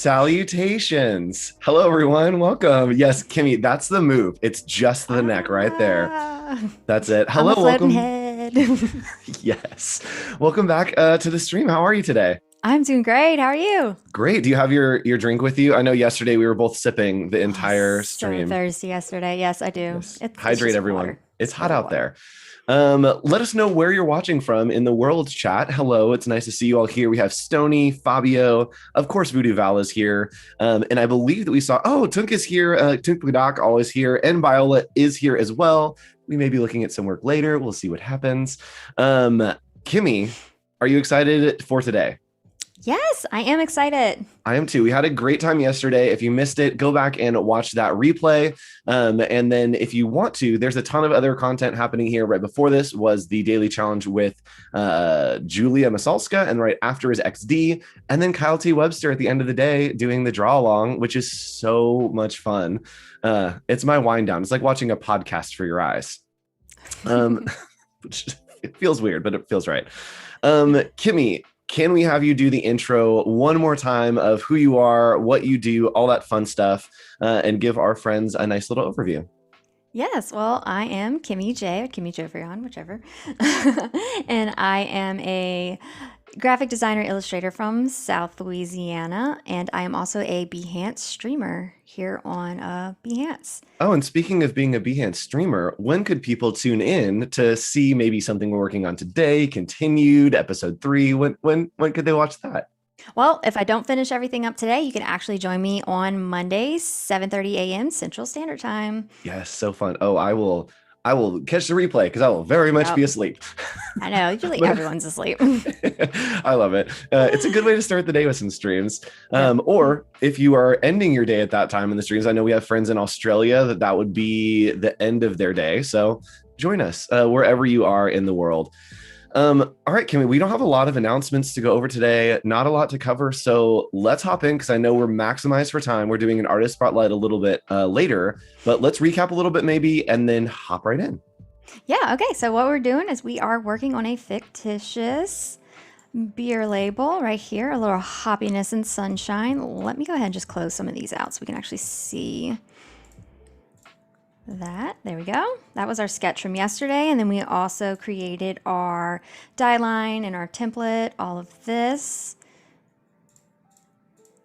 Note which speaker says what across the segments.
Speaker 1: Salutations. Hello, everyone. Welcome. Yes, Kimmie, that's the move. It's just the neck right there.
Speaker 2: Ah,
Speaker 1: That's it.
Speaker 2: I'm
Speaker 1: Hello,
Speaker 2: a floating
Speaker 1: welcome.
Speaker 2: head.
Speaker 1: Yes. Welcome back to the stream. How are you today?
Speaker 2: I'm doing great. How are you?
Speaker 1: Great. Do you have your drink with you? I know yesterday we were both sipping the
Speaker 2: Oh,
Speaker 1: entire
Speaker 2: so
Speaker 1: stream.
Speaker 2: thirsty yesterday. Yes, I do.
Speaker 1: Yes.
Speaker 2: It's
Speaker 1: Hydrate,
Speaker 2: just
Speaker 1: everyone.
Speaker 2: water.
Speaker 1: It's
Speaker 2: It's
Speaker 1: hot
Speaker 2: literally
Speaker 1: out
Speaker 2: water.
Speaker 1: there. Let us know where you're watching from in the world chat. Hello, it's nice to see you all here. We have Stony, Fabio, of course, Voodoo Val is here. And I believe that we saw, Tunk is here, Tunk Pudak always here, and Viola is here as well. We may be looking at some work later. We'll see what happens. Kimmie, are you excited for today?
Speaker 2: Yes, I am excited.
Speaker 1: I am too. We had a great time yesterday. If you missed it, go back and watch that replay. And then if you want to, there's a ton of other content happening here. Right before this was the daily challenge with Julia Masalska, and right after is XD. And then Kyle T. Webster at the end of the day doing the draw along, which is so much fun. It's my wind down. It's like watching a podcast for your eyes. Which it feels weird, but it feels right. Kimmie, can we have you do the intro one more time of who you are, what you do, all that fun stuff, and give our friends a nice little overview?
Speaker 2: Yes, well, I am Kimmie J, or Kimmie Joffrion, whichever. And I am a graphic designer illustrator from South Louisiana, and I am also a Behance streamer here on Behance.
Speaker 1: Oh, and speaking of being a Behance streamer, when could people tune in to see maybe something we're working on today, continued, episode 3? When could they watch that?
Speaker 2: Well, if I don't finish everything up today, you can actually join me on Mondays, 7:30 a.m. Central Standard Time.
Speaker 1: Yes, so fun. Oh, I will catch the replay because I will very much be
Speaker 2: Yep.
Speaker 1: asleep.
Speaker 2: I know, usually
Speaker 1: But
Speaker 2: everyone's asleep.
Speaker 1: I love it. It's a good way to start the day with some streams.
Speaker 2: Yep.
Speaker 1: Or if you are ending your day at that time in the streams, I know we have friends in Australia that would be the end of their day. So join us wherever you are in the world. All right, Kimmie, we don't have a lot of announcements to go over today, not a lot to cover. So let's hop in because I know we're maximized for time. We're doing an artist spotlight a little bit later, but let's recap a little bit maybe and then hop right in.
Speaker 2: Yeah, okay. So what we're doing is we are working on a fictitious beer label right here, a little hoppiness and sunshine. Let me go ahead and just close some of these out so we can actually see that. There we go. That was our sketch from yesterday. And then we also created our die line and our template, all of this.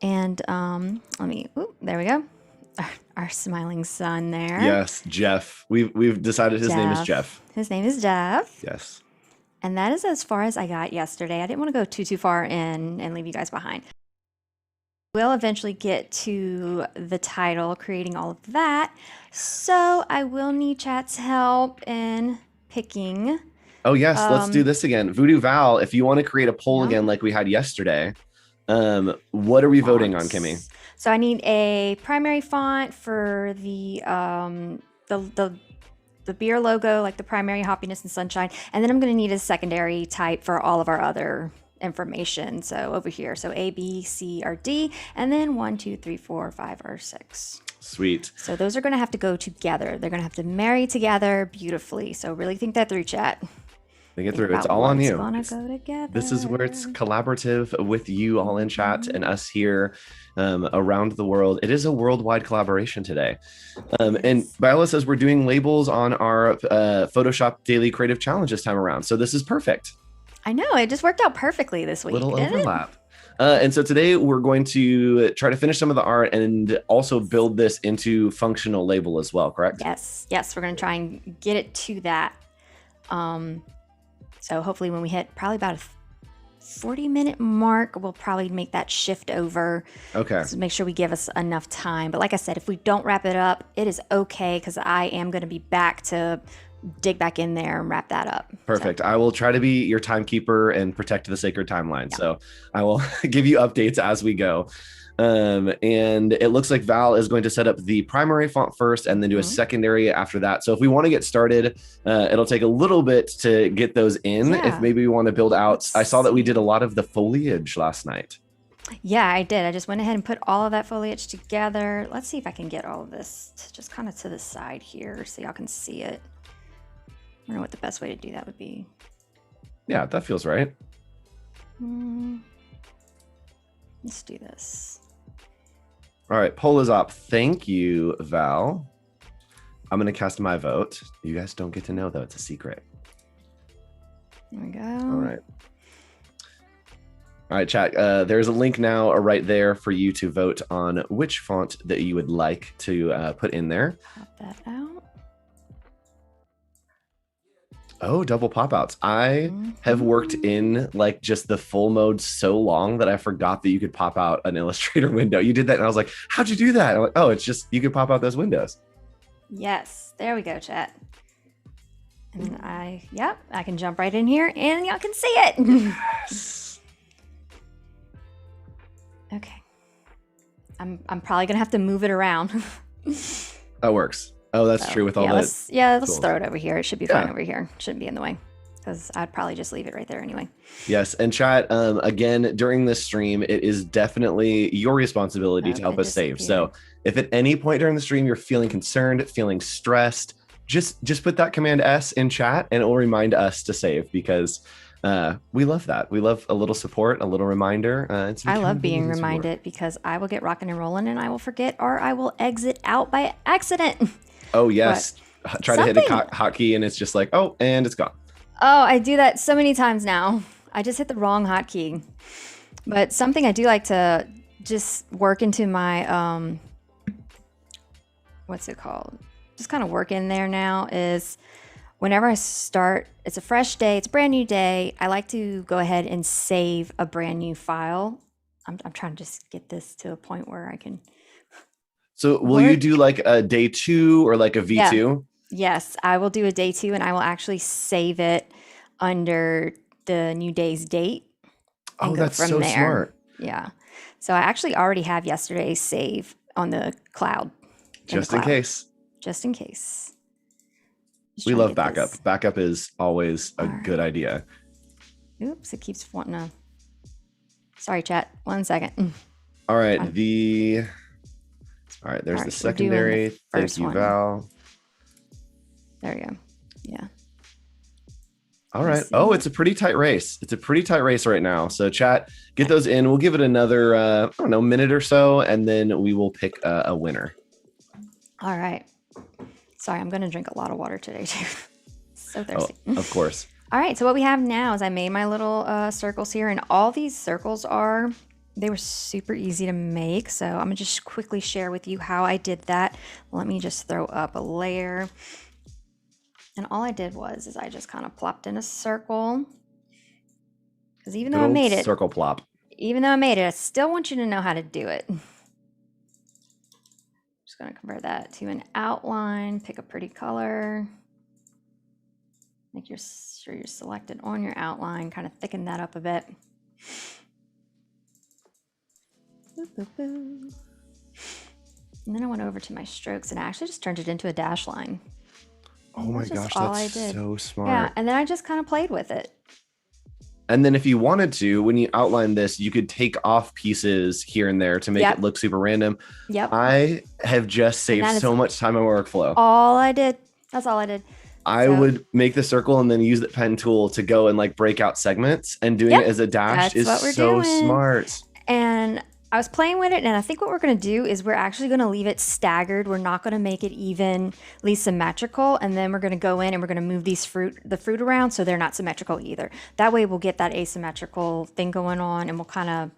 Speaker 2: And there we go. Our smiling sun there.
Speaker 1: Yes, Jeff. We've decided his name is Jeff.
Speaker 2: His name is Jeff.
Speaker 1: Yes.
Speaker 2: And that is as far as I got yesterday. I didn't want to go too far in and leave you guys behind. We'll eventually get to the title, creating all of that. So I will need chat's help in picking.
Speaker 1: Oh yes, let's do this again. Voodoo Val, if you want to create a poll
Speaker 2: Yeah.
Speaker 1: again like we had yesterday, what are we voting on,
Speaker 2: Fonts.
Speaker 1: Kimmie?
Speaker 2: So I need a primary font for the beer logo, like the primary hoppiness and sunshine, and then I'm going to need a secondary type for all of our other information. So over here, so A, B, C, or D, and then 1, 2, 3, 4, 5, or 6.
Speaker 1: Sweet.
Speaker 2: So those are going to have to go together. They're going to have to marry together beautifully. So really think that through, chat.
Speaker 1: Think it through. It's all on you.
Speaker 2: Gonna go together.
Speaker 1: This is where it's collaborative with you all in chat and us here around the world. It is a worldwide collaboration today. And Viola says we're doing labels on our Photoshop Daily Creative Challenge this time around. So this is perfect.
Speaker 2: I know, it just worked out perfectly this week.
Speaker 1: Little overlap. And so today we're going to try to finish some of the art and also build this into functional label as well, correct?
Speaker 2: Yes, we're going to try and get it to that. So hopefully when we hit probably about a 40-minute mark, we'll probably make that shift over.
Speaker 1: Okay.
Speaker 2: So make sure we give us enough time. But like I said, if we don't wrap it up, it is okay because I am going to be back to dig back in there and wrap that up.
Speaker 1: Perfect. So I will try to be your timekeeper and protect the sacred timeline. Yeah. So I will give you updates as we go. And it looks like Val is going to set up the primary font first and then do a secondary after that. So if we want to get started, it'll take a little bit to get those in. Yeah. If maybe we want to build out, I saw that we did a lot of the foliage last night.
Speaker 2: Yeah, I did. I just went ahead and put all of that foliage together. Let's see if I can get all of this just kind of to the side here so y'all can see it. I don't know what the best way to do that would be.
Speaker 1: Yeah, that feels right.
Speaker 2: Let's do this.
Speaker 1: All right, poll is up. Thank you, Val. I'm going to cast my vote. You guys don't get to know, though. It's a secret.
Speaker 2: There we go.
Speaker 1: All right. All right, chat. There's a link now right there for you to vote on which font that you would like to put in there.
Speaker 2: Pop that out.
Speaker 1: Oh, double pop outs. I have worked in like just the full mode so long that I forgot that you could pop out an Illustrator window. You did that and I was like, how'd you do that? I'm like, oh, it's just you could pop out those windows.
Speaker 2: Yes, there we go, chat. And yep, I can jump right in here and y'all can see it.
Speaker 1: Yes.
Speaker 2: Okay. I'm probably gonna have to move it around.
Speaker 1: That works. Oh, that's true with all that.
Speaker 2: Let's throw it over here. It should be fine over here. Shouldn't be in the way because I'd probably just leave it right there anyway.
Speaker 1: Yes, and chat, again, during this stream, it is definitely your responsibility to help us save. So if at any point during the stream you're feeling concerned, feeling stressed, just put that command S in chat and it will remind us to save because we love that. We love a little support, a little reminder.
Speaker 2: I love being reminded because I will get rocking and rolling and I will forget or I will exit out by accident.
Speaker 1: Oh, yes. Try to hit a hotkey and it's just like, oh, and it's gone.
Speaker 2: Oh, I do that so many times now. I just hit the wrong hotkey. But something I do like to just work into my, what's it called? Just kind of work in there now is whenever I start, it's a fresh day, it's a brand new day. I like to go ahead and save a brand new file. I'm trying to just get this to a point where I can.
Speaker 1: So will you do like a day 2 or like a V2?
Speaker 2: Yeah. Yes, I will do a day 2 and I will actually save it under the new day's date.
Speaker 1: Oh, that's so smart.
Speaker 2: Yeah. So I actually already have yesterday's save on the cloud.
Speaker 1: Just in case.
Speaker 2: Just in case.
Speaker 1: We love backup. Backup is always a good idea.
Speaker 2: Oops, it keeps wanting to. Sorry, chat. 1 second.
Speaker 1: All right. All right, there's the secondary. Thank you, Val.
Speaker 2: There we go. Yeah.
Speaker 1: All right. Oh, it's a pretty tight race. It's a pretty tight race right now. So chat, get those in. We'll give it another, I don't know, minute or so, and then we will pick a winner.
Speaker 2: All right. Sorry, I'm going to drink a lot of water today, too. So thirsty.
Speaker 1: Oh, of course.
Speaker 2: All right. So what we have now is I made my little circles here, and all these circles they were super easy to make. So I'm going to just quickly share with you how I did that. Let me just throw up a layer. And all I did is I just kind of plopped in a circle. Because even though I made it,
Speaker 1: circle plop.
Speaker 2: Even though I made it, I still want you to know how to do it. Just going to convert that to an outline, pick a pretty color. Make sure you're selected on your outline, kind of thicken that up a bit. Boop, boop, boop. And then I went over to my strokes and I actually just turned it into a dash line.
Speaker 1: Oh my gosh, that's so smart.
Speaker 2: Yeah, and then I just kind of played with it.
Speaker 1: And then if you wanted to, when you outline this, you could take off pieces here and there to make it look super random.
Speaker 2: Yep.
Speaker 1: I have just saved so much time in my workflow.
Speaker 2: All I did. That's all I did.
Speaker 1: I would make the circle and then use the pen tool to go and like break out segments, and doing it as a dash is so smart.
Speaker 2: And I was playing with it, and I think what we're going to do is we're actually going to leave it staggered. We're not going to make it evenly symmetrical, and then we're going to go in and we're going to move the fruit around so they're not symmetrical either. That way we'll get that asymmetrical thing going on, and we'll kind of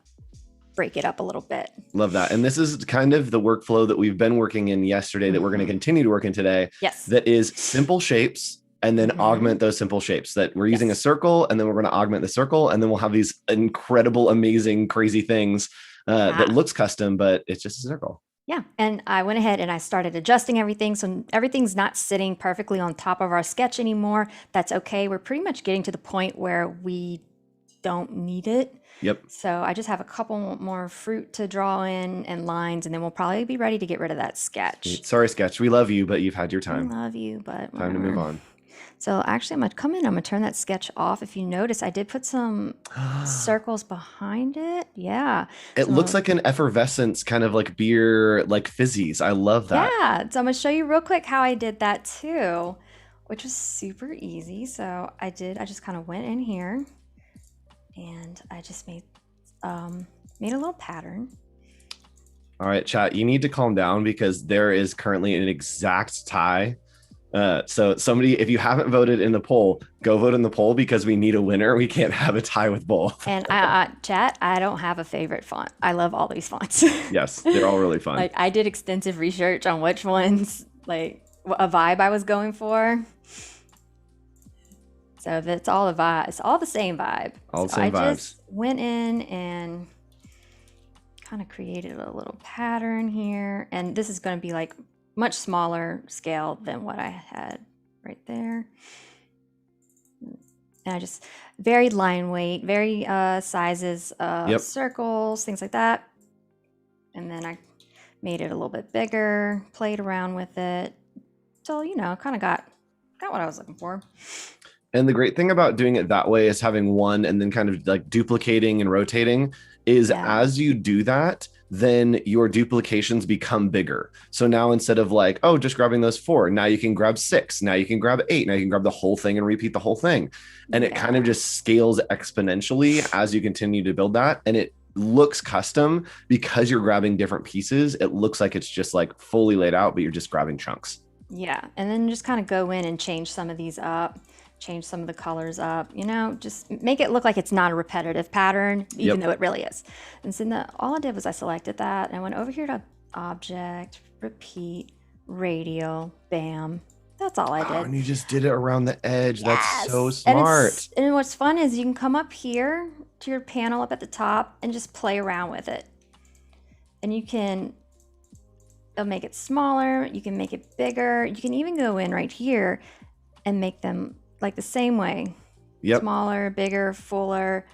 Speaker 2: break it up a little bit.
Speaker 1: Love that. And this is kind of the workflow that we've been working in yesterday that we're going to continue to work in today.
Speaker 2: Yes.
Speaker 1: That is simple shapes and then augment those simple shapes. That we're using a circle, and then we're going to augment the circle, and then we'll have these incredible, amazing, crazy things that looks custom, but it's just a circle.
Speaker 2: Yeah. And I went ahead and I started adjusting everything. So everything's not sitting perfectly on top of our sketch anymore. That's okay. We're pretty much getting to the point where we don't need it.
Speaker 1: Yep.
Speaker 2: So I just have a couple more fruit to draw in and lines, and then we'll probably be ready to get rid of that sketch.
Speaker 1: Sorry, sketch. We love you, but you've had your time.
Speaker 2: I love you, but
Speaker 1: time to move on.
Speaker 2: So actually, I'm going to come in. I'm going to turn that sketch off. If you notice, I did put some circles behind it. Yeah.
Speaker 1: It looks like an effervescence, kind of like beer, like fizzies. I love that.
Speaker 2: Yeah. So I'm going to show you real quick how I did that too, which was super easy. So I just kind of went in here and I just made a little pattern.
Speaker 1: All right, chat, you need to calm down because there is currently an exact tie. So somebody, if you haven't voted in the poll, go vote in the poll because we need a winner. We can't have a tie with both.
Speaker 2: And chat, I don't have a favorite font. I love all these fonts.
Speaker 1: Yes, they're all really fun.
Speaker 2: Like I did extensive research on which ones, like a vibe I was going for. So if it's all a vibe, it's all the same vibe.
Speaker 1: All the
Speaker 2: So
Speaker 1: same
Speaker 2: I
Speaker 1: vibes.
Speaker 2: just went in and kind of created a little pattern here. And this is going to be like much smaller scale than what I had right there. And I just varied line weight, very sizes of
Speaker 1: Yep.
Speaker 2: circles, things like that. And then I made it a little bit bigger, played around with it. So, you know, kind of got what I was looking for.
Speaker 1: And the great thing about doing it that way is having one and then kind of like duplicating and rotating is
Speaker 2: Yeah.
Speaker 1: as you do that, then your duplications become bigger. So now instead of like, oh, just grabbing those 4, now you can grab 6, now you can grab 8, now you can grab the whole thing and repeat the whole thing. And it kind of just scales exponentially as you continue to build that. And it looks custom because you're grabbing different pieces. It looks like it's just like fully laid out, but you're just grabbing chunks.
Speaker 2: Yeah. And then just kind of go in and change some of these up, change some of the colors up, you know, just make it look like it's not a repetitive pattern, even though it really is. And so all I did was I selected that and went over here to object, repeat, radial, bam. That's all I did.
Speaker 1: And you just did it around the edge.
Speaker 2: Yes!
Speaker 1: That's so smart.
Speaker 2: And what's fun is you can come up here to your panel up at the top and just play around with it. And it'll make it smaller, you can make it bigger, you can even go in right here and make them like the same way.
Speaker 1: Yep.
Speaker 2: Smaller, bigger, fuller.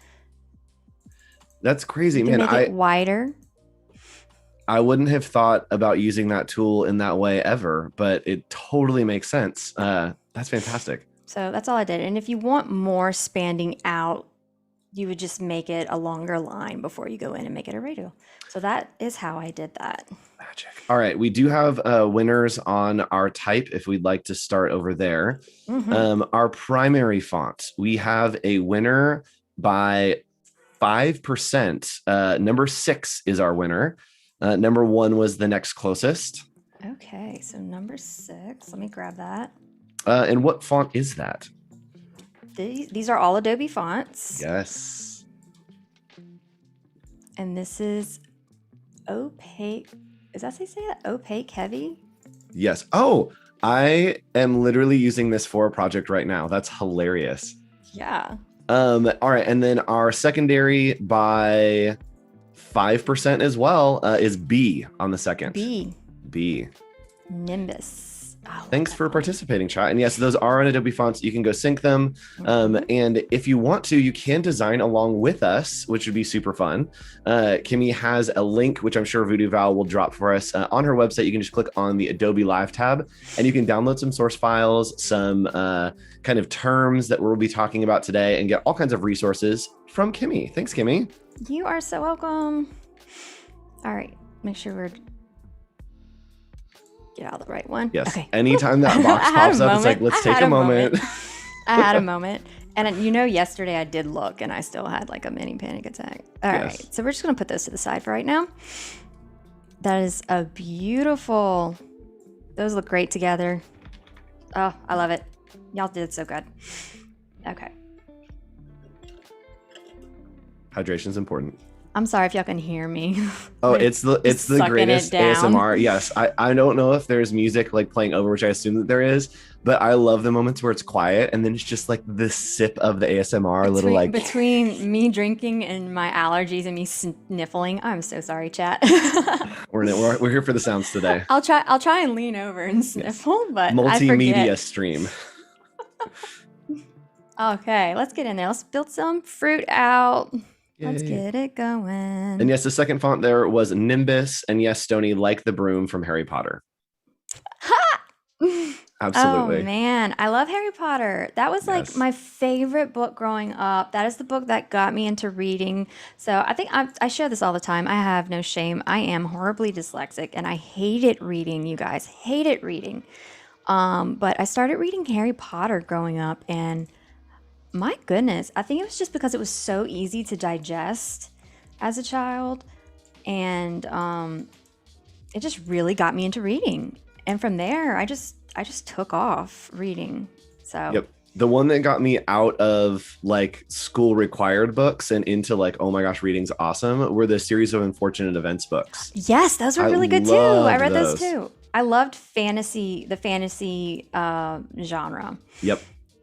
Speaker 1: That's crazy,
Speaker 2: you can
Speaker 1: man.
Speaker 2: Make it wider.
Speaker 1: I wouldn't have thought about using that tool in that way ever, but it totally makes sense. That's fantastic.
Speaker 2: So that's all I did. And if you want more spanning out, you would just make it a longer line before you go in and make it a radial. So that is how I did that.
Speaker 1: Magic. All right. We do have winners on our type if we'd like to start over there. Our primary font, we have a winner by 5%. Number 6 is our winner. Number 1 was the next closest.
Speaker 2: Okay. So number 6, let me grab that.
Speaker 1: And what font is that?
Speaker 2: These are all Adobe fonts.
Speaker 1: Yes.
Speaker 2: And this is opaque. Is that how you say that? Opaque heavy?
Speaker 1: Yes. Oh, I am literally using this for a project right now. That's hilarious.
Speaker 2: Yeah.
Speaker 1: All right. And then our secondary by 5% as well is B on the second. B.
Speaker 2: Nimbus.
Speaker 1: Thanks for participating, chat. And yes, those are on Adobe fonts. You can go sync them. And if you want to, you can design along with us, which would be super fun. Kimmie has a link, which I'm sure Voodoo Val will drop for us on her website. You can just click on the Adobe Live tab and you can download some source files, some kind of terms that we'll be talking about today and get all kinds of resources from Kimmie. Thanks, Kimmie.
Speaker 2: You are so welcome. All right. Make sure we're get out the right one.
Speaker 1: Yes.
Speaker 2: Okay.
Speaker 1: Anytime that box pops up, it's like, let's take a moment.
Speaker 2: I had a moment. And you know, yesterday I did look and I still had like a mini panic attack. All right. So we're just going to put those to the side for right now. That is a beautiful, those look great together. Oh, I love it. Y'all did so good. Okay.
Speaker 1: Hydration is important.
Speaker 2: I'm sorry if y'all can hear me.
Speaker 1: Oh, it's the greatest ASMR. Yes. I don't know if there's music like playing over, which I assume that there is, but I love the moments where it's quiet and then it's just like the sip of the ASMR
Speaker 2: between me drinking and my allergies and me sniffling. I'm so sorry, chat.
Speaker 1: We're here for the sounds today.
Speaker 2: I'll try and lean over and sniffle, but
Speaker 1: multimedia stream.
Speaker 2: Okay, let's get in there. Let's build some fruit out.
Speaker 1: Yay.
Speaker 2: Let's get it going.
Speaker 1: And yes, the second font there was Nimbus. And yes, Stony, like the broom from Harry Potter.
Speaker 2: Ha!
Speaker 1: Absolutely.
Speaker 2: Oh man, I love Harry Potter. That was like my favorite book growing up. That is the book that got me into reading. So I think I share this all the time. I have no shame. I am horribly dyslexic and I hated reading, you guys. Hated reading. But I started reading Harry Potter growing up and my goodness, I think it was just because it was so easy to digest as a child. And it just really got me into reading. And from there, I just took off reading. So
Speaker 1: Yep. The one that got me out of like school required books and into like, oh my gosh, reading's awesome, were the series of unfortunate events books.
Speaker 2: yes, those were
Speaker 1: I
Speaker 2: really good too. I
Speaker 1: loved
Speaker 2: read those
Speaker 1: those.
Speaker 2: too. I loved the fantasy genre.
Speaker 1: Yep.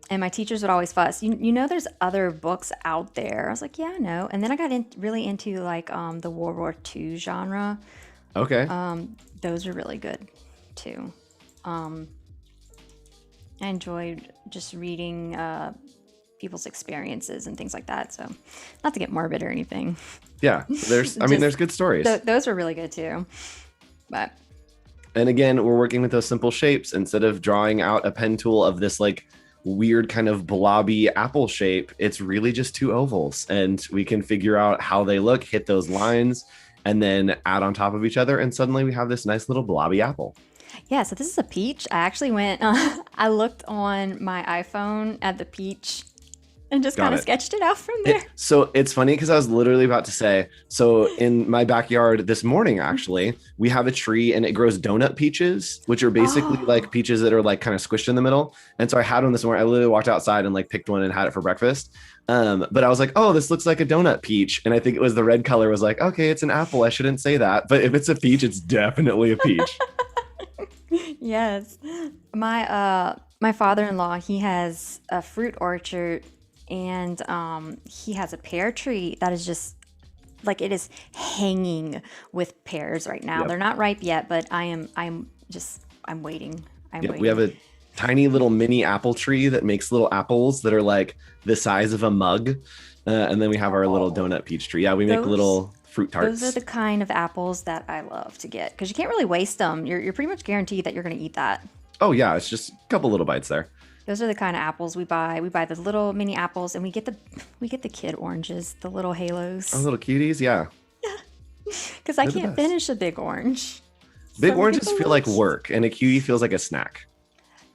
Speaker 2: And my teachers would always fuss. You know, there's other books out there. I was like, yeah, I know. And then I got really into like the World War II genre.
Speaker 1: Okay.
Speaker 2: Those are really good too. Um, I enjoyed just reading people's experiences and things like that. So, not to get morbid or anything.
Speaker 1: Yeah. I mean, there's good stories.
Speaker 2: Those were really good too. But
Speaker 1: And again, we're working with those simple shapes instead of drawing out a pen tool of this like weird kind of blobby apple shape. It's really just two ovals, and we can figure out how they look, hit those lines, and then add on top of each other. And suddenly we have this nice little blobby apple.
Speaker 2: yeah, so this is a peach. I actually went, I looked on my iPhone at the peach and just
Speaker 1: Got
Speaker 2: kind of
Speaker 1: it.
Speaker 2: sketched it out from there.
Speaker 1: So it's funny because I was literally about to say, so in my backyard this morning, actually, we have a tree and it grows donut peaches, which are basically
Speaker 2: Oh,
Speaker 1: like peaches that are like kind of squished in the middle. And so I had one this morning. I literally walked outside and like picked one and had it for breakfast. But I was like, oh, this looks like a donut peach. And I think it was the red color was like, okay, it's an apple. I shouldn't say that. But if it's a peach, it's definitely a peach.
Speaker 2: yes. My father-in-law, he has a fruit orchard and he has a pear tree that is just like it is hanging with pears right now.
Speaker 1: Yep.
Speaker 2: They're not ripe yet, but I'm waiting. I'm
Speaker 1: Yep. We have
Speaker 2: waiting.
Speaker 1: a tiny little mini apple tree that makes little apples that are like the size of a mug. And then we have our little
Speaker 2: Oh,
Speaker 1: donut peach tree. Yeah, we make
Speaker 2: those
Speaker 1: little fruit
Speaker 2: those are
Speaker 1: tarts.
Speaker 2: the kind of apples that I love to get because you can't really waste them. You're pretty much guaranteed that you're going to eat that.
Speaker 1: Oh, yeah, it's just a couple little bites there.
Speaker 2: Those are the kind of apples we buy. We buy the little mini apples, and we get the kid oranges, the little
Speaker 1: Oh,
Speaker 2: halos,
Speaker 1: little cuties. Yeah,
Speaker 2: because I
Speaker 1: they're the
Speaker 2: can't
Speaker 1: best.
Speaker 2: finish a big orange.
Speaker 1: Big
Speaker 2: So we get
Speaker 1: oranges
Speaker 2: the
Speaker 1: feel
Speaker 2: little.
Speaker 1: like work, and a cutie feels like a snack.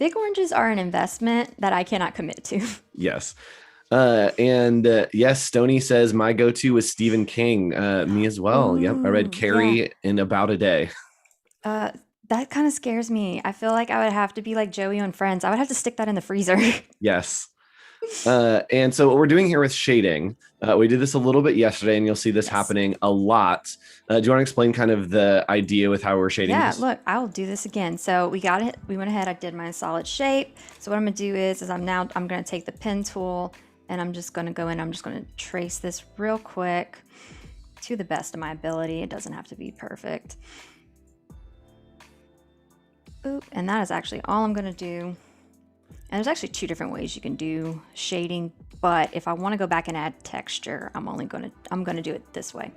Speaker 2: Big oranges are an investment that I cannot commit to.
Speaker 1: Yes. And yes, Stony says my go-to was Stephen King. Me as well. Yep. I read
Speaker 2: Ooh, yeah.
Speaker 1: Carrie in about a day.
Speaker 2: Uh, that kind of scares me. I feel like I would have to be like Joey on Friends. I would have to stick that in the freezer.
Speaker 1: Yes. And so what we're doing here with shading, we did this a little bit yesterday, and you'll see this
Speaker 2: Yes.
Speaker 1: happening a lot. Do you want to explain kind of the idea with how we're shading
Speaker 2: Yeah,
Speaker 1: this?
Speaker 2: look, I will do this again. So we got it. We went ahead. I did my solid shape. So what I'm gonna do is I'm gonna take the pen tool and I'm just gonna go in. I'm just gonna trace this real quick to the best of my ability. It doesn't have to be perfect. Oop, and that is actually all I'm gonna do. And there's actually two different ways you can do shading, but if I want to go back and add texture, I'm gonna do it this way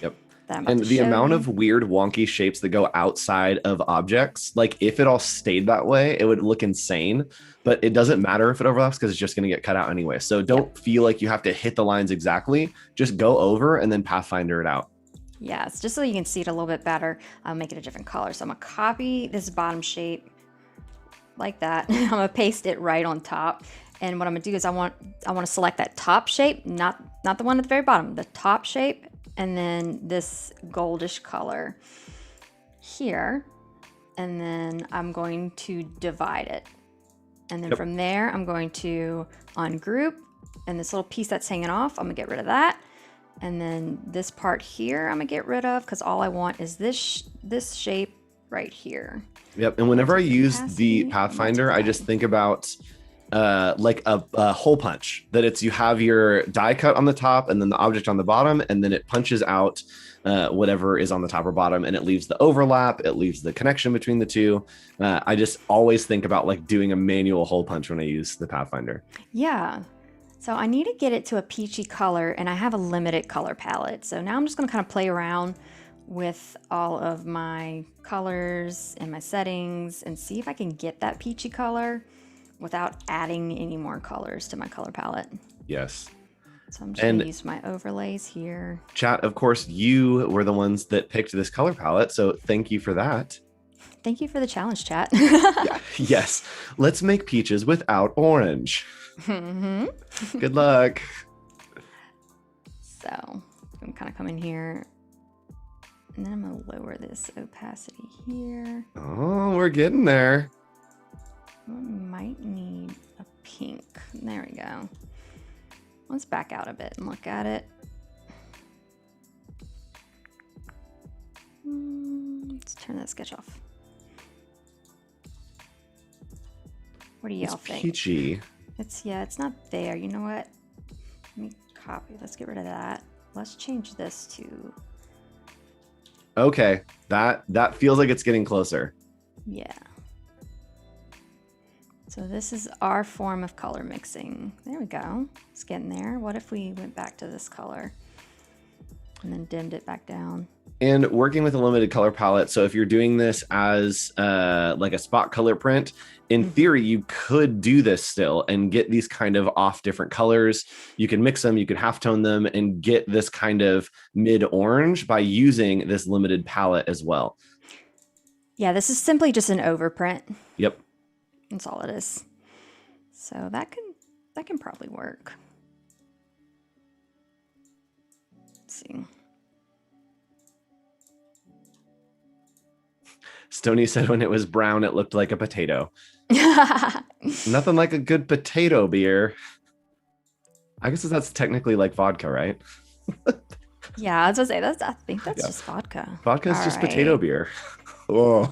Speaker 1: Yep.
Speaker 2: that I'm about
Speaker 1: And
Speaker 2: to
Speaker 1: the
Speaker 2: show
Speaker 1: amount
Speaker 2: you.
Speaker 1: of weird, wonky shapes that go outside of objects, like if it all stayed that way, it would look insane. But it doesn't matter if it overlaps because it's just going to get cut out anyway. So
Speaker 2: Yep.
Speaker 1: don't feel like you have to hit the lines exactly. Just go over and then Pathfinder it out.
Speaker 2: Yes, just so you can see it a little bit better, I'll make it a different color. So I'm gonna copy this bottom shape like that. I'm gonna paste it right on top. And what I'm gonna do is I want to select that top shape, not the one at the very bottom, the top shape, and then this goldish color here. And then I'm going to divide it. And then
Speaker 1: Yep.
Speaker 2: from there, I'm going to ungroup, and this little piece that's hanging off, I'm gonna get rid of that. And then this part here, I'm gonna get rid of because all I want is this shape right here.
Speaker 1: Yep. And
Speaker 2: I'm gonna
Speaker 1: whenever I
Speaker 2: take the
Speaker 1: use the
Speaker 2: opacity, I'm gonna
Speaker 1: Pathfinder, I just
Speaker 2: divide.
Speaker 1: think about like a hole punch, that it's you have your die cut on the top and then the object on the bottom, and then it punches out whatever is on the top or bottom, and it leaves the overlap, it leaves the connection between the two. I just always think about like doing a manual hole punch when I use the Pathfinder.
Speaker 2: Yeah. So I need to get it to a peachy color, and I have a limited color palette. So now I'm just gonna kind of play around with all of my colors and my settings and see if I can get that peachy color without adding any more colors to my color palette.
Speaker 1: Yes.
Speaker 2: So I'm just gonna
Speaker 1: And
Speaker 2: use my overlays here.
Speaker 1: chat, of course, you were the ones that picked this color palette, so thank you for that.
Speaker 2: Thank you for the challenge, chat.
Speaker 1: Yeah. Yes. Let's make peaches without orange.
Speaker 2: hmm
Speaker 1: Good luck.
Speaker 2: So I'm kind of come in here And then I'm going to lower this opacity here.
Speaker 1: Oh, we're getting there.
Speaker 2: We might need a pink. There we go. Let's back out a bit and look at it. Let's turn that sketch off. What do y'all think?
Speaker 1: Peachy.
Speaker 2: It's not there. You know what? Let me copy. Let's get rid of that. Let's change this to.
Speaker 1: Okay, that feels like it's getting closer.
Speaker 2: Yeah. So this is our form of color mixing. There we go. It's getting there. What if we went back to this color and then dimmed it back down?
Speaker 1: And working with a limited color palette. So if you're doing this as like a spot color print, in theory, you could do this still and get these kind of off different colors. You can mix them, you could halftone them and get this kind of mid orange by using this limited palette as well.
Speaker 2: Yeah, this is simply just an overprint.
Speaker 1: Yep.
Speaker 2: That's all it is. So that can probably work. Let's see.
Speaker 1: Stoney said when it was brown, it looked like a potato. Nothing like a good potato beer. I guess that's technically like vodka, right?
Speaker 2: Yeah, I was gonna say I think that's just vodka.
Speaker 1: Vodka is just potato beer. Oh.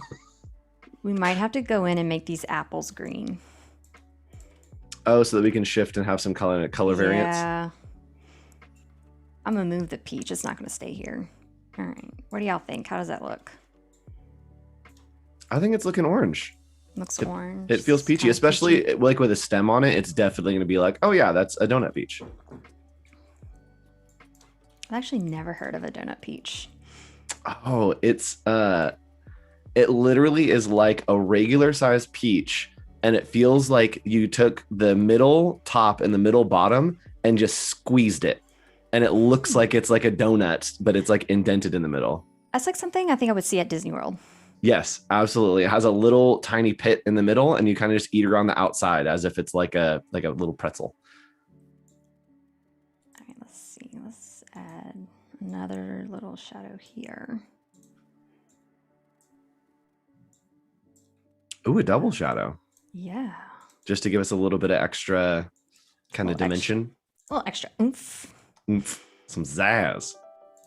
Speaker 2: We might have to go in and make these apples green.
Speaker 1: Oh, so that we can shift and have some color variants.
Speaker 2: Yeah. I'm gonna move the peach. It's not gonna stay here. All right. What do y'all think? How does that look?
Speaker 1: I think it's looking orange.
Speaker 2: Looks orange.
Speaker 1: It feels peachy, especially peachy. Like with a stem on it. It's definitely going to be like, oh yeah, that's a donut peach.
Speaker 2: I've actually never heard of a donut peach.
Speaker 1: Oh, it's it literally is like a regular sized peach, and it feels like you took the middle top and the middle bottom and just squeezed it, and it looks like it's like a donut, but it's like indented in the middle.
Speaker 2: That's like something I think I would see at Disney World. Yes,
Speaker 1: absolutely. It has a little tiny pit in the middle, and you kind of just eat it on the outside as if it's like a little pretzel.
Speaker 2: All right, let's see. Let's add another little shadow here.
Speaker 1: Ooh, a double shadow.
Speaker 2: Yeah.
Speaker 1: Just to give us a little bit of extra kind of dimension.
Speaker 2: A little extra oomph.
Speaker 1: Oomph. Some zazz.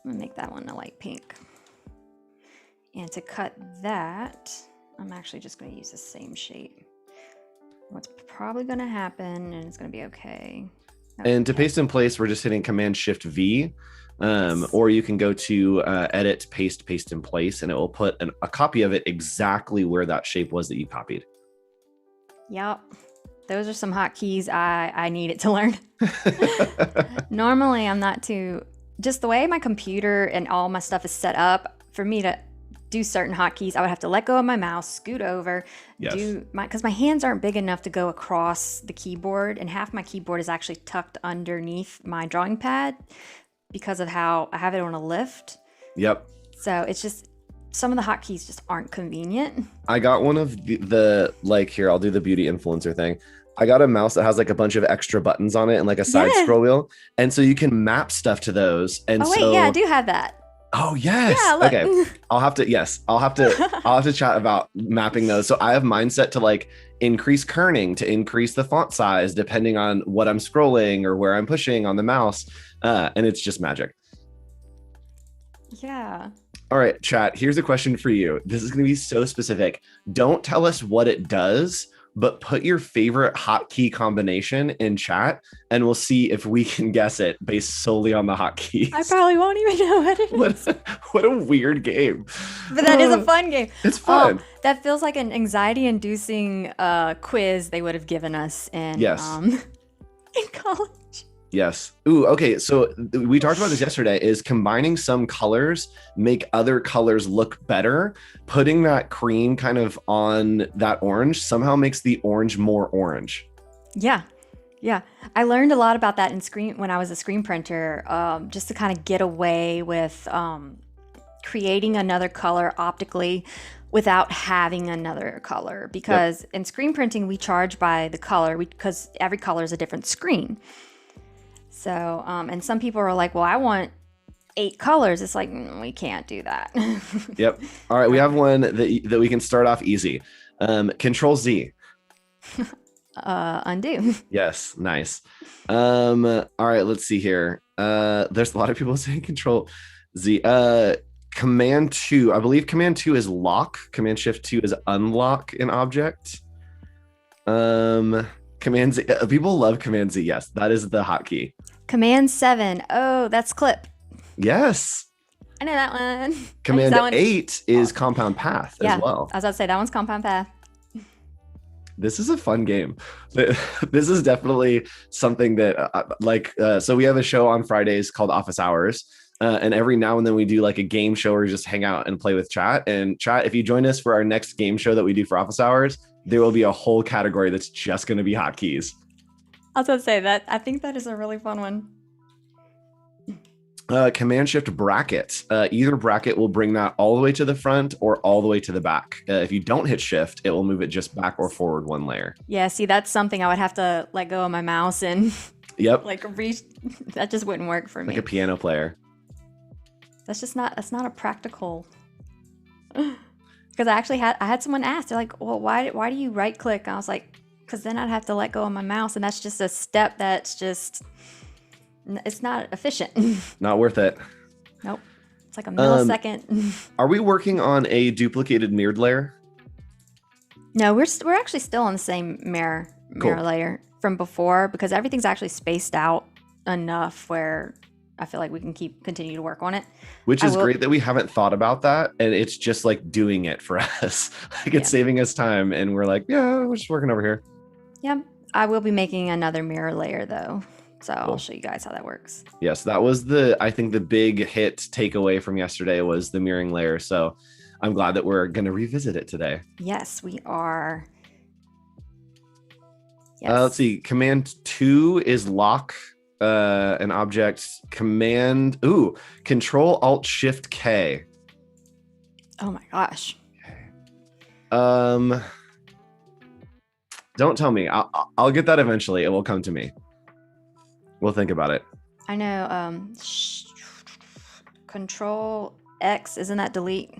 Speaker 2: I'm gonna make that one a light pink. And to cut that, I'm actually just going to use the same shape. What's probably going to happen, and it's going to be okay.
Speaker 1: And to paste in place, we're just hitting Command-Shift-V, or you can go to Edit, Paste in Place, and it will put a copy of it exactly where that shape was that you copied.
Speaker 2: Yep. Those are some hotkeys I needed to learn. Normally, I'm not too... Just the way my computer and all my stuff is set up, for me to do certain hotkeys, I would have to let go of my mouse, scoot over, because my hands aren't big enough to go across the keyboard, and half my keyboard is actually tucked underneath my drawing pad because of how I have it on a lift.
Speaker 1: Yep.
Speaker 2: So it's just, some of the hotkeys just aren't convenient.
Speaker 1: I got one of the like, here, I'll do the beauty influencer thing. I got a mouse that has like a bunch of extra buttons on it and like a side scroll wheel. And so you can map stuff to those. And
Speaker 2: yeah, I do have that.
Speaker 1: Oh yes.
Speaker 2: Yeah,
Speaker 1: okay. I'll have to chat about mapping those. So I have mine set to like increase kerning to increase the font size depending on what I'm scrolling or where I'm pushing on the mouse. And it's just magic.
Speaker 2: Yeah.
Speaker 1: All right, chat. Here's a question for you. This is going to be so specific. Don't tell us what it does, but put your favorite hotkey combination in chat and we'll see if we can guess it based solely on the hotkeys.
Speaker 2: I probably won't even know what it is.
Speaker 1: What a weird game.
Speaker 2: But that is a fun game.
Speaker 1: It's fun.
Speaker 2: That feels like an anxiety-inducing quiz they would have given us in, in college.
Speaker 1: Yes. Ooh, okay. So we talked about this yesterday, is combining some colors make other colors look better. Putting that cream kind of on that orange somehow makes the orange more orange.
Speaker 2: Yeah. Yeah. I learned a lot about that when I was a screen printer, just to kind of get away with creating another color optically without having another color. Because in screen printing, we charge by the color because every color is a different screen. So, and some people are like, well, I want 8 colors. It's like, we can't do that.
Speaker 1: Yep. All right, we have
Speaker 2: Okay.
Speaker 1: one that we can start off easy. Control Z.
Speaker 2: Undo.
Speaker 1: Yes, nice. All right, let's see here. There's a lot of people saying Control Z. Command 2. I believe Command 2 is lock. Command Shift 2 is unlock an object. Command Z. People love Command Z. Yes, that is the hotkey.
Speaker 2: Command 7. Oh, that's clip.
Speaker 1: Yes.
Speaker 2: I know that one. I use
Speaker 1: Command
Speaker 2: that one.
Speaker 1: 8 is compound path as
Speaker 2: Yeah,
Speaker 1: well.
Speaker 2: I was about to say that one's compound path.
Speaker 1: This is a fun game. This is definitely something that so we have a show on Fridays called Office Hours. And every now and then we do like a game show where we just hang out and play with chat. And chat, if you join us for our next game show that we do for Office Hours, there will be a whole category that's just going to be hotkeys.
Speaker 2: I was about to say that. I think that is a really fun one.
Speaker 1: Command Shift bracket. Either bracket will bring that all the way to the front or all the way to the back. If you don't hit Shift, it will move it just back or forward one layer.
Speaker 2: Yeah, see, that's something I would have to let go of my mouse and
Speaker 1: Yep.
Speaker 2: like reach. That just wouldn't work for me.
Speaker 1: Like a piano player.
Speaker 2: That's not a practical. Because I had someone ask, they're like, well, why do you right click? And I was like, because then I'd have to let go of my mouse, and that's just a step that's just, it's not efficient.
Speaker 1: Not worth it.
Speaker 2: Nope. It's like a millisecond.
Speaker 1: Are we working on a duplicated mirrored layer?
Speaker 2: No, we're actually still on the same mirror
Speaker 1: Cool.
Speaker 2: layer from before, because everything's actually spaced out enough where I feel like we can continue to work on it.
Speaker 1: Which is great that we haven't thought about that, and it's just like doing it for us. Like it's saving us time, and we're like, yeah, we're just working over here.
Speaker 2: Yeah, I will be making another mirror layer though, so
Speaker 1: Cool.
Speaker 2: I'll show you guys how that works.
Speaker 1: Yes, that was I think the big hit takeaway from yesterday was the mirroring layer. So I'm glad that we're going to revisit it today.
Speaker 2: Yes, we are. Yes.
Speaker 1: Let's see. Command 2 is lock an object. Control Alt Shift K.
Speaker 2: Oh my gosh.
Speaker 1: Don't tell me. I'll get that eventually. It will come to me. We'll think about it.
Speaker 2: I know. Control X, isn't that delete?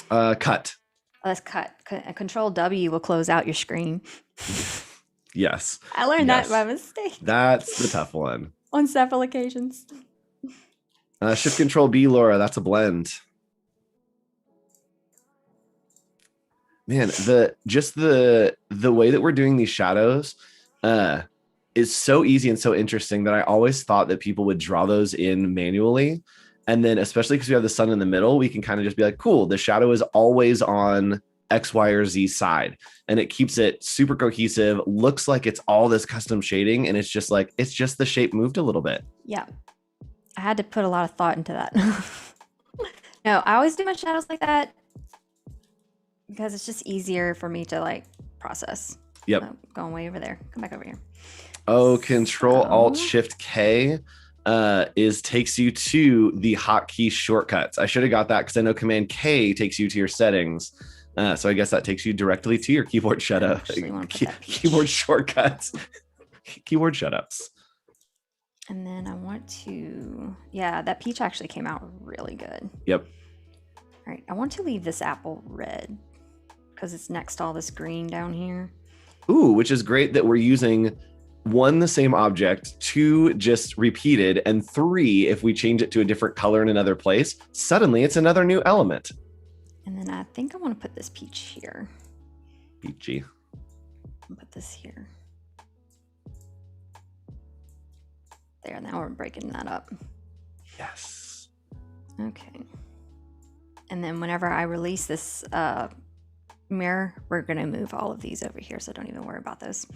Speaker 1: Cut.
Speaker 2: Oh, that's cut. Control W will close out your screen.
Speaker 1: Yes.
Speaker 2: I learned that by mistake.
Speaker 1: That's the tough one.
Speaker 2: On several occasions.
Speaker 1: Shift Control B, Laura. That's a blend. Man, the way that we're doing these shadows is so easy and so interesting that I always thought that people would draw those in manually. And then especially because we have the sun in the middle, we can kind of just be like, cool, the shadow is always on X, Y, or Z side. And it keeps it super cohesive, looks like it's all this custom shading. And it's just the shape moved a little bit.
Speaker 2: Yeah. I had to put a lot of thought into that. No, I always do my shadows like that because it's just easier for me to like process.
Speaker 1: Yep.
Speaker 2: Oh, going way over there. Come back over here.
Speaker 1: Oh, Control Alt Shift K takes you to the hotkey shortcuts. I should have got that because I know Command K takes you to your settings. So I guess that takes you directly to your keyboard shutup. Keyboard shortcuts. Keyboard shutups.
Speaker 2: And then I want to, yeah, that peach actually came out really good.
Speaker 1: Yep.
Speaker 2: All right, I want to leave this apple red because it's next to all this green down here.
Speaker 1: Ooh, which is great that we're using 1, the same object, 2, just repeated, and 3, if we change it to a different color in another place, suddenly it's another new element.
Speaker 2: And then I think I want to put this peach here.
Speaker 1: Peachy.
Speaker 2: I'll put this here. There, now we're breaking that up.
Speaker 1: Yes.
Speaker 2: Okay. And then whenever I release this mirror, we're going to move all of these over here, so don't even worry about those.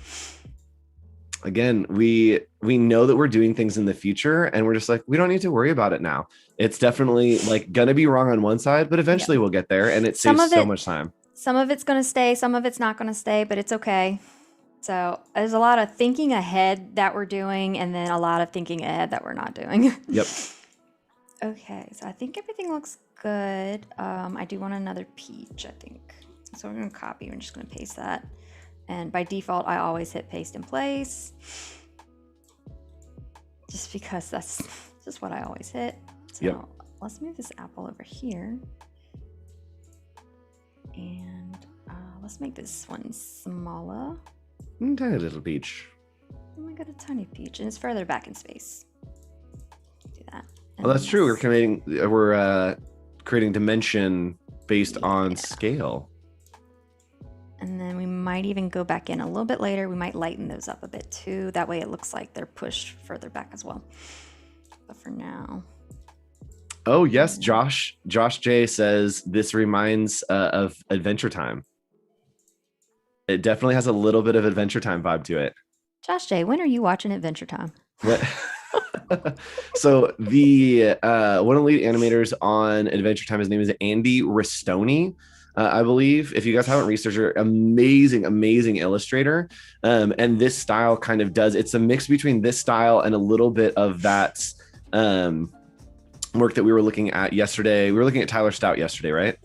Speaker 1: Again, we know that we're doing things in the future, and we're just like, we don't need to worry about it now. It's definitely like gonna be wrong on one side, but eventually we'll get there, and it saves so much time.
Speaker 2: Some of it's going to stay, some of it's not going to stay, but it's okay. So there's a lot of thinking ahead that we're doing, and then a lot of thinking ahead that we're not doing.
Speaker 1: Yep.
Speaker 2: Okay, so I think everything looks good. I do want another peach, I think. So we're going to copy. I'm just going to paste that. And by default, I always hit paste in place. Just because that's just what I always hit. So
Speaker 1: yep.
Speaker 2: let's move this apple over here. And let's make this one smaller.
Speaker 1: Tiny little peach.
Speaker 2: Oh, I got a tiny peach, and it's further back in space. Do that.
Speaker 1: Well, that's true. We're creating dimension based on scale.
Speaker 2: And then we might even go back in a little bit later. We might lighten those up a bit too. That way it looks like they're pushed further back as well. But for now.
Speaker 1: Oh, yes. Josh J says this reminds of Adventure Time. It definitely has a little bit of Adventure Time vibe to it.
Speaker 2: Josh J, when are you watching Adventure Time?
Speaker 1: What? So the one of the lead animators on Adventure Time, his name is Andy Ristoni. I believe, if you guys haven't researched her, amazing illustrator. And this style kind of it's a mix between this style and a little bit of that work that we were looking at yesterday. We were looking at Tyler Stout yesterday, right?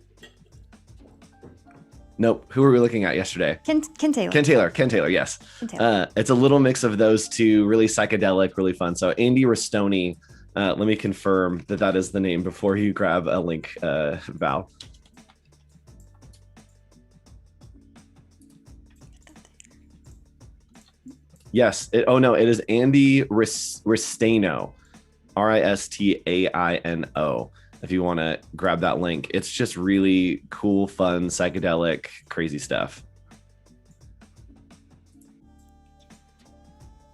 Speaker 1: Nope. Who were we looking at yesterday?
Speaker 2: Ken Taylor.
Speaker 1: Ken Taylor, yes.
Speaker 2: Ken Taylor.
Speaker 1: It's a little mix of those two, really psychedelic, really fun. So Andy Ristoni, let me confirm that is the name before you grab a link, Val. Yes. It is Andy Ristaino, Ristaino. If you want to grab that link, it's just really cool, fun, psychedelic, crazy stuff.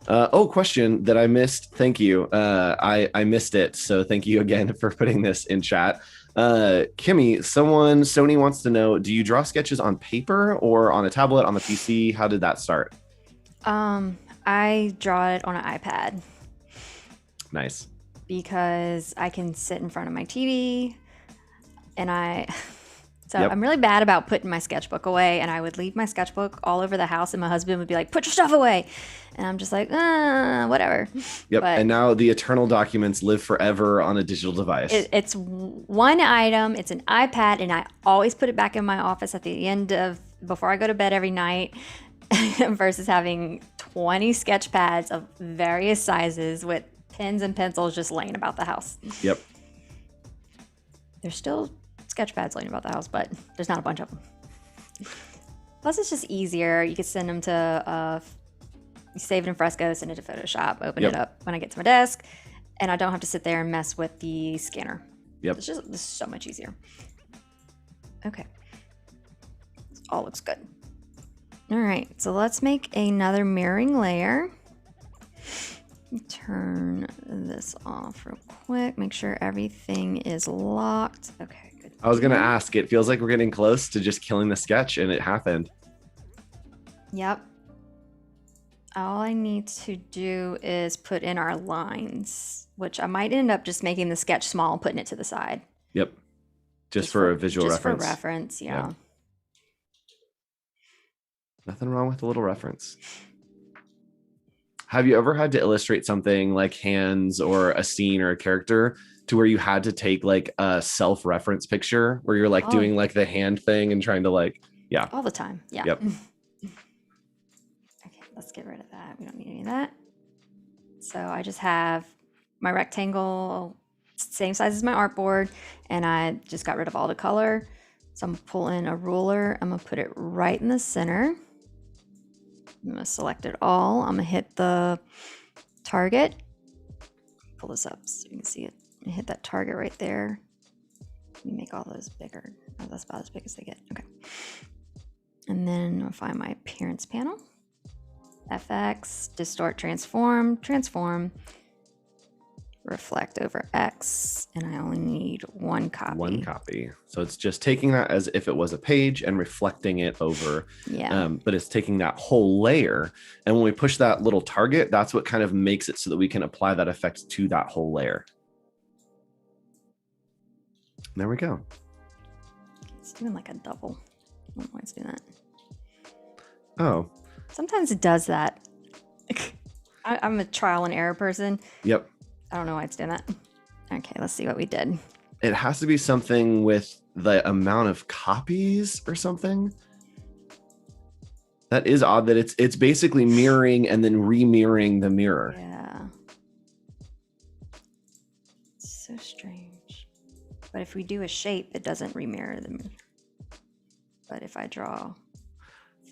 Speaker 1: Question that I missed. Thank you. I missed it. So thank you again for putting this in chat. Kimmie, Sony wants to know, do you draw sketches on paper or on a tablet, on the PC? How did that start?
Speaker 2: I draw it on an iPad.
Speaker 1: Nice.
Speaker 2: Because I can sit in front of my TV and I'm really bad about putting my sketchbook away, and I would leave my sketchbook all over the house and my husband would be like, put your stuff away. And I'm just like, whatever.
Speaker 1: Yep. And now the eternal documents live forever on a digital device.
Speaker 2: It's one item. It's an iPad, and I always put it back in my office at the end before I go to bed every night. Versus having 20 sketch pads of various sizes with pens and pencils just laying about the house.
Speaker 1: Yep.
Speaker 2: There's still sketch pads laying about the house, but there's not a bunch of them. Plus, it's just easier. You could send them to, you save it in Fresco, send it to Photoshop, open it up when I get to my desk, and I don't have to sit there and mess with the scanner.
Speaker 1: Yep.
Speaker 2: This is so much easier. Okay. This all looks good. All right, so let's make another mirroring layer. Turn this off real quick. Make sure everything is locked. Okay, good.
Speaker 1: I was going to ask, it feels like we're getting close to just killing the sketch, and it happened.
Speaker 2: Yep. All I need to do is put in our lines, which I might end up just making the sketch small and putting it to the side.
Speaker 1: Yep. Just for a visual reference.
Speaker 2: Just for reference, yeah.
Speaker 1: Nothing wrong with a little reference. Have you ever had to illustrate something like hands or a scene or a character to where you had to take like a self-reference picture where you're like doing like the hand thing and trying to like,
Speaker 2: all the time. Yeah.
Speaker 1: Yep.
Speaker 2: Okay, let's get rid of that. We don't need any of that. So I just have my rectangle, same size as my artboard, and I just got rid of all the color. So I'm gonna pull in a ruler. I'm gonna put it right in the center. I'm gonna select it all. I'm gonna hit the target. Pull this up so you can see it. And hit that target right there. Let me make all those bigger. Oh, that's about as big as they get. Okay. And then I'll find my appearance panel. FX, distort, transform, reflect over X, and I only need one copy.
Speaker 1: So it's just taking that as if it was a page and reflecting it over.
Speaker 2: Yeah.
Speaker 1: But it's taking that whole layer. And when we push that little target, that's what kind of makes it so that we can apply that effect to that whole layer. There we go.
Speaker 2: It's doing like a double. I don't know why it's doing that.
Speaker 1: Oh.
Speaker 2: Sometimes it does that. I'm a trial and error person.
Speaker 1: Yep.
Speaker 2: I don't know why it's doing that. Okay, let's see what we did.
Speaker 1: It has to be something with the amount of copies or something. That is odd that it's basically mirroring and then re-mirroring the mirror.
Speaker 2: Yeah. It's so strange. But if we do a shape, it doesn't remirror them. But if I draw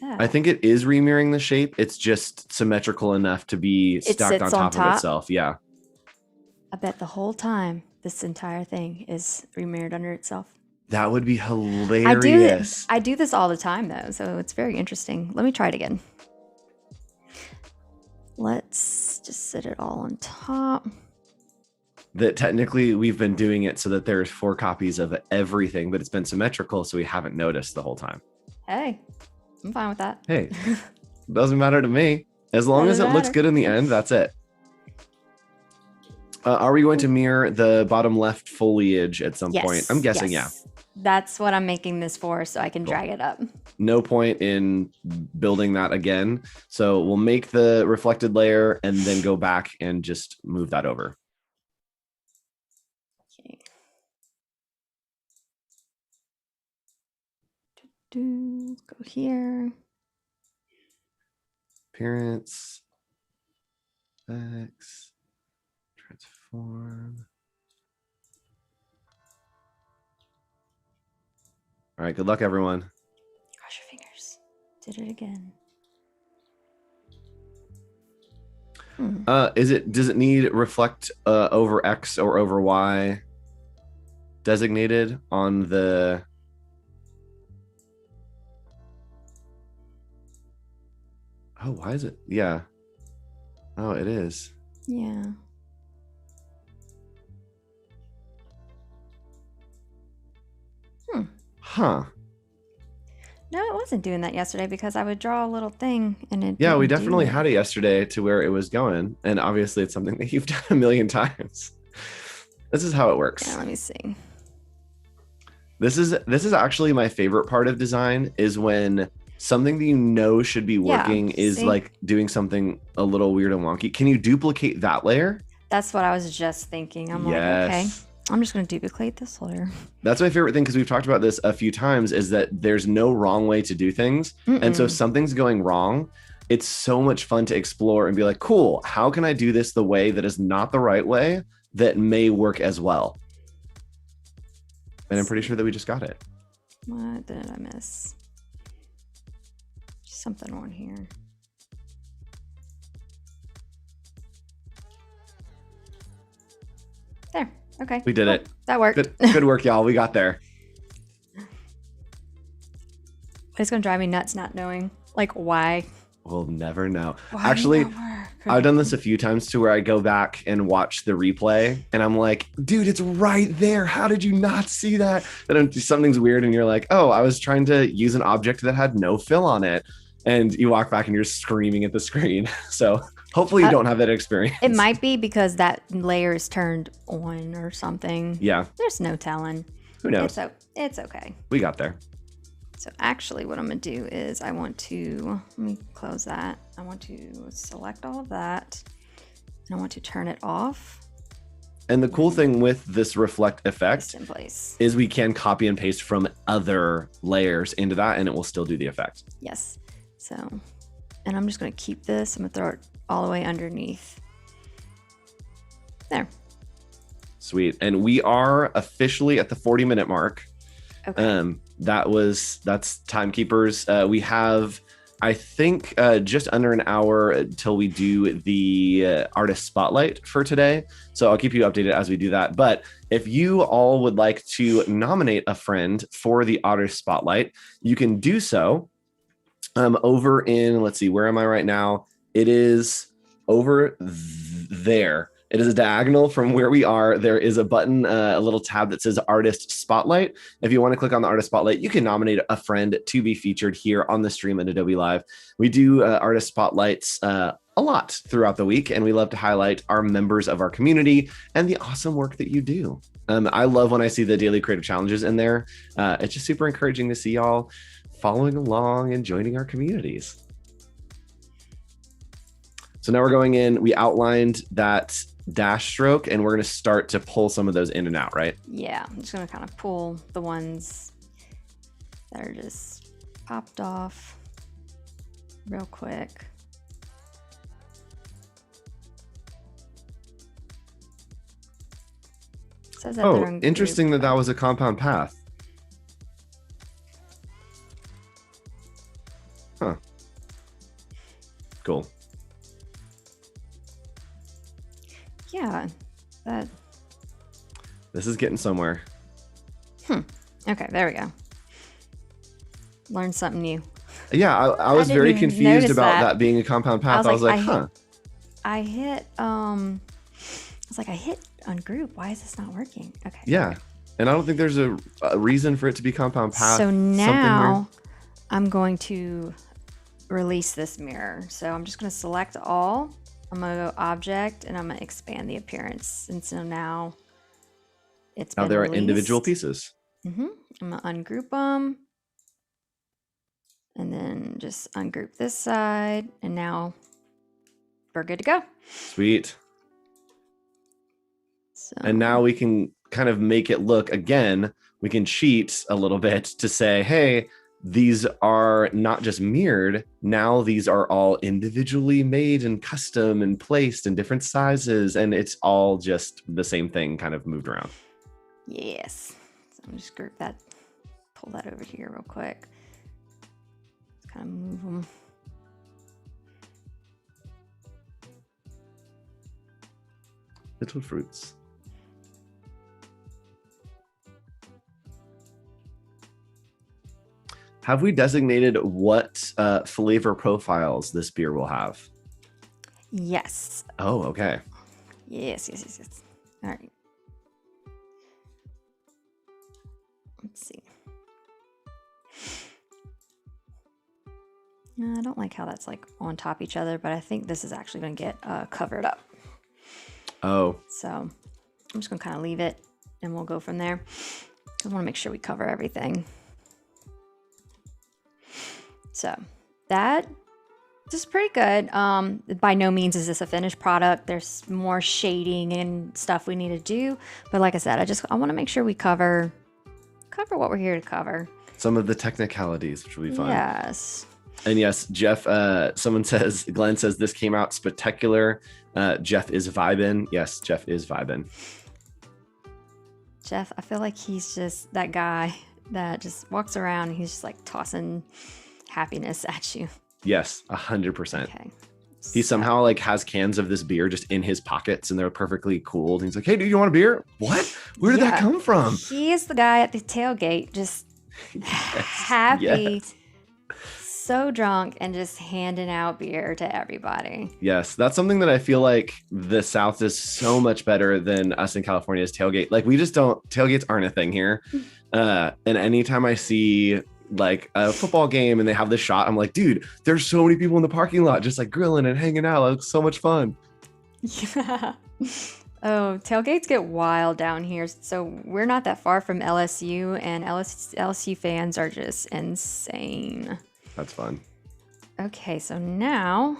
Speaker 2: that,
Speaker 1: I think it is remirroring the shape. It's just symmetrical enough to be stacked on top of itself. Yeah.
Speaker 2: I bet the whole time this entire thing is remirrored under itself.
Speaker 1: That would be hilarious.
Speaker 2: I do this all the time though, so it's very interesting. Let me try it again. Let's just set it all on top.
Speaker 1: That technically we've been doing it so that there's 4 copies of everything, but it's been symmetrical, so we haven't noticed the whole time.
Speaker 2: Hey, I'm fine with that.
Speaker 1: Hey, doesn't matter to me. As long as it looks good in the end, that's it. Are we going to mirror the bottom left foliage at some point? I'm guessing, yeah.
Speaker 2: That's what I'm making this for, so I can drag it up. No
Speaker 1: point in building that again. So we'll make the reflected layer and then go back and just move that over.
Speaker 2: Okay. Go here.
Speaker 1: Appearance. X. Transform. All right, good luck, everyone.
Speaker 2: Cross your fingers. Did it again.
Speaker 1: Does it need reflect over X or over Y designated on the? Oh, why is it? Yeah. Oh, it is.
Speaker 2: Yeah.
Speaker 1: Huh.
Speaker 2: No, it wasn't doing that yesterday because I would draw a little thing and it.
Speaker 1: Yeah, we definitely had it yesterday to where it was going. And obviously it's something that you've done a million times. This is how it works.
Speaker 2: Yeah, let me see.
Speaker 1: This is actually my favorite part of design, is when something that you know should be working is like doing something a little weird and wonky. Can you duplicate that layer?
Speaker 2: That's what I was just thinking. I'm like, okay, I'm just going to duplicate this layer.
Speaker 1: That's my favorite thing, because we've talked about this a few times, is that there's no wrong way to do things. And so if something's going wrong, it's so much fun to explore and be like, cool, how can I do this the way that is not the right way that may work as well? And I'm pretty sure that we just got it.
Speaker 2: What did I miss? Something on here. There. Okay.
Speaker 1: We did it.
Speaker 2: That worked.
Speaker 1: Good work, y'all. We got there.
Speaker 2: It's going to drive me nuts not knowing, like, why.
Speaker 1: We'll never know. Actually, I've done this a few times to where I go back and watch the replay and I'm like, dude, it's right there. How did you not see that? Then something's weird and you're like, oh, I was trying to use an object that had no fill on it. And you walk back and you're screaming at the screen. So hopefully you don't have that experience.
Speaker 2: It might be because that layer is turned on or something.
Speaker 1: Yeah.
Speaker 2: There's no telling.
Speaker 1: Who knows?
Speaker 2: It's okay.
Speaker 1: We got there.
Speaker 2: So actually what I'm going to do is let me close that. I want to select all of that. And I want to turn it off.
Speaker 1: And the cool thing with this reflect effect
Speaker 2: in place
Speaker 1: is we can copy and paste from other layers into that and it will still do the effect.
Speaker 2: Yes. So, and I'm just going to keep this. I'm going to throw it all the way underneath. There.
Speaker 1: Sweet. And we are officially at the 40-minute mark.
Speaker 2: Okay.
Speaker 1: That's timekeepers. We have, I think, just under an hour until we do the artist spotlight for today. So I'll keep you updated as we do that. But if you all would like to nominate a friend for the artist spotlight, you can do so over in, let's see, where am I right now? It is over there. It is a diagonal from where we are. There is a button, a little tab that says Artist Spotlight. If you want to click on the Artist Spotlight, you can nominate a friend to be featured here on the stream at Adobe Live. We do Artist Spotlights a lot throughout the week, and we love to highlight our members of our community and the awesome work that you do. I love when I see the daily creative challenges in there. It's just super encouraging to see y'all following along and joining our communities. So now we're going in. We outlined that dash stroke and we're going to start to pull some of those in and out, right?
Speaker 2: Yeah, I'm just going to kind of pull the ones that are just popped off real quick. says that they're
Speaker 1: Oh, interesting that was a compound path. Huh. Cool.
Speaker 2: Yeah, that.
Speaker 1: This is getting somewhere.
Speaker 2: Okay, there we go. Learned something new.
Speaker 1: Yeah, I was very confused about that being a compound path. I was like, huh.
Speaker 2: I hit I hit ungroup. Why is this not working? Okay.
Speaker 1: Yeah. And I don't think there's a reason for it to be compound path.
Speaker 2: So now I'm going to release this mirror. So I'm just going to select all. I'm going to go object and I'm going to expand the appearance. And so now it's been
Speaker 1: there
Speaker 2: released.
Speaker 1: Are individual pieces.
Speaker 2: I'm going to ungroup them. And then just ungroup this side. And now we're good to go.
Speaker 1: Sweet. So. And now we can kind of make it look, again, we can cheat a little bit to say, hey, these are not just mirrored. Now these are all individually made and custom and placed in different sizes. And it's all just the same thing kind of moved around.
Speaker 2: Yes. So I'm just group that, pull that over here real quick. Just kind of move them.
Speaker 1: Little fruits. Have we designated what flavor profiles this beer will have?
Speaker 2: Yes.
Speaker 1: Oh, okay.
Speaker 2: Yes. All right. Let's see. I don't like how that's like on top of each other, but I think this is actually going to get covered up.
Speaker 1: Oh.
Speaker 2: So I'm just going to kind of leave it and we'll go from there. I want to make sure we cover everything. So that is pretty good. By no means is this a finished product. There's more shading and stuff we need to do. But like I said, I want to make sure we cover what we're here to cover.
Speaker 1: Some of the technicalities, which will be fun.
Speaker 2: Yes.
Speaker 1: And yes, Jeff, Glenn says this came out spectacular. Jeff is vibing. Yes, Jeff is vibing.
Speaker 2: Jeff, I feel like he's just that guy that just walks around and he's just like tossing happiness at you.
Speaker 1: Yes, 100%.
Speaker 2: Okay.
Speaker 1: He somehow like has cans of this beer just in his pockets and they're perfectly cooled. And he's like, hey, do you want a beer? What? Where did that come from?
Speaker 2: He is the guy at the tailgate, just happy. Yes. So drunk and just handing out beer to everybody.
Speaker 1: Yes, that's something that I feel like the South is so much better than us in California's tailgate. Like we just don't, tailgates aren't a thing here. And anytime I see like a football game and they have this shot, I'm like, dude, there's so many people in the parking lot just like grilling and hanging out. It looks so much fun.
Speaker 2: Yeah. Oh, tailgates get wild down here. So we're not that far from LSU and LSU fans are just insane.
Speaker 1: That's fun.
Speaker 2: Okay, so now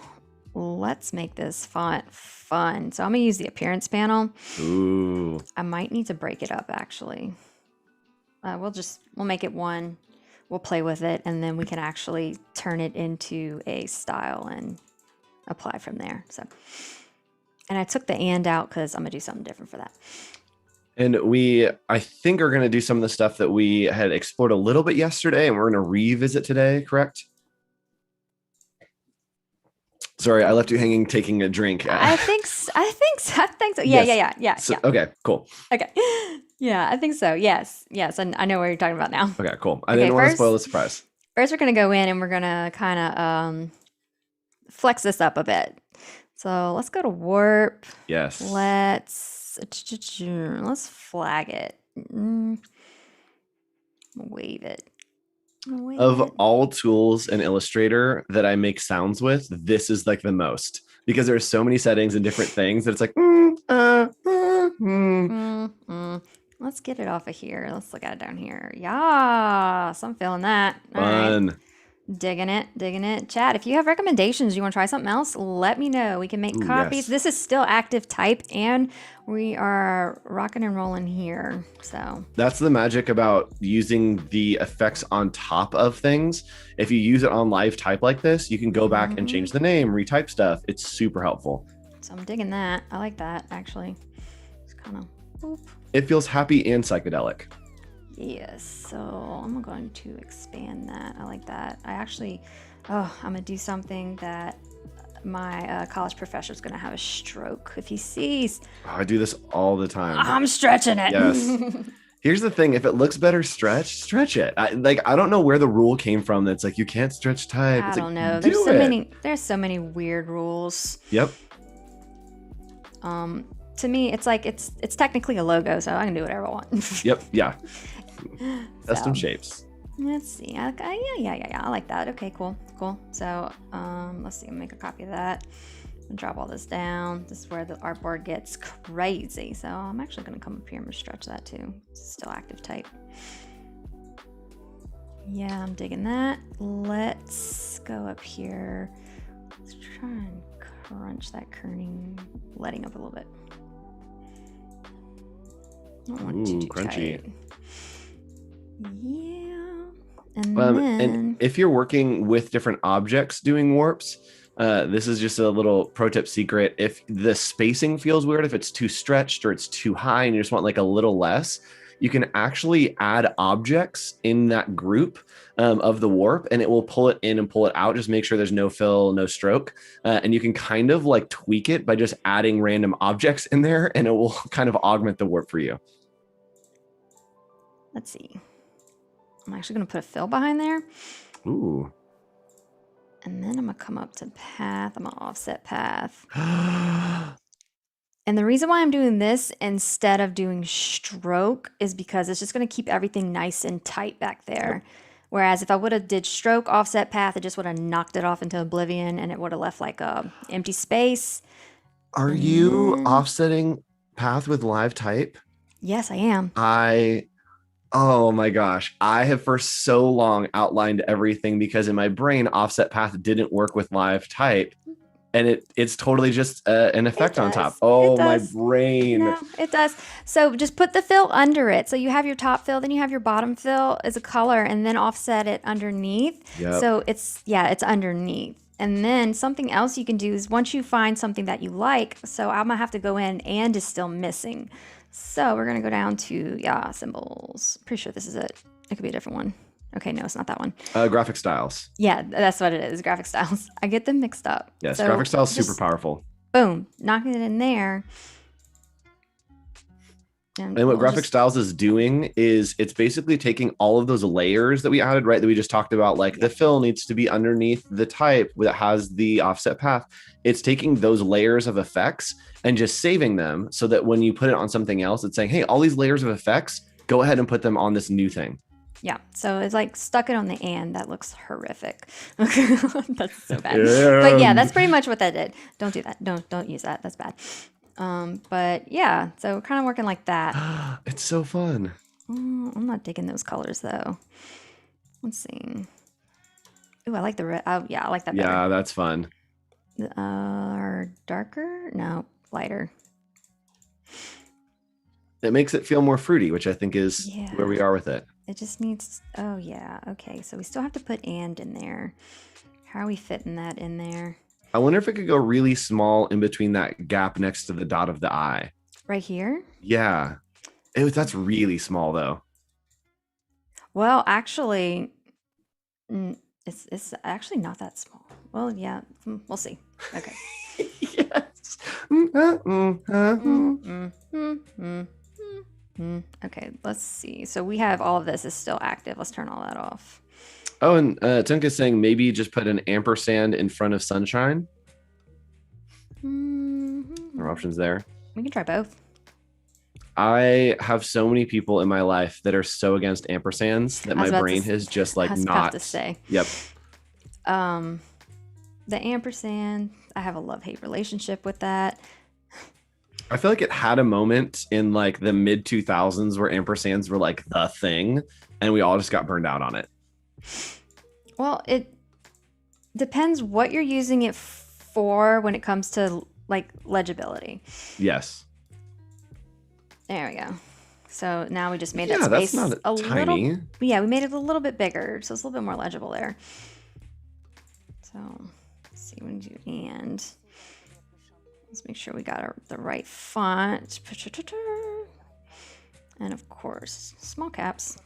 Speaker 2: let's make this font fun. So I'm gonna use the appearance panel.
Speaker 1: Ooh.
Speaker 2: I might need to break it up actually. We'll make it one. We'll play with it and then we can actually turn it into a style and apply from there. So, and I took the and out because I'm gonna do something different for that.
Speaker 1: And I think are going to do some of the stuff that we had explored a little bit yesterday and we're going to revisit today, correct? Sorry, I left you hanging taking a drink.
Speaker 2: I think so. Yeah.
Speaker 1: Yes. Okay, cool.
Speaker 2: Okay. Yeah, I think so. Yes. And I know what you're talking about now.
Speaker 1: Okay, cool. I didn't want to spoil the surprise.
Speaker 2: First, we're going to go in and we're going to kind of flex this up a bit. So let's go to warp.
Speaker 1: Yes.
Speaker 2: Let's flag it. Wave it.
Speaker 1: Of all tools in Illustrator that I make sounds with, this is like the most because there's so many settings and different things that it's like,
Speaker 2: Let's get it off of here. Let's look at it down here. Yeah, I'm feeling that.
Speaker 1: Fun.
Speaker 2: Right. Digging it. Chat, if you have recommendations, you want to try something else, let me know. We can make copies. Yes. This is still active type and we are rocking and rolling here. So
Speaker 1: that's the magic about using the effects on top of things. If you use it on live type like this, you can go back and change the name, retype stuff. It's super helpful.
Speaker 2: So I'm digging that. I like that actually. It's kind of Boop.
Speaker 1: It feels happy and psychedelic.
Speaker 2: Yes, so I'm going to expand that. I like that. I'm gonna do something that my college professor is gonna have a stroke if he sees.
Speaker 1: Oh, I do this all the time.
Speaker 2: I'm stretching it.
Speaker 1: Yes. Here's the thing: if it looks better stretched, stretch it. I don't know where the rule came from. That's like you can't stretch type.
Speaker 2: I
Speaker 1: It's
Speaker 2: don't
Speaker 1: like
Speaker 2: know.
Speaker 1: do it.
Speaker 2: There's so many weird rules.
Speaker 1: Yep.
Speaker 2: To me, it's like it's technically a logo, so I can do whatever I want.
Speaker 1: Yep. Yeah. Custom
Speaker 2: So,
Speaker 1: shapes.
Speaker 2: let's see. Yeah. I like that. Okay, cool. So, let's see. I'll make a copy of that. And drop all this down. This is where the artboard gets crazy. So I'm actually going to come up here and stretch that too. It's still active type. Yeah, I'm digging that. Let's go up here. Let's try and crunch that kerning letting up a little bit. I don't want it too
Speaker 1: crunchy.
Speaker 2: tight. Yeah. And then...
Speaker 1: And if you're working with different objects doing warps, this is just a little pro tip secret. If the spacing feels weird, if it's too stretched or it's too high and you just want like a little less, you can actually add objects in that group of the warp and it will pull it in and pull it out. Just make sure there's no fill, no stroke. And you can kind of like tweak it by just adding random objects in there and it will kind of augment the warp for you.
Speaker 2: Let's see. I'm actually going to put a fill behind there.
Speaker 1: Ooh.
Speaker 2: And then I'm going to come up to path. I'm going to offset path. And the reason why I'm doing this instead of doing stroke is because it's just going to keep everything nice and tight back there. Yep. Whereas if I would have did stroke, offset path, it just would have knocked it off into oblivion and it would have left like a empty space.
Speaker 1: Are you offsetting path with live type?
Speaker 2: Yes, I am.
Speaker 1: Oh my gosh. I have for so long outlined everything because in my brain, offset path didn't work with live type. And it's totally just an effect on top. Oh, my brain.
Speaker 2: No, it does. So just put the fill under it. So you have your top fill, then you have your bottom fill as a color, and then offset it underneath.
Speaker 1: Yep.
Speaker 2: So it's underneath. And then something else you can do is once you find something that you like, so I'm going to have to go in and is still missing. So we're going to go down to, symbols. Pretty sure this is it. It could be a different one. Okay, no, it's not that one.
Speaker 1: Graphic styles.
Speaker 2: Yeah, that's what it is, graphic styles. I get them mixed up.
Speaker 1: Yes, so graphic styles super powerful.
Speaker 2: Boom, knocking it in there.
Speaker 1: And what graphic styles is doing is it's basically taking all of those layers that we added, right, that we just talked about, like the fill needs to be underneath the type that has the offset path. It's taking those layers of effects and just saving them so that when you put it on something else, it's saying, hey, all these layers of effects, go ahead and put them on this new thing.
Speaker 2: Yeah, so it's like stuck it on the and. That looks horrific. That's so bad. But yeah, that's pretty much what that did. Don't do that. Don't use that. That's bad. But yeah, so we're kind of working like that.
Speaker 1: It's so fun.
Speaker 2: I'm not digging those colors though. Let's see. Ooh, I like the red. Oh yeah, I like that better.
Speaker 1: Yeah, that's fun.
Speaker 2: Darker? No, lighter.
Speaker 1: It makes it feel more fruity, which I think is where we are with it.
Speaker 2: It just needs, oh yeah, okay. So we still have to put and in there. How are we fitting that in there?
Speaker 1: I wonder if it could go really small in between that gap next to the dot of the eye.
Speaker 2: Right here?
Speaker 1: Yeah. That's really small though.
Speaker 2: Well, actually, it's actually not that small. Well, yeah, we'll see. Okay.
Speaker 1: Yes.
Speaker 2: Okay, let's see. So we have all of this is still active. Let's turn all that off.
Speaker 1: Oh, and Tunka's saying maybe just put an ampersand in front of sunshine. There are options there.
Speaker 2: We can try both.
Speaker 1: I have so many people in my life that are so against ampersands that my brain has just like not
Speaker 2: to say.
Speaker 1: Yep.
Speaker 2: The ampersand, I have a love-hate relationship with that.
Speaker 1: I feel like it had a moment in like the mid 2000s where ampersands were like the thing and we all just got burned out on it.
Speaker 2: Well, it depends what you're using it for when it comes to like legibility.
Speaker 1: Yes.
Speaker 2: There we go. So now we just made that space
Speaker 1: that's not
Speaker 2: a
Speaker 1: tiny.
Speaker 2: little. Yeah, we made it a little bit bigger, so it's a little bit more legible there. So let's see when we do and. Let's make sure we got the right font. And of course, small caps.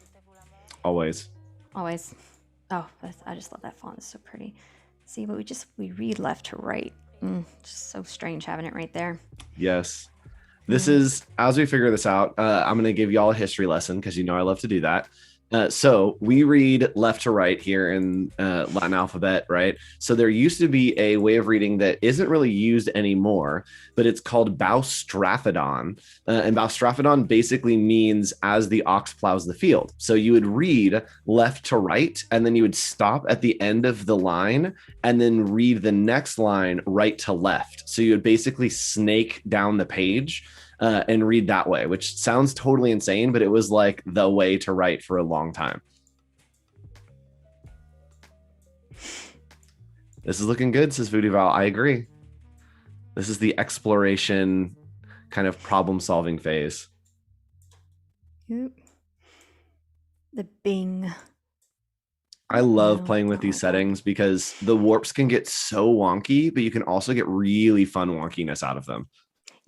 Speaker 1: Always.
Speaker 2: Always. Oh, I just love that font. It's so pretty. See, but we read left to right. Just so strange having it right there.
Speaker 1: Yes. This is, as we figure this out, I'm going to give y'all a history lesson because you know I love to do that. So we read left to right here in Latin alphabet, right? So there used to be a way of reading that isn't really used anymore, but it's called boustrophedon. And boustrophedon basically means as the ox plows the field. So you would read left to right, and then you would stop at the end of the line and then read the next line right to left. So you would basically snake down the page and read that way, which sounds totally insane, but it was like the way to write for a long time. This is looking good, says Voodoo Val. I agree. This is the exploration kind of problem solving phase.
Speaker 2: Yep. The Bing.
Speaker 1: I love playing with these settings because the warps can get so wonky, but you can also get really fun wonkiness out of them.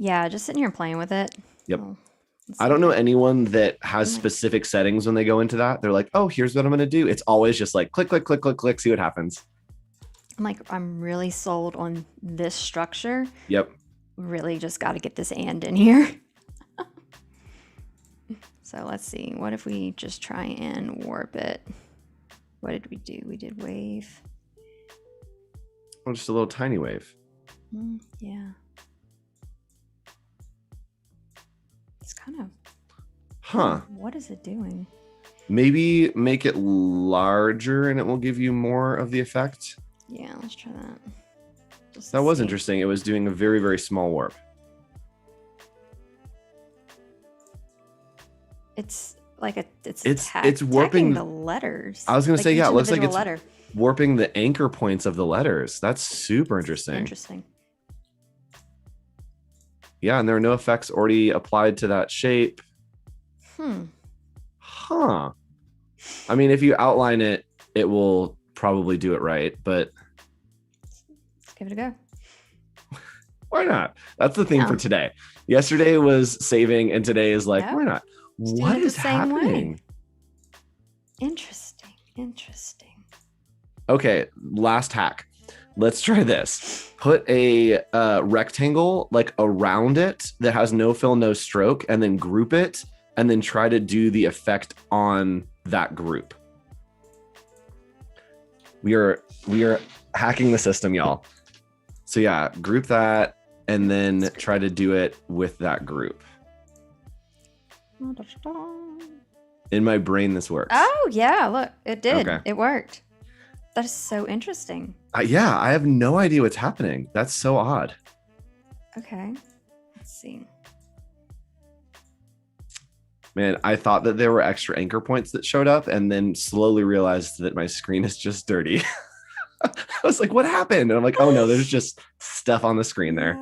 Speaker 2: Yeah, just sitting here playing with it.
Speaker 1: Yep. I don't know anyone that has specific settings when they go into that. They're like, oh, here's what I'm going to do. It's always just like click, click, click, click, click, see what happens.
Speaker 2: I'm really sold on this structure.
Speaker 1: Yep.
Speaker 2: Really just got to get this and in here. So let's see. What if we just try and warp it? What did we do? We did wave.
Speaker 1: Oh, just a little tiny wave.
Speaker 2: Yeah. It's kind of...
Speaker 1: Huh.
Speaker 2: What is it doing?
Speaker 1: Maybe make it larger and it will give you more of the effect.
Speaker 2: Yeah, let's try that.
Speaker 1: That was interesting. It was doing a very, very small warp.
Speaker 2: It's like
Speaker 1: it's warping
Speaker 2: the letters.
Speaker 1: I was going to say, yeah, it looks like it's warping the anchor points of the letters. That's super interesting.
Speaker 2: Interesting.
Speaker 1: Yeah, and there are no effects already applied to that shape. Huh. I mean, if you outline it, it will probably do it right, but
Speaker 2: let's give it a go.
Speaker 1: Why not? That's the thing for today. Yesterday was saving, and today is like, why not?
Speaker 2: What is happening? Interesting. Interesting.
Speaker 1: Okay, last hack. Let's try this. Put a rectangle like around it that has no fill, no stroke, and then group it, and then try to do the effect on that group. We are hacking the system, y'all. So yeah, group that, and then try to do it with that group. In my brain, this works.
Speaker 2: Oh yeah, look, it did. Okay. It worked. That is so interesting.
Speaker 1: Yeah, I have no idea what's happening. That's so odd.
Speaker 2: Okay, let's see.
Speaker 1: Man, I thought that there were extra anchor points that showed up and then slowly realized that my screen is just dirty. I was like, what happened? And I'm like, oh no, there's just stuff on the screen there.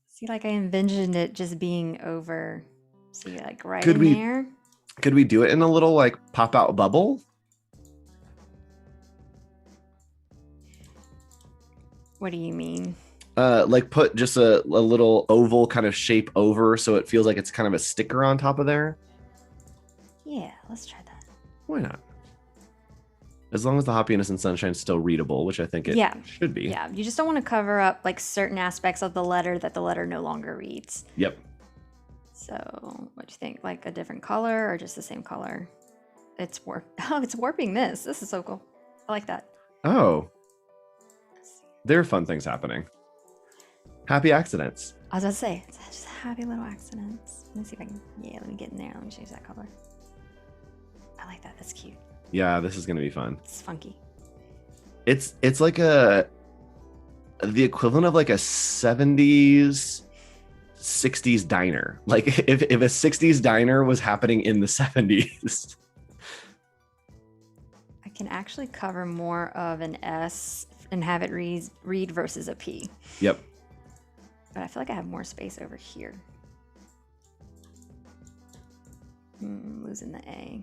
Speaker 2: See, like I envisioned it just being over. See, like right in there.
Speaker 1: Could we do it in a little like pop out bubble?
Speaker 2: What do you mean?
Speaker 1: Like put just a little oval kind of shape over so it feels like it's kind of a sticker on top of there.
Speaker 2: Yeah, let's try that.
Speaker 1: Why not? As long as the Happiness and Sunshine is still readable, which I think it should be.
Speaker 2: Yeah, you just don't want to cover up like certain aspects of the letter that the letter no longer reads.
Speaker 1: Yep.
Speaker 2: So what do you think? Like a different color or just the same color? It's it's warping this. This is so cool. I like that.
Speaker 1: Oh. There are fun things happening. Happy accidents.
Speaker 2: I was about to say, it's just happy little accidents. Let me see if I can, let me get in there. Let me change that color. I like that. That's cute.
Speaker 1: Yeah, this is going to be fun.
Speaker 2: It's funky.
Speaker 1: It's like the equivalent of like a 70s, 60s diner. Like if a 60s diner was happening in the 70s.
Speaker 2: I can actually cover more of an S and have it read versus a P.
Speaker 1: Yep.
Speaker 2: But I feel like I have more space over here. Losing the A.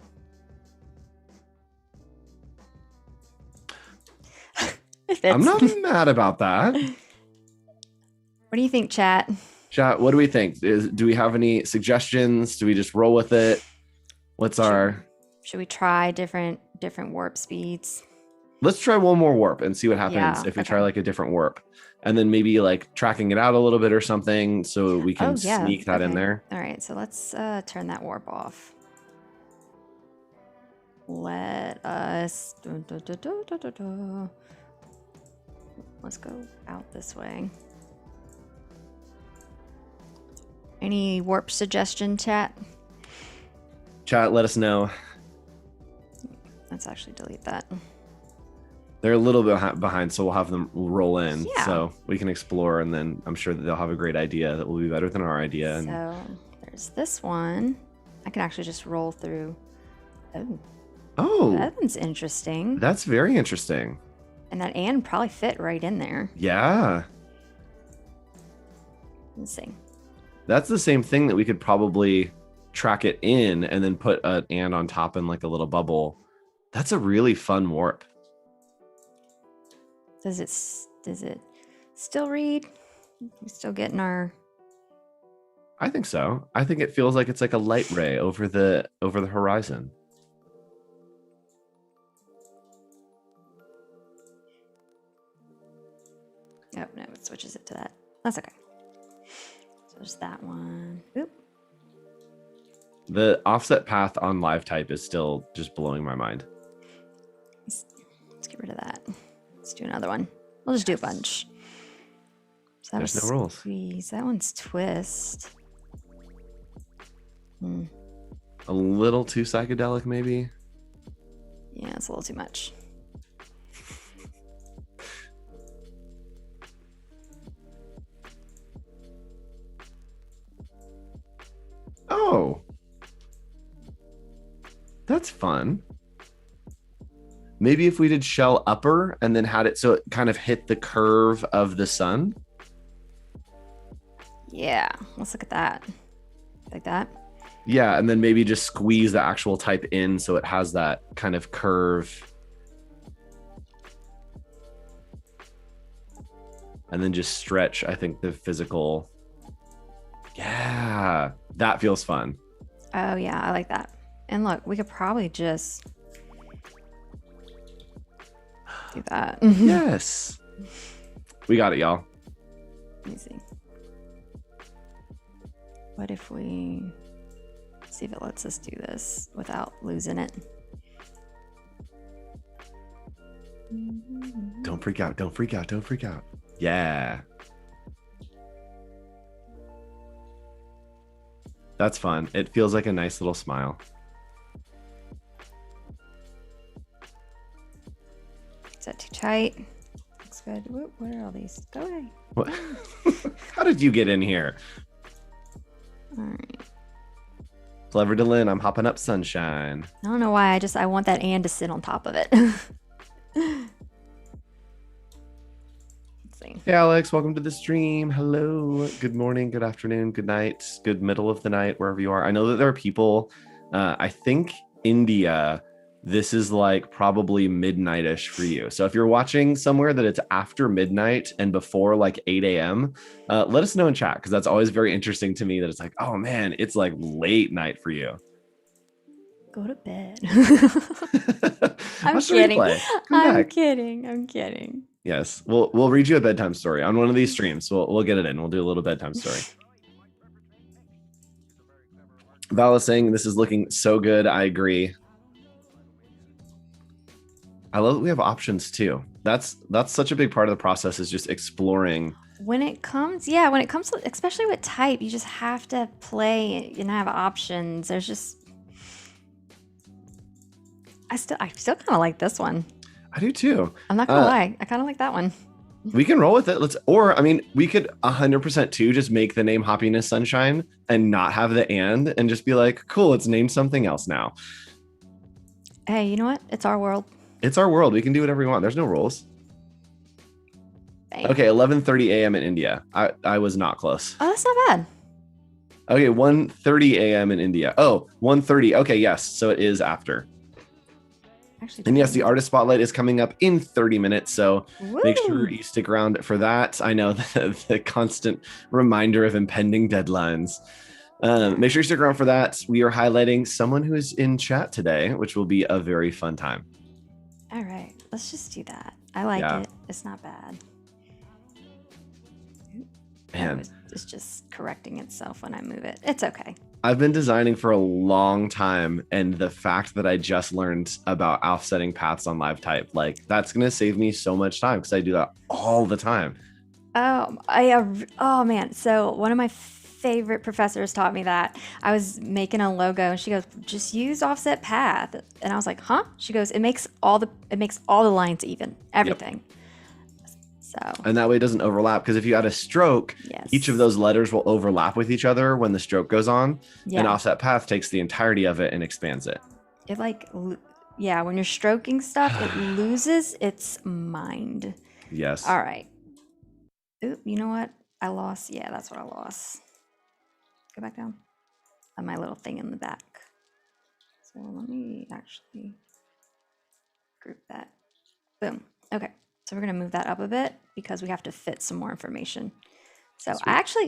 Speaker 1: I'm not mad about that.
Speaker 2: What do you think, chat?
Speaker 1: Chat, what do we think? Do we have any suggestions? Do we just roll with it? What's our...
Speaker 2: Should we try different warp speeds?
Speaker 1: Let's try one more warp and see what happens if we try like a different warp. And then maybe like tracking it out a little bit or something so we can sneak that in there.
Speaker 2: All right, so let's turn that warp off. Let us... Let's go out this way. Any warp suggestion, chat?
Speaker 1: Chat, let us know.
Speaker 2: Let's actually delete that.
Speaker 1: They're a little bit behind, so we'll have them roll in. Yeah. So we can explore, and then I'm sure that they'll have a great idea that will be better than our idea.
Speaker 2: So there's this one. I can actually just roll through.
Speaker 1: Oh.
Speaker 2: That one's interesting.
Speaker 1: That's very interesting.
Speaker 2: And that and probably fit right in there.
Speaker 1: Yeah.
Speaker 2: Let's see.
Speaker 1: That's the same thing that we could probably track it in and then put an and on top in like a little bubble. That's a really fun warp.
Speaker 2: Does it still read? We still getting our...
Speaker 1: I think so. I think it feels like it's like a light ray over the horizon.
Speaker 2: Oh, no, it switches it to that. That's okay. So there's that one. Oop.
Speaker 1: The offset path on live type is still just blowing my mind.
Speaker 2: Let's get rid of that. Let's do another one. We'll just do a bunch. So
Speaker 1: there's no rules.
Speaker 2: Squeeze. That one's twist.
Speaker 1: A little too psychedelic, maybe?
Speaker 2: Yeah, it's a little too much.
Speaker 1: Oh. That's fun. Maybe if we did shell upper and then had it so it kind of hit the curve of the sun.
Speaker 2: Yeah, let's look at that. Like that?
Speaker 1: Yeah, and then maybe just squeeze the actual type in so it has that kind of curve. And then just stretch, I think, the physical. Yeah, that feels fun.
Speaker 2: Oh, yeah, I like that. And look, we could probably just do that.
Speaker 1: Yes. We got it, y'all.
Speaker 2: Let me see. What if we see if it lets us do this without losing it?
Speaker 1: Don't freak out. Don't freak out. Don't freak out. Yeah. That's fun. It feels like a nice little smile.
Speaker 2: Is that too tight? Looks good. What are all these? Go away.
Speaker 1: What? How did you get in here?
Speaker 2: All right.
Speaker 1: Clever Dylan, I'm hopping up sunshine.
Speaker 2: I don't know why. I want that and to sit on top of it. Let's see.
Speaker 1: Hey, Alex. Welcome to the stream. Hello. Good morning. Good afternoon. Good night. Good middle of the night, wherever you are. I know that there are people, I think India, this is like probably midnight-ish for you. So if you're watching somewhere that it's after midnight and before like 8 a.m., let us know in chat, because that's always very interesting to me that it's like, oh man, it's like late night for you.
Speaker 2: Go to bed. I'm kidding. I'm kidding.
Speaker 1: Yes, we'll read you a bedtime story on one of these streams. We'll get it in. We'll do a little bedtime story. Val is saying this is looking so good. I agree. I love that we have options too. That's such a big part of the process, is just exploring.
Speaker 2: When it comes to, especially with type, you just have to play and have options. There's just, I still kind of like this one.
Speaker 1: I do too.
Speaker 2: I'm not gonna lie. I kind of like that one.
Speaker 1: We can roll with it. We could 100% too just make the name Happiness Sunshine and not have the and just be like, cool, it's named something else now.
Speaker 2: Hey, you know what? It's our world.
Speaker 1: It's our world. We can do whatever we want. There's no rules.
Speaker 2: Bang.
Speaker 1: Okay, 11:30 a.m. in India. I was not close.
Speaker 2: Oh, that's not bad.
Speaker 1: Okay, 1:30 a.m. in India. Oh, 1:30. Okay, yes. So it is after.
Speaker 2: Actually,
Speaker 1: And yes, the artist spotlight is coming up in 30 minutes. So make sure you stick around for that. I know the constant reminder of impending deadlines. Make sure you stick around for that. We are highlighting someone who is in chat today, which will be a very fun time.
Speaker 2: All right, let's just do that. I like it. It's not bad. Man. It's just correcting itself when I move it. It's okay.
Speaker 1: I've been designing for a long time, and the fact that I just learned about offsetting paths on LiveType, like that's going to save me so much time because I do that all the time.
Speaker 2: Oh man. So one of my favorite professors taught me that. I was making a logo and she goes, just use offset path. And I was like, huh? She goes, it makes all the lines even, everything. Yep. So,
Speaker 1: and that way it doesn't overlap, because if you add a stroke, each of those letters will overlap with each other when the stroke goes on. And offset path takes the entirety of it and expands it.
Speaker 2: It when you're stroking stuff, it loses its mind.
Speaker 1: Yes.
Speaker 2: All right. Oop, you know what? I lost. Yeah, that's what I lost. Go back down. On my little thing in the back. So let me actually group that. Boom. Okay. So we're going to move that up a bit because we have to fit some more information. So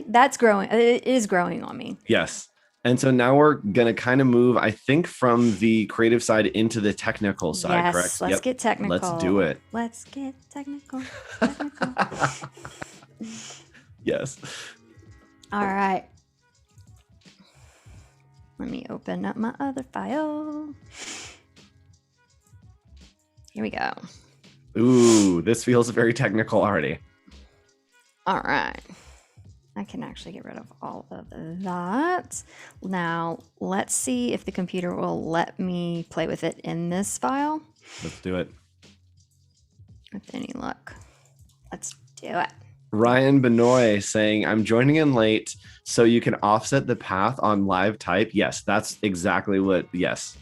Speaker 2: that's growing. It is growing on me.
Speaker 1: Yes. And so now we're going to kind of move, I think, from the creative side into the technical side, correct?
Speaker 2: Let's get technical.
Speaker 1: Let's do it.
Speaker 2: Let's get technical.
Speaker 1: Yes.
Speaker 2: All right. Let me open up my other file. Here we go.
Speaker 1: Ooh, this feels very technical already.
Speaker 2: All right. I can actually get rid of all of that. Now, let's see if the computer will let me play with it in this file.
Speaker 1: Let's do it.
Speaker 2: With any luck. Let's do it.
Speaker 1: Ryan Benoit saying, I'm joining in late so you can offset the path on LiveType. Yes, that's exactly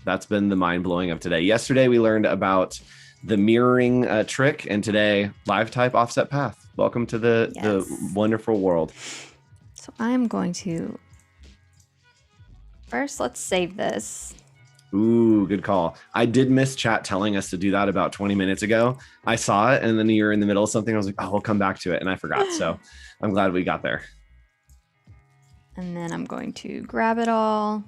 Speaker 1: that's been the mind blowing of today. Yesterday, we learned about the mirroring trick, and today, LiveType offset path. Welcome to the wonderful world.
Speaker 2: So I'm going to first, let's save this.
Speaker 1: Ooh, good call. I did miss chat telling us to do that about 20 minutes ago. I saw it, and then you're in the middle of something. I was like, oh, we'll come back to it. And I forgot. So I'm glad we got there.
Speaker 2: And then I'm going to grab it all.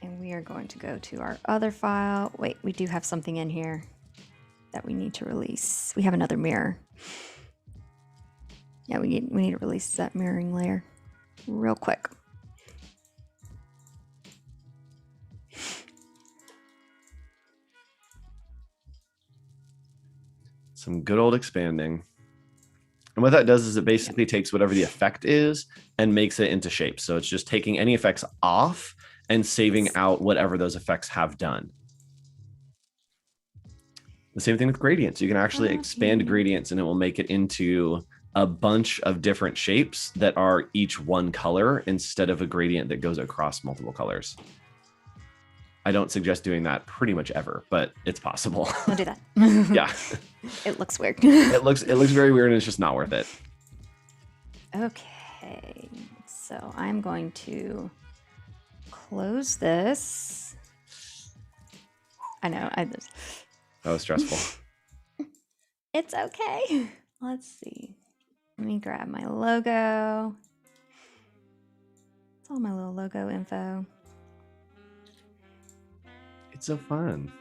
Speaker 2: And we are going to go to our other file. Wait, we do have something in here that we need to release. We have another mirror. Yeah, we need to release that mirroring layer real quick.
Speaker 1: Some good old expanding. And what that does is it basically takes whatever the effect is and makes it into shape. So it's just taking any effects off and saving out whatever those effects have done. The same thing with gradients. You can actually expand gradients and it will make it into a bunch of different shapes that are each one color instead of a gradient that goes across multiple colors. I don't suggest doing that pretty much ever, but it's possible.
Speaker 2: Don't do that.
Speaker 1: Yeah.
Speaker 2: It looks weird.
Speaker 1: It looks very weird, and it's just not worth it.
Speaker 2: Okay. So I'm going to close this. I know.
Speaker 1: That was stressful.
Speaker 2: It's okay. Let's see. Let me grab my logo. It's all my little logo info.
Speaker 1: It's so fun.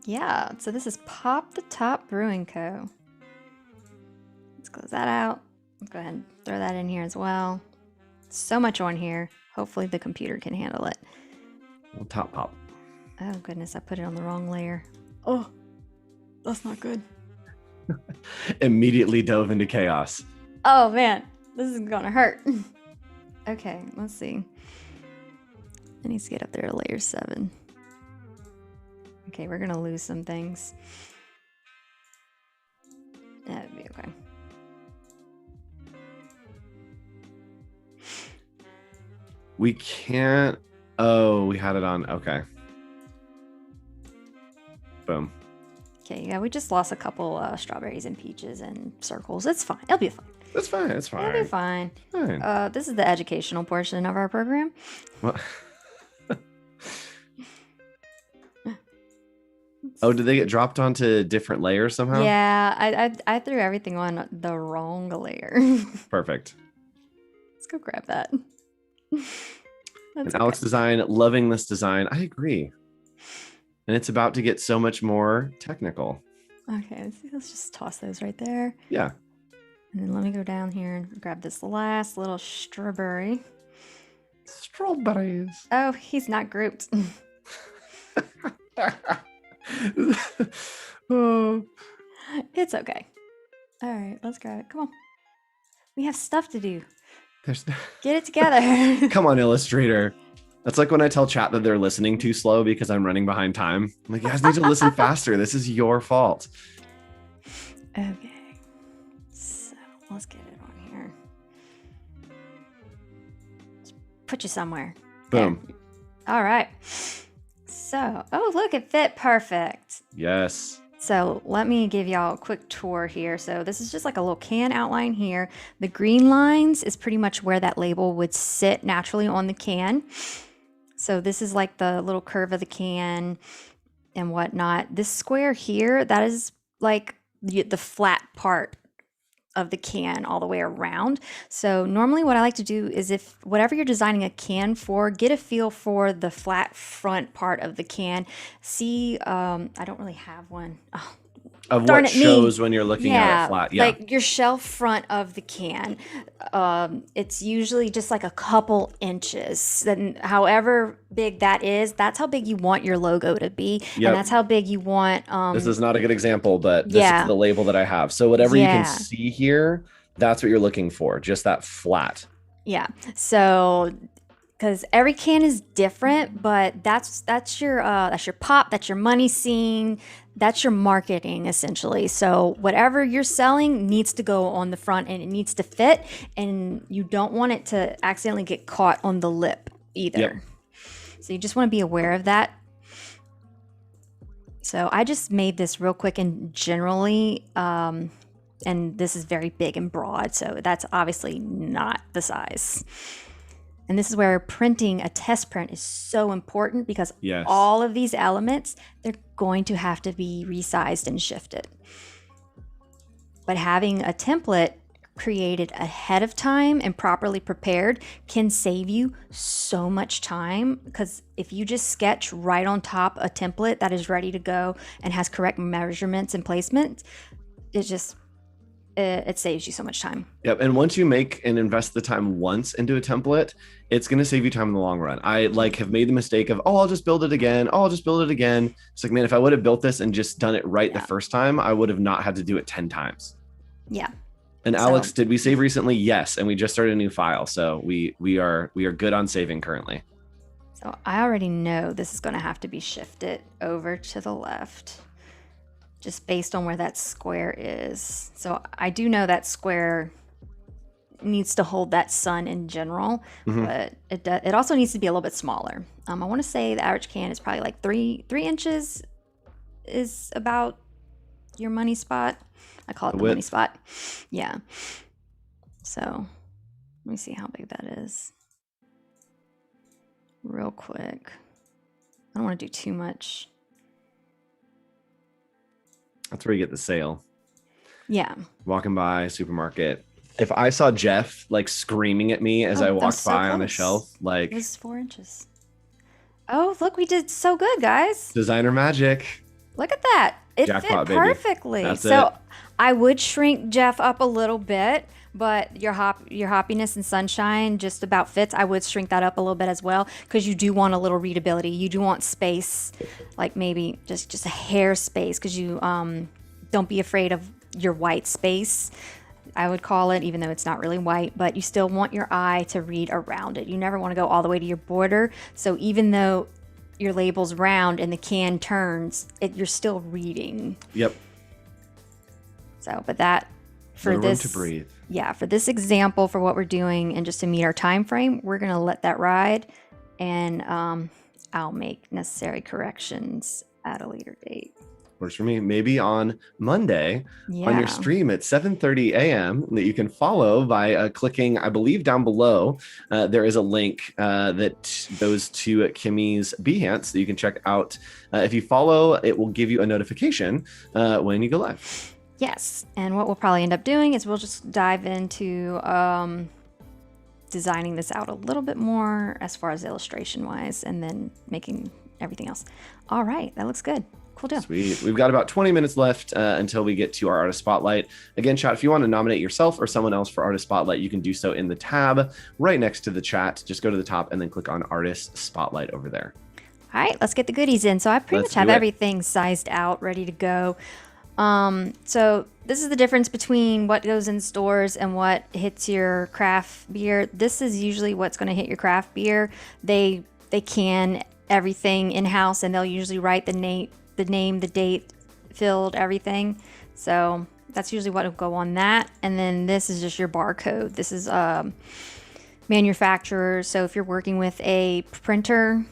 Speaker 2: Yeah, so this is Pop the Top Brewing Co. Let's close that out. Let's go ahead and throw that in here as well. So much on here. Hopefully the computer can handle it.
Speaker 1: Well, top pop.
Speaker 2: Oh goodness, I put it on the wrong layer. Oh, that's not good.
Speaker 1: Immediately dove into chaos.
Speaker 2: Oh man, this is gonna hurt. Okay, let's see. I need to get up there to layer 7. Okay, we're gonna lose some things. That'd be okay.
Speaker 1: We can't. Oh, we had it on. Okay. Boom.
Speaker 2: Okay, yeah, we just lost a couple strawberries and peaches and circles. It's fine. It'll be fine.
Speaker 1: It's fine. It's fine.
Speaker 2: It'll be fine. This is the educational portion of our program.
Speaker 1: Well, Oh, did they get dropped onto different layers somehow?
Speaker 2: Yeah, I threw everything on the wrong layer.
Speaker 1: Perfect.
Speaker 2: Let's go grab that. That's
Speaker 1: And Alex
Speaker 2: okay.
Speaker 1: Design, loving this design. I agree. And it's about to get so much more technical.
Speaker 2: Okay, let's just toss those right there.
Speaker 1: Yeah.
Speaker 2: And then let me go down here and grab this last little strawberry.
Speaker 1: Strawberries.
Speaker 2: Oh, he's not grouped.
Speaker 1: Oh.
Speaker 2: It's okay. All right, let's grab it. Come on. We have stuff to do. Get it together.
Speaker 1: Come on, Illustrator. That's like when I tell chat that they're listening too slow because I'm running behind time. I'm like, you guys need to listen faster. This is your fault.
Speaker 2: Okay. So let's get it on here. Let's put you somewhere.
Speaker 1: Boom.
Speaker 2: There. All right. So, oh, look, it fit perfect.
Speaker 1: Yes.
Speaker 2: So let me give y'all a quick tour here. So this is just like a little can outline here. The green lines is pretty much where that label would sit naturally on the can. So this is like the little curve of the can and whatnot. This square here, that is like the flat part of the can all the way around. So normally what I like to do is, if whatever you're designing a can for, get a feel for the flat front part of the can. See, I don't really have one. Oh,
Speaker 1: Of
Speaker 2: darn
Speaker 1: what
Speaker 2: it, me.
Speaker 1: shows when you're looking at it flat. Yeah.
Speaker 2: Like your shelf front of the can. It's usually just like a couple inches. Then however big that is, that's how big you want your logo to be.
Speaker 1: Yep.
Speaker 2: And that's how big you want
Speaker 1: This is not a good example, but this
Speaker 2: yeah.
Speaker 1: is the label that I have. So whatever you can
Speaker 2: Yeah.
Speaker 1: see here, that's what you're looking for. Just that flat.
Speaker 2: Yeah. So because every can is different, but that's your pop, that's your money scene, that's your marketing essentially. So whatever you're selling needs to go on the front and it needs to fit, and you don't want it to accidentally get caught on the lip either.
Speaker 1: Yep.
Speaker 2: So you just want to be aware of that. So I just made this real quick and generally, and this is very big and broad, so that's obviously not the size. And this is where printing a test print is so important, because
Speaker 1: Yes.
Speaker 2: all of these elements, they're going to have to be resized and shifted. But having a template created ahead of time and properly prepared can save you so much time, because if you just sketch right on top a template that is ready to go and has correct measurements and placement, it saves you so much time.
Speaker 1: Yep. And once you make and invest the time once into a template, it's going to save you time in the long run. I have made the mistake of, I'll just build it again. I'll just build it again. It's like, man, if I would have built this and just done it right the first time, I would have not had to do it 10 times.
Speaker 2: Yeah.
Speaker 1: And Alex, did we save recently? Yes. And we just started a new file. So we are good on saving currently.
Speaker 2: So I already know this is going to have to be shifted over to the left, just based on where that square is. So I do know that square needs to hold that sun in general, but it also needs to be a little bit smaller. I want to say the average can is probably like 3 inches is about your money spot. I call it the money spot. Yeah. So let me see how big that is real quick. I don't want to do too much.
Speaker 1: That's where you get the sale.
Speaker 2: Yeah.
Speaker 1: Walking by supermarket. If I saw Jeff like screaming at me as I walked by on the shelf, like,
Speaker 2: this is 4 inches. Oh, look, we did so good, guys.
Speaker 1: Designer magic.
Speaker 2: Look at that. It
Speaker 1: Jackpot,
Speaker 2: fit perfectly.
Speaker 1: That's
Speaker 2: so
Speaker 1: it.
Speaker 2: I would shrink Jeff up a little bit, but your hoppiness and sunshine just about fits. I would shrink that up a little bit as well, because you do want a little readability. You do want space, like maybe just a hair space, because you don't be afraid of your white space, I would call it, even though it's not really white, but you still want your eye to read around it. You never want to go all the way to your border. So even though your label's round and the can turns, you're still reading.
Speaker 1: Yep.
Speaker 2: So, but that for
Speaker 1: No
Speaker 2: this,
Speaker 1: room to breathe.
Speaker 2: Yeah, for this example, for what we're doing, and just to meet our time frame, we're gonna let that ride, and I'll make necessary corrections at a later date.
Speaker 1: works for me. Maybe on Monday on your
Speaker 2: Yeah.
Speaker 1: stream at 7:30 a.m. that you can follow by clicking, I believe, down below. There is a link that goes to Kimmie's Behance that you can check out. If you follow, it will give you a notification when you go live.
Speaker 2: Yes. And what we'll probably end up doing is we'll just dive into designing this out a little bit more as far as illustration wise, and then making everything else. All right, that looks good. Cool deal.
Speaker 1: Sweet. We've got about 20 minutes left until we get to our artist spotlight. Again, chat, if you want to nominate yourself or someone else for artist spotlight, you can do so in the tab right next to the chat. Just go to the top and then click on artist spotlight over there.
Speaker 2: All right, let's get the goodies in. So I pretty much have everything sized out, ready to go. So this is the difference between what goes in stores and what hits your craft beer. This is usually what's going to hit your craft beer. They can everything in-house, and they'll usually write the name, the date, filled, everything. So that's usually what will go on that. And then this is just your barcode. This is manufacturer. So if you're working with a printer,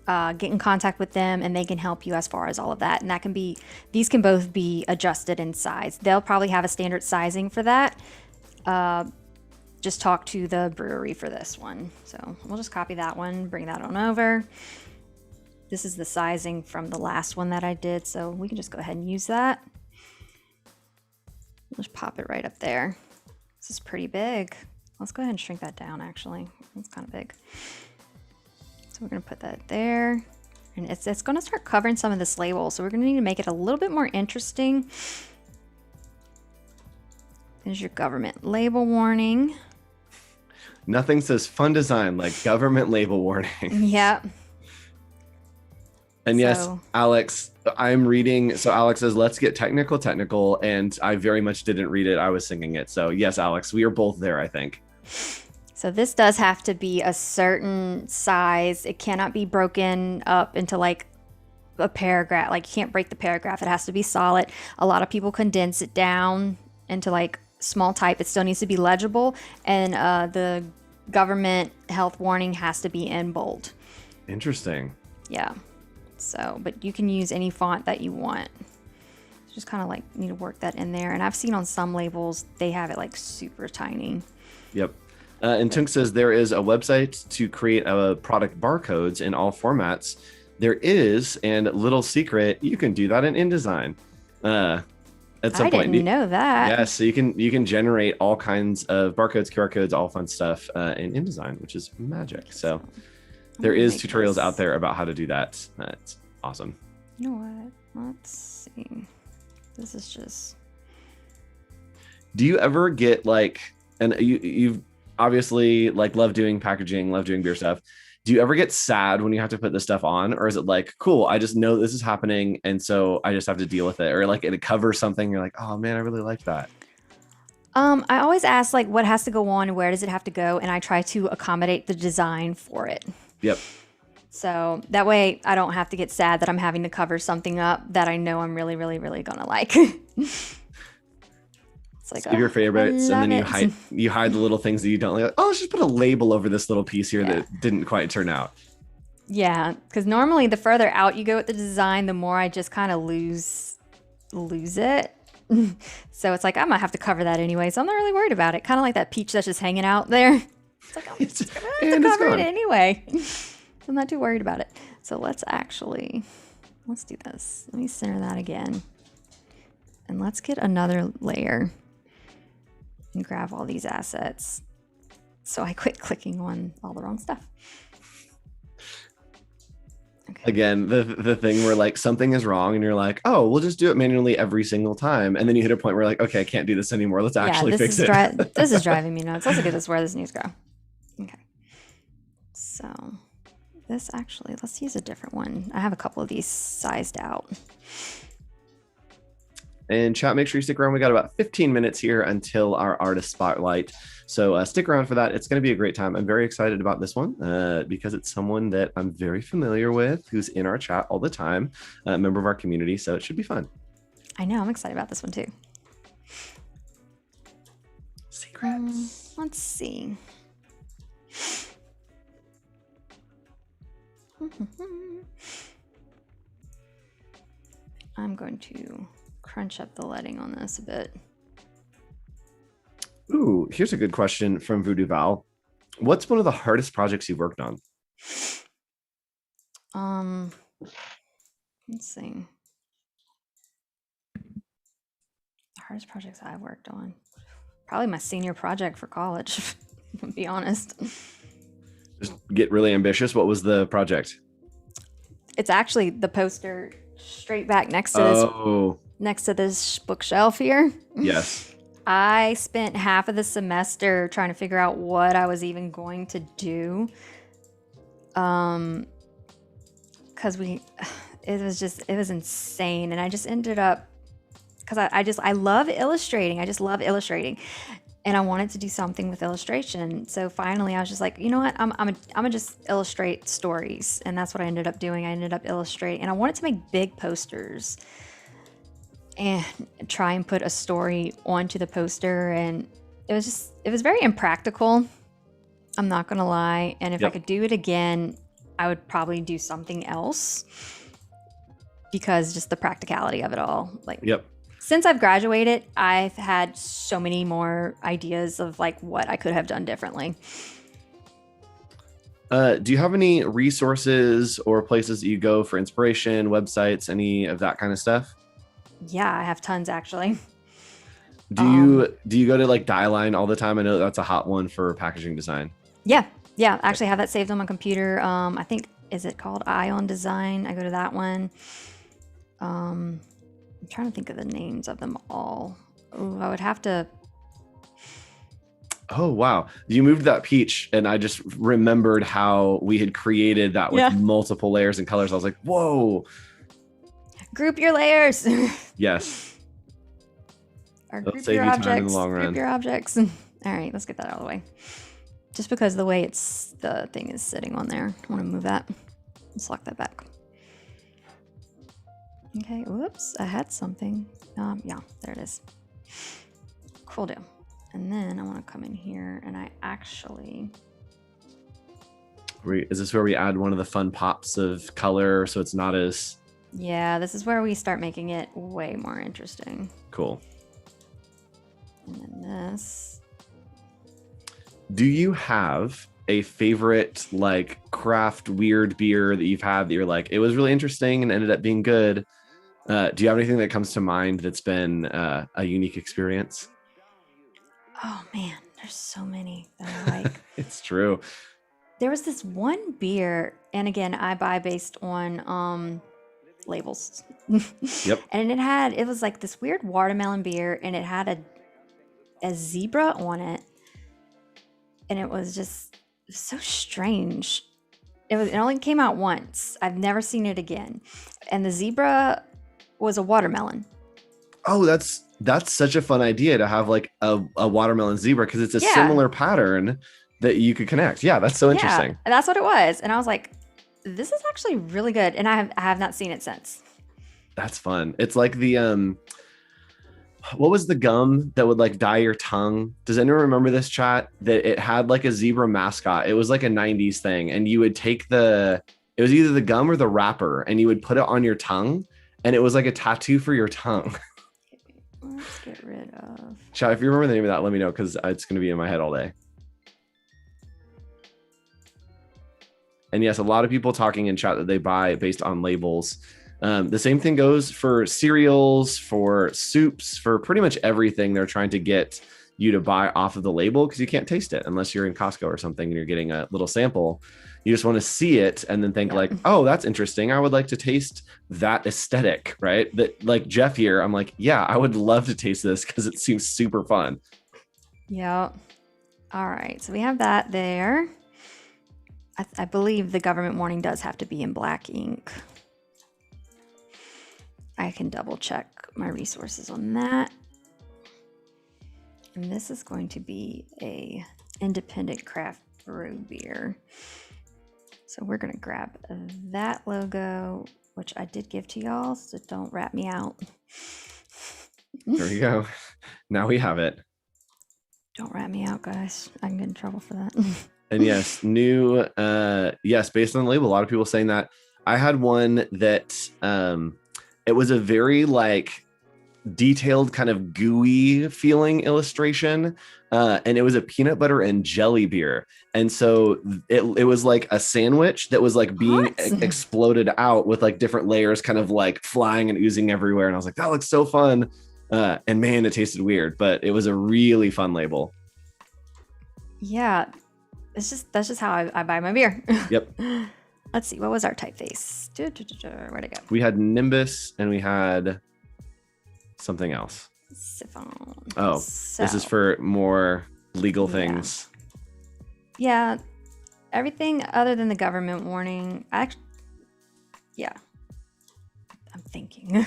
Speaker 2: get in contact with them and they can help you as far as all of that. And that can be, these can both be adjusted in size. They'll probably have a standard sizing for that. Just talk to the brewery for this one. So we'll just copy that one, bring that on over. This is the sizing from the last one that I did, so we can just go ahead and use that. Just pop it right up there. This is pretty big. Let's go ahead and shrink that down, actually. It's kind of big. So we're gonna put that there. And it's gonna start covering some of this label, so we're gonna need to make it a little bit more interesting. There's your government label warning.
Speaker 1: Nothing says fun design like government label warning.
Speaker 2: Yep.
Speaker 1: And yes, Alex, I'm reading. So Alex says, let's get technical. And I very much didn't read it. I was singing it. So yes, Alex, we are both there, I think.
Speaker 2: So this does have to be a certain size. It cannot be broken up into like a paragraph. Like you can't break the paragraph. It has to be solid. A lot of people condense it down into like small type. It still needs to be legible. And the government health warning has to be in bold.
Speaker 1: Interesting.
Speaker 2: Yeah. So, but you can use any font that you want. Just kind of like need to work that in there. And I've seen on some labels, they have it like super tiny.
Speaker 1: Yep. And Tunk says there is a website to create a product barcodes in all formats. There is, and little secret, you can do that in InDesign. At some point.
Speaker 2: I didn't know that.
Speaker 1: Yeah, so you can generate all kinds of barcodes, QR codes, all fun stuff in InDesign, which is magic. So there is tutorials out there about how to do that. It's awesome.
Speaker 2: You know what? Let's see. This is just.
Speaker 1: Do you ever get like, and you've obviously like love doing packaging, love doing beer stuff. Do you ever get sad when you have to put this stuff on, or is it like, cool, I just know this is happening, and so I just have to deal with it, or like it covers something, you're like, oh man, I really like that.
Speaker 2: I always ask like what has to go on and where does it have to go, and I try to accommodate the design for it.
Speaker 1: Yep.
Speaker 2: So that way I don't have to get sad that I'm having to cover something up that I know I'm really, really, really gonna like. It's like
Speaker 1: your favorites, and then you hide the little things that you don't like. Oh, let's just put a label over this little piece here that didn't quite turn out.
Speaker 2: Yeah, because normally the further out you go with the design, the more I just kind of lose it. So it's like I'm gonna have to cover that anyway, so I'm not really worried about it. Kind of like that peach that's just hanging out there. It's like I'm just gonna have to cover it anyway. I'm not too worried about it. So let's do this. Let me center that again, and let's get another layer and grab all these assets. So I quit clicking on all the wrong stuff. Okay.
Speaker 1: Again, the thing where like something is wrong and you're like, oh, we'll just do it manually every single time. And then you hit a point where like, okay, I can't do this anymore. Let's actually fix it.
Speaker 2: This is driving me nuts. Let's look at this, where this needs to go. Okay. So this actually, let's use a different one. I have a couple of these sized out. And
Speaker 1: chat, make sure you stick around. We got about 15 minutes here until our artist spotlight. So stick around for that. It's going to be a great time. I'm very excited about this one because it's someone that I'm very familiar with, who's in our chat all the time, a member of our community. So it should be fun.
Speaker 2: I know. I'm excited about this one too.
Speaker 1: Secrets.
Speaker 2: Let's see. I'm going to crunch up the leading on this a bit.
Speaker 1: Ooh, here's a good question from Voodoo Val. What's one of the hardest projects you've worked on?
Speaker 2: Let's see. The hardest projects I've worked on. Probably my senior project for college, to be honest.
Speaker 1: Just get really ambitious. What was the project?
Speaker 2: It's actually the poster straight back next to this bookshelf here.
Speaker 1: Yes.
Speaker 2: I spent half of the semester trying to figure out what I was even going to do. Because it was insane. And I just ended up, because I love illustrating. I just love illustrating. And I wanted to do something with illustration. So finally I was just like, you know what? I'm gonna just illustrate stories. And that's what I ended up doing. I ended up illustrating, and I wanted to make big posters and try and put a story onto the poster. And it was very impractical. I'm not gonna lie. And if I could do it again, I would probably do something else, because just the practicality of it all. Since I've graduated, I've had so many more ideas of like what I could have done differently.
Speaker 1: Do you have any resources or places that you go for inspiration, websites, any of that kind of stuff?
Speaker 2: Yeah, I have tons actually.
Speaker 1: Do you go to like Dieline all the time? I know that's a hot one for packaging design.
Speaker 2: Yeah. I actually have that saved on my computer. I think, is it called Ion Design? I go to that one. I'm trying to think of the names of them all. Oh, I would have to.
Speaker 1: Oh, wow. You moved that peach, and I just remembered how we had created that with multiple layers and colors. I was like, whoa.
Speaker 2: Group your layers.
Speaker 1: Yes.
Speaker 2: Or group your objects. In the long run. Group your objects. All right, let's get that out of the way. Just because the way the thing is sitting on there. I want to move that. Let's lock that back. Okay, whoops, I had something. Yeah, there it is. Cool deal. And then I want to come in here, and I actually...
Speaker 1: Is this where we add one of the fun pops of color so it's not as...
Speaker 2: Yeah, this is where we start making it way more interesting.
Speaker 1: Cool.
Speaker 2: And then this...
Speaker 1: Do you have a favorite like craft weird beer that you've had that you're like, it was really interesting and ended up being good? Do you have anything that comes to mind that's been a unique experience?
Speaker 2: Oh man, there's so many that I like.
Speaker 1: It's true.
Speaker 2: There was this one beer, and again, I buy based on labels.
Speaker 1: Yep.
Speaker 2: And it was like this weird watermelon beer, and it had a zebra on it. And it was just so strange. It only came out once. I've never seen it again. And the zebra was a watermelon.
Speaker 1: Oh, that's such a fun idea to have like a watermelon zebra, because it's a similar pattern that you could connect. Yeah, that's so interesting.
Speaker 2: Yeah, that's what it was. And I was like, this is actually really good. And I have not seen it since.
Speaker 1: That's fun. It's like the what was the gum that would like dye your tongue? Does anyone remember this, chat? That it had like a zebra mascot. It was like a 90s thing. And you would take it was either the gum or the wrapper, and you would put it on your tongue, and it was like a tattoo for your tongue.
Speaker 2: Let's get rid of...
Speaker 1: Chat, if you remember the name of that, let me know, because it's going to be in my head all day. And yes, a lot of people talking in chat that they buy based on labels. The same thing goes for cereals, for soups, for pretty much everything. They're trying to get you to buy off of the label, because you can't taste it unless you're in Costco or something and you're getting a little sample. You just want to see it and then think like, oh, that's interesting. I would like to taste that aesthetic, right? That like Jeff here, I'm like, yeah, I would love to taste this because it seems super fun.
Speaker 2: Yeah. All right. So we have that there. I believe the government warning does have to be in black ink. I can double check my resources on that. And this is going to be a independent craft brew beer. So we're going to grab that logo, which I did give to y'all, so don't rat me out.
Speaker 1: There you go. Now we have it.
Speaker 2: Don't rat me out, guys. I can get in trouble for that.
Speaker 1: And yes, based on the label, a lot of people saying that. I had one that it was a very like detailed kind of gooey feeling illustration, and it was a peanut butter and jelly beer, and so it was like a sandwich that was like being exploded out with like different layers kind of like flying and oozing everywhere, and I was like, that looks so fun. And man, it tasted weird, but it was a really fun label.
Speaker 2: Yeah, that's just how I buy my beer.
Speaker 1: Yep.
Speaker 2: Let's see, what was our typeface? Where'd it go?
Speaker 1: We had Nimbus and we had something else.
Speaker 2: Siphon.
Speaker 1: Oh,
Speaker 2: so,
Speaker 1: this is for more legal things.
Speaker 2: Yeah, everything other than the government warning. Yeah, I'm thinking. There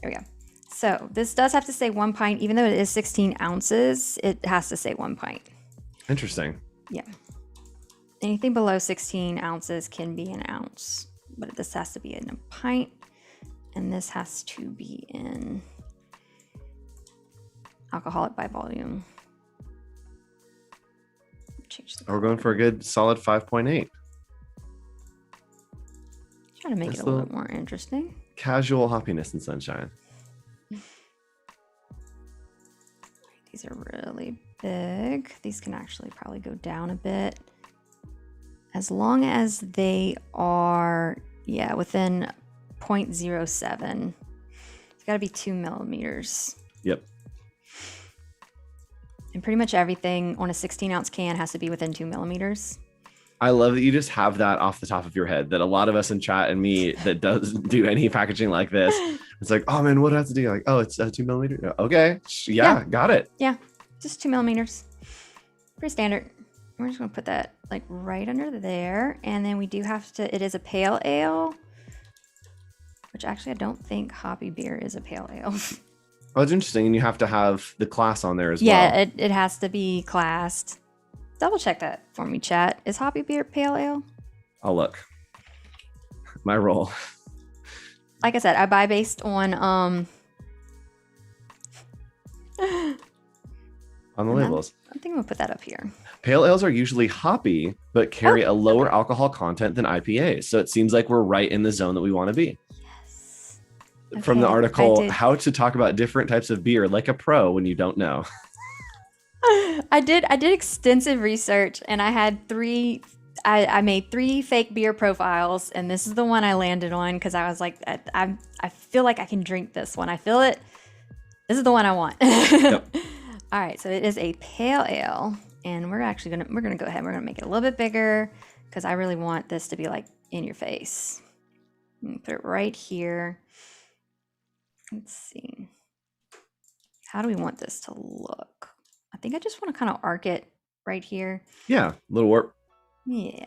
Speaker 2: we go. So this does have to say 1 pint, even though it is 16 ounces, it has to say 1 pint.
Speaker 1: Interesting.
Speaker 2: Yeah. Anything below 16 ounces can be an ounce, but this has to be in a pint, and this has to be in alcoholic by volume.
Speaker 1: We're going for a good solid 5.8.
Speaker 2: Trying to make it a little bit more interesting.
Speaker 1: Casual hoppiness and sunshine.
Speaker 2: These are really big. These can actually probably go down a bit. As long as they are, within 0.07. It's got to be 2 millimeters.
Speaker 1: Yep.
Speaker 2: And pretty much everything on a 16-ounce can has to be within 2 millimeters.
Speaker 1: I love that you just have that off the top of your head, that a lot of us in chat and me that does do any packaging like this, it's like, oh man, what do I have to do? Like, oh, it's 2 millimeter. Okay. Yeah, got it.
Speaker 2: Yeah, just 2 millimeters. Pretty standard. We're just going to put that like right under there. And then we do have to, it is a pale ale, which actually I don't think hoppy beer is a pale ale.
Speaker 1: Oh, it's interesting. And you have to have the class on there as well.
Speaker 2: Yeah, it has to be classed. Double check that for me, chat. Is hoppy beer pale ale?
Speaker 1: I'll look. My role.
Speaker 2: Like I said, I buy based on
Speaker 1: on the labels.
Speaker 2: I think I'm gonna put that up here.
Speaker 1: Pale ales are usually hoppy, but carry a lower alcohol content than IPAs. So it seems like we're right in the zone that we want to be.
Speaker 2: Yes.
Speaker 1: From the article, How to Talk About Different Types of Beer Like a Pro When You Don't Know.
Speaker 2: I did extensive research, and I had I made 3 fake beer profiles, and this is the one I landed on because I was like, I feel like I can drink this one. I feel it. This is the one I want.
Speaker 1: Yep.
Speaker 2: All right, so it is a pale ale, and we're gonna go ahead. We're gonna make it a little bit bigger because I really want this to be like in your face. Put it right here. Let's see. How do we want this to look? I think I just want to kind of arc it right here.
Speaker 1: Yeah, a little warp.
Speaker 2: Yeah.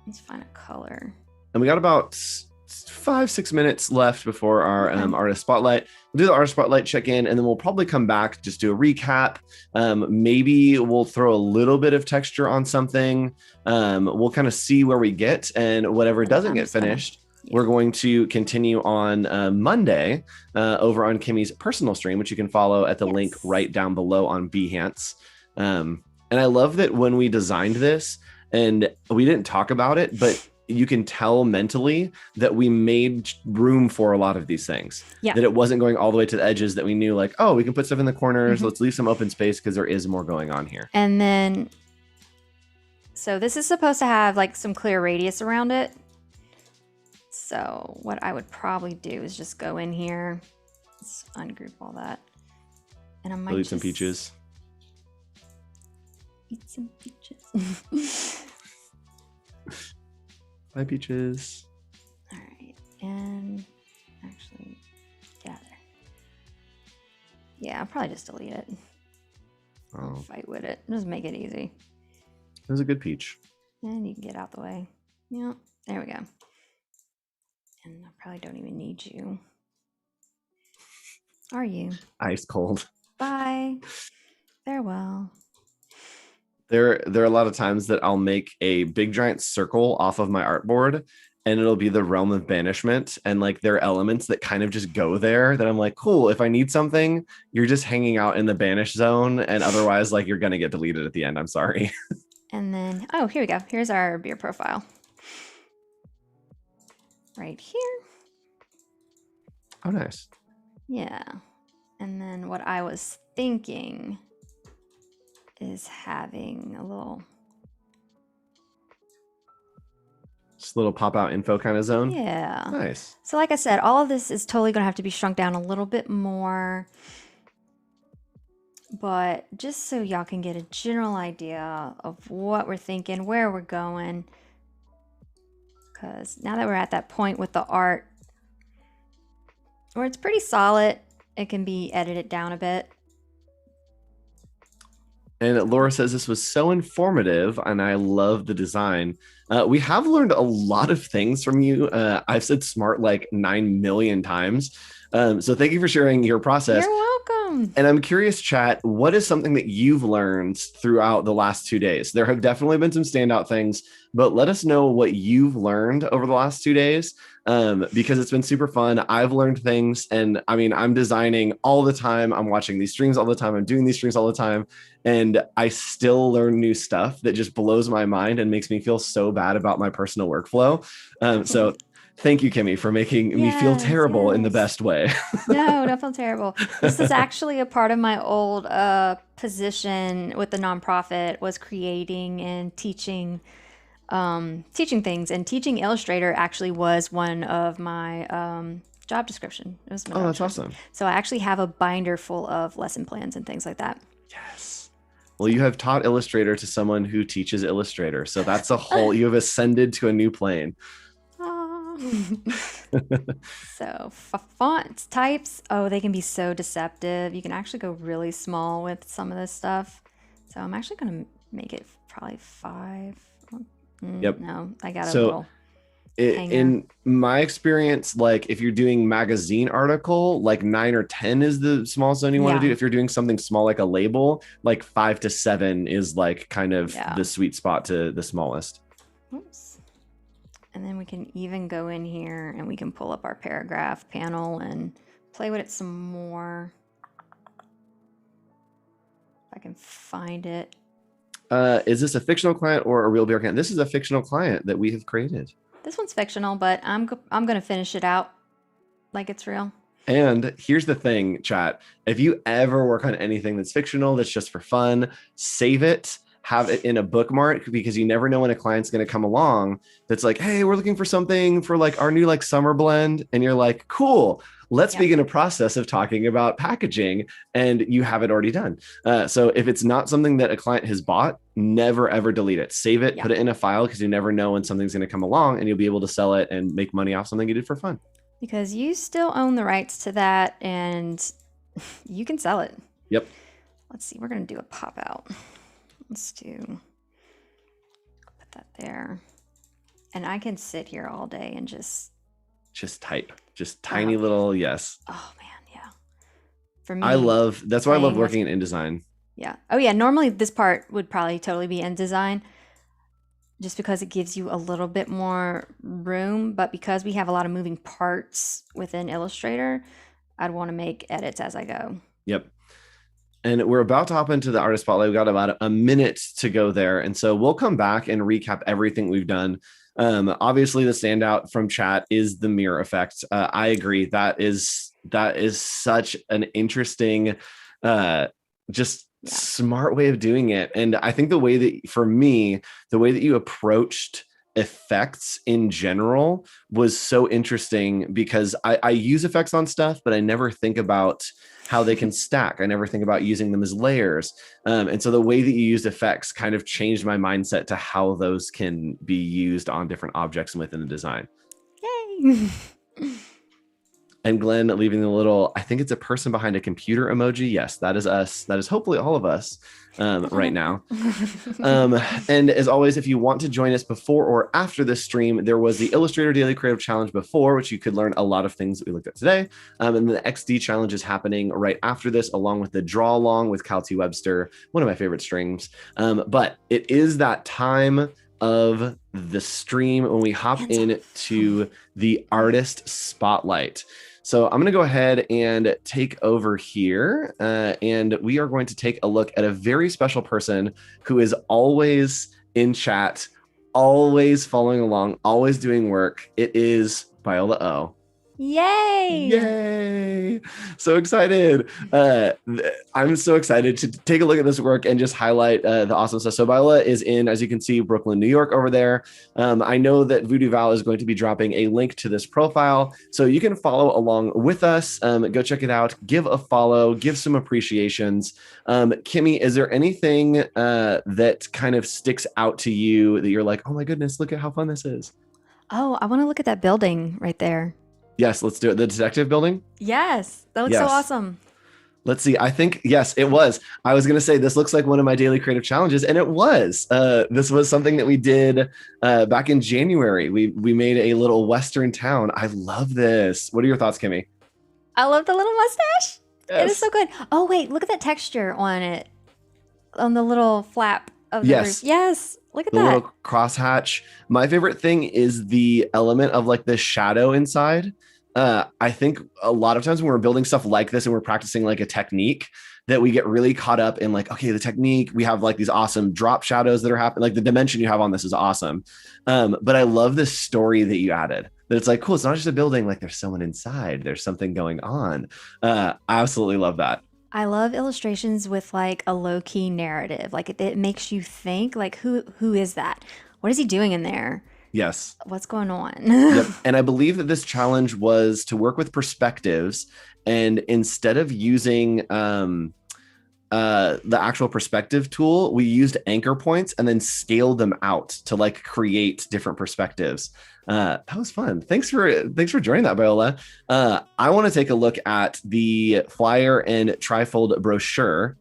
Speaker 2: Let's find a color.
Speaker 1: And we got about 5-6 minutes left before our artist spotlight. We'll do the artist spotlight check-in, and then we'll probably come back, just do a recap. Maybe we'll throw a little bit of texture on something. We'll kind of see where we get, and whatever doesn't get finished, we're going to continue on Monday over on Kimmie's personal stream, which you can follow at the link right down below on Behance. And I love that when we designed this, and we didn't talk about it, but you can tell mentally that we made room for a lot of these things. Yeah. That it wasn't going all the way to the edges, that we knew like, oh, we can put stuff in the corners. Let's leave some open space because there is more going on here.
Speaker 2: And then, so this is supposed to have like some clear radius around it. So what I would probably do is just go in here. Let's ungroup all that. And I might
Speaker 1: eat some peaches.
Speaker 2: Eat some peaches.
Speaker 1: Bye, peaches.
Speaker 2: All right, and actually, gather. Yeah, I'll probably just delete it.
Speaker 1: Oh.
Speaker 2: Fight with it. Just make it easy.
Speaker 1: It was a good peach.
Speaker 2: And you can get out the way. Yeah, there we go. And I probably don't even need you. Are you?
Speaker 1: Ice cold.
Speaker 2: Bye. Farewell.
Speaker 1: There are a lot of times that I'll make a big giant circle off of my artboard, and it'll be the realm of banishment, and like there are elements that kind of just go there that I'm like, cool, if I need something, you're just hanging out in the banish zone, and otherwise like you're gonna get deleted at the end. I'm sorry.
Speaker 2: And then, oh, here we go. Here's our beer profile. Right here.
Speaker 1: Oh, nice.
Speaker 2: Yeah. And then what I was thinking is having a little,
Speaker 1: Just a little pop out info kind of zone.
Speaker 2: yeah.
Speaker 1: Nice.
Speaker 2: So like I said, all of this is totally going to have to be shrunk down a little bit more. But just so y'all can get a general idea of what we're thinking, where we're going. Because now that we're at that point with the art, where it's pretty solid, it can be edited down a bit.
Speaker 1: And Laura says this was so informative and I love the design. We have learned a lot of things from you. I've said smart like 9 million times. So thank you for sharing your process.
Speaker 2: You're welcome.
Speaker 1: And I'm curious, chat, what is something that you've learned throughout the last 2 days? There have definitely been some standout things, but let us know what you've learned over the last 2 days, because it's been super fun. I've learned things, and I mean, I'm designing all the time. I'm watching these streams all the time. I'm doing these streams all the time, and I still learn new stuff that just blows my mind and makes me feel so bad about my personal workflow. So thank you, Kimmie, for making me feel terrible in the best way.
Speaker 2: No, don't feel terrible. This is actually a part of my old position with the nonprofit, was creating and teaching things, and teaching Illustrator actually was one of my job description. It was my job
Speaker 1: That's
Speaker 2: description.
Speaker 1: awesome.
Speaker 2: So I actually have a binder full of lesson plans and things like that.
Speaker 1: Yes. Well, you have taught Illustrator to someone who teaches Illustrator. So that's a whole, you have ascended to a new plane.
Speaker 2: So font types, oh, they can be so deceptive. You can actually go really small with some of this stuff. So I'm actually going to make it probably 5.
Speaker 1: Yep.
Speaker 2: No, I got a
Speaker 1: So
Speaker 2: little
Speaker 1: in my experience, like if you're doing magazine article, like 9 or 10 is the smallest zone you want to do. If you're doing something small like a label, like 5 to 7 is like kind of the sweet spot to the smallest.
Speaker 2: Oops. And then we can even go in here and we can pull up our paragraph panel and play with it some more. If I can find it.
Speaker 1: Is this a fictional client or a real beer can? This is a fictional client that we have created.
Speaker 2: This one's fictional, but I'm going to finish it out like it's real.
Speaker 1: And here's the thing, chat. If you ever work on anything that's fictional, that's just for fun, save it. Have it in a bookmark, because you never know when a client's going to come along that's like, hey, we're looking for something for like our new like summer blend. And you're like, cool, let's begin a process of talking about packaging, and you have it already done. So if it's not something that a client has bought, never, ever delete it. Save it, put it in a file, because you never know when something's going to come along and you'll be able to sell it and make money off something you did for fun.
Speaker 2: Because you still own the rights to that and you can sell it.
Speaker 1: Yep.
Speaker 2: Let's see, we're going to do a pop out. Let's put that there. And I can sit here all day and just
Speaker 1: type, just tiny little, yes.
Speaker 2: Oh man, yeah. For me,
Speaker 1: that's why I love working in InDesign.
Speaker 2: Yeah. Oh yeah, normally this part would probably totally be InDesign, just because it gives you a little bit more room. But because we have a lot of moving parts within Illustrator, I'd want to make edits as I go.
Speaker 1: Yep. And we're about to hop into the artist spotlight. We've got about a minute to go there. And so we'll come back and recap everything we've done. Obviously, the standout from chat is the mirror effect. I agree. That is such an interesting, smart way of doing it. And I think the way that you approached effects in general was so interesting, because I use effects on stuff, but I never think about how they can stack. I never think about using them as layers. And so the way that you used effects kind of changed my mindset to how those can be used on different objects within the design.
Speaker 2: Yay!
Speaker 1: And Glenn leaving the little, I think it's a person behind a computer emoji. Yes, that is us. That is hopefully all of us right now. And as always, if you want to join us before or after this stream, there was the Illustrator Daily Creative Challenge before, which you could learn a lot of things that we looked at today. And the XD Challenge is happening right after this, along with the Draw Along with Cal T. Webster, one of my favorite streams. But it is that time of the stream when we hop into the artist spotlight. So I'm going to go ahead and take over here, and we are going to take a look at a very special person who is always in chat, always following along, always doing work. It is Viola O.
Speaker 2: Yay!
Speaker 1: Yay! So excited. I'm so excited to take a look at this work and just highlight the awesome stuff. So Viola is in, as you can see, Brooklyn, New York over there. I know that Voodoo Val is going to be dropping a link to this profile, so you can follow along with us. Go check it out. Give a follow. Give some appreciations. Kimmie, is there anything that kind of sticks out to you that you're like, oh my goodness, look at how fun this is?
Speaker 2: Oh, I want to look at that building right there.
Speaker 1: Yes, let's do it. The detective building?
Speaker 2: Yes, that looks so
Speaker 1: Yes.
Speaker 2: awesome.
Speaker 1: Let's see. I think, yes, it was. I was going to say this looks like one of my daily creative challenges, and it was. This was something that we did back in January. We made a little Western town. I love this. What are your thoughts, Kimmie?
Speaker 2: I love the little mustache. It is
Speaker 1: Yes.
Speaker 2: so good. Oh, wait, look at that texture on it, on the little flap of the
Speaker 1: Yes.
Speaker 2: roof. Yes, look at
Speaker 1: The
Speaker 2: that.
Speaker 1: little crosshatch. My favorite thing is the element of like the shadow inside. I think a lot of times when we're building stuff like this and we're practicing like a technique, that we get really caught up in like, okay, the technique, we have like these awesome drop shadows that are happening. Like the dimension you have on this is awesome. But I love this story that you added, that it's like, cool, it's not just a building, like there's someone inside, there's something going on. I absolutely love that.
Speaker 2: I love illustrations with like a low key narrative. Like it makes you think, like who is that? What is he doing in there?
Speaker 1: Yes.
Speaker 2: What's going on?
Speaker 1: Yep. And I believe that this challenge was to work with perspectives, and instead of using the actual perspective tool, we used anchor points and then scaled them out to like create different perspectives. That was fun. Thanks for joining that, Viola. I want to take a look at the flyer and trifold brochure,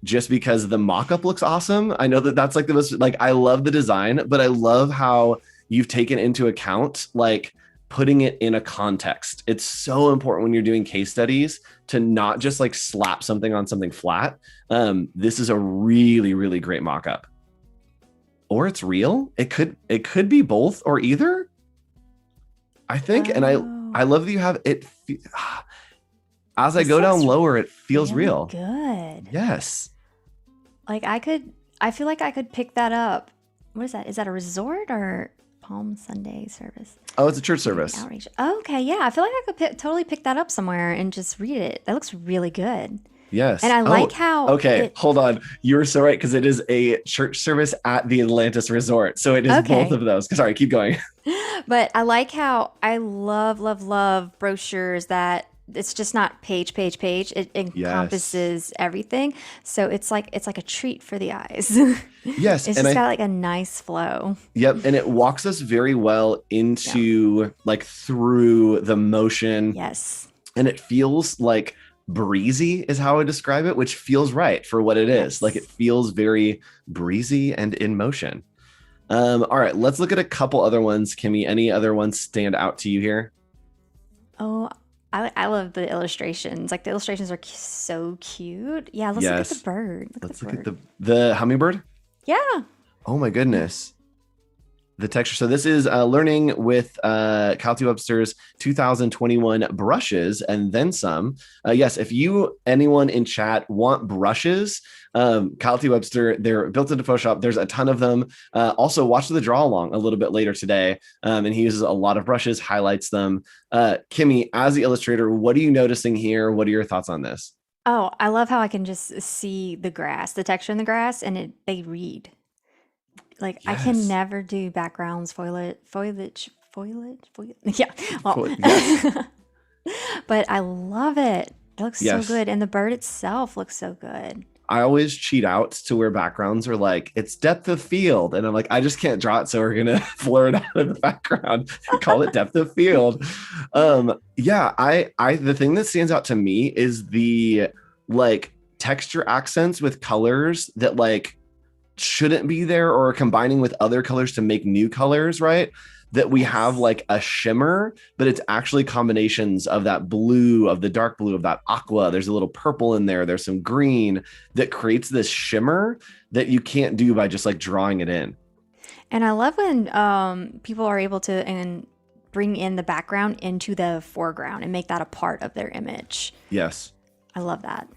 Speaker 1: just because the mock-up looks awesome. I know that that's like the most, like, I love the design, but I love how you've taken into account like putting it in a context. It's so important when you're doing case studies to not just like slap something on something flat. This is a really, really great mock-up. Or it's real. It could be both or either, I think. And I
Speaker 2: Oh,
Speaker 1: love that you have it. As I
Speaker 2: this
Speaker 1: go down
Speaker 2: looks
Speaker 1: lower, it feels
Speaker 2: really
Speaker 1: real.
Speaker 2: good.
Speaker 1: Yes.
Speaker 2: Like I feel like I could pick that up. What is that? Is that a resort or Palm Sunday service?
Speaker 1: Oh, it's a church service.
Speaker 2: Outreach. Okay, yeah. I feel like I could totally pick that up somewhere and just read it. That looks really good.
Speaker 1: Yes.
Speaker 2: And I like how
Speaker 1: okay.
Speaker 2: it,
Speaker 1: Hold on. You were so right, because it is a church service at the Atlantis Resort. So it is both
Speaker 2: okay.
Speaker 1: of those. Sorry, keep going.
Speaker 2: But I like how I love brochures that it's just not page, page, page. It
Speaker 1: Yes.
Speaker 2: encompasses everything. So it's like a treat for the eyes.
Speaker 1: Yes.
Speaker 2: It's
Speaker 1: And
Speaker 2: just got like a nice flow.
Speaker 1: yep. And it walks us very well
Speaker 2: Yeah.
Speaker 1: into like through the motion.
Speaker 2: Yes.
Speaker 1: And it feels like breezy is how I describe it, which feels right for what it is. Like it
Speaker 2: Yes.
Speaker 1: feels very breezy and in motion. All right, let's look at a couple other ones. Kimmie, any other ones stand out to you here?
Speaker 2: Oh, I love the illustrations. Like the illustrations are so cute. Yeah, let's look at the
Speaker 1: Yes.
Speaker 2: bird. Look at
Speaker 1: Let's
Speaker 2: the
Speaker 1: look at
Speaker 2: bird.
Speaker 1: the hummingbird.
Speaker 2: Yeah.
Speaker 1: Oh my goodness. The texture. So this is learning with Cal Webster's 2021 brushes and then some. Yes, if anyone in chat want brushes, Cal Webster, they're built into Photoshop. There's a ton of them. Also, watch the draw along a little bit later today, and he uses a lot of brushes, highlights them. Kimmie, as the illustrator, what are you noticing here? What are your thoughts on this?
Speaker 2: Oh, I love how I can just see the grass, the texture in the grass, and they read. Like I can
Speaker 1: Yes.
Speaker 2: never do backgrounds, foliage. Yeah. Well,
Speaker 1: Yes.
Speaker 2: but I love it. It looks so
Speaker 1: Yes.
Speaker 2: good, and the bird itself looks so good.
Speaker 1: I always cheat out to where backgrounds are like, it's depth of field. And I'm like, I just can't draw it. So we're going to blur it out of the background and call it depth of field. Yeah, the thing that stands out to me is the like texture accents with colors that like shouldn't be there, or combining with other colors to make new colors, right? That we have
Speaker 2: Yes.
Speaker 1: like a shimmer, but it's actually combinations of that blue, of the dark blue, of that aqua. There's a little purple in there. There's some green that creates this shimmer that you can't do by just like drawing it in.
Speaker 2: And I love when people are able to and bring in the background into the foreground and make that a part of their image.
Speaker 1: Yes.
Speaker 2: I love that.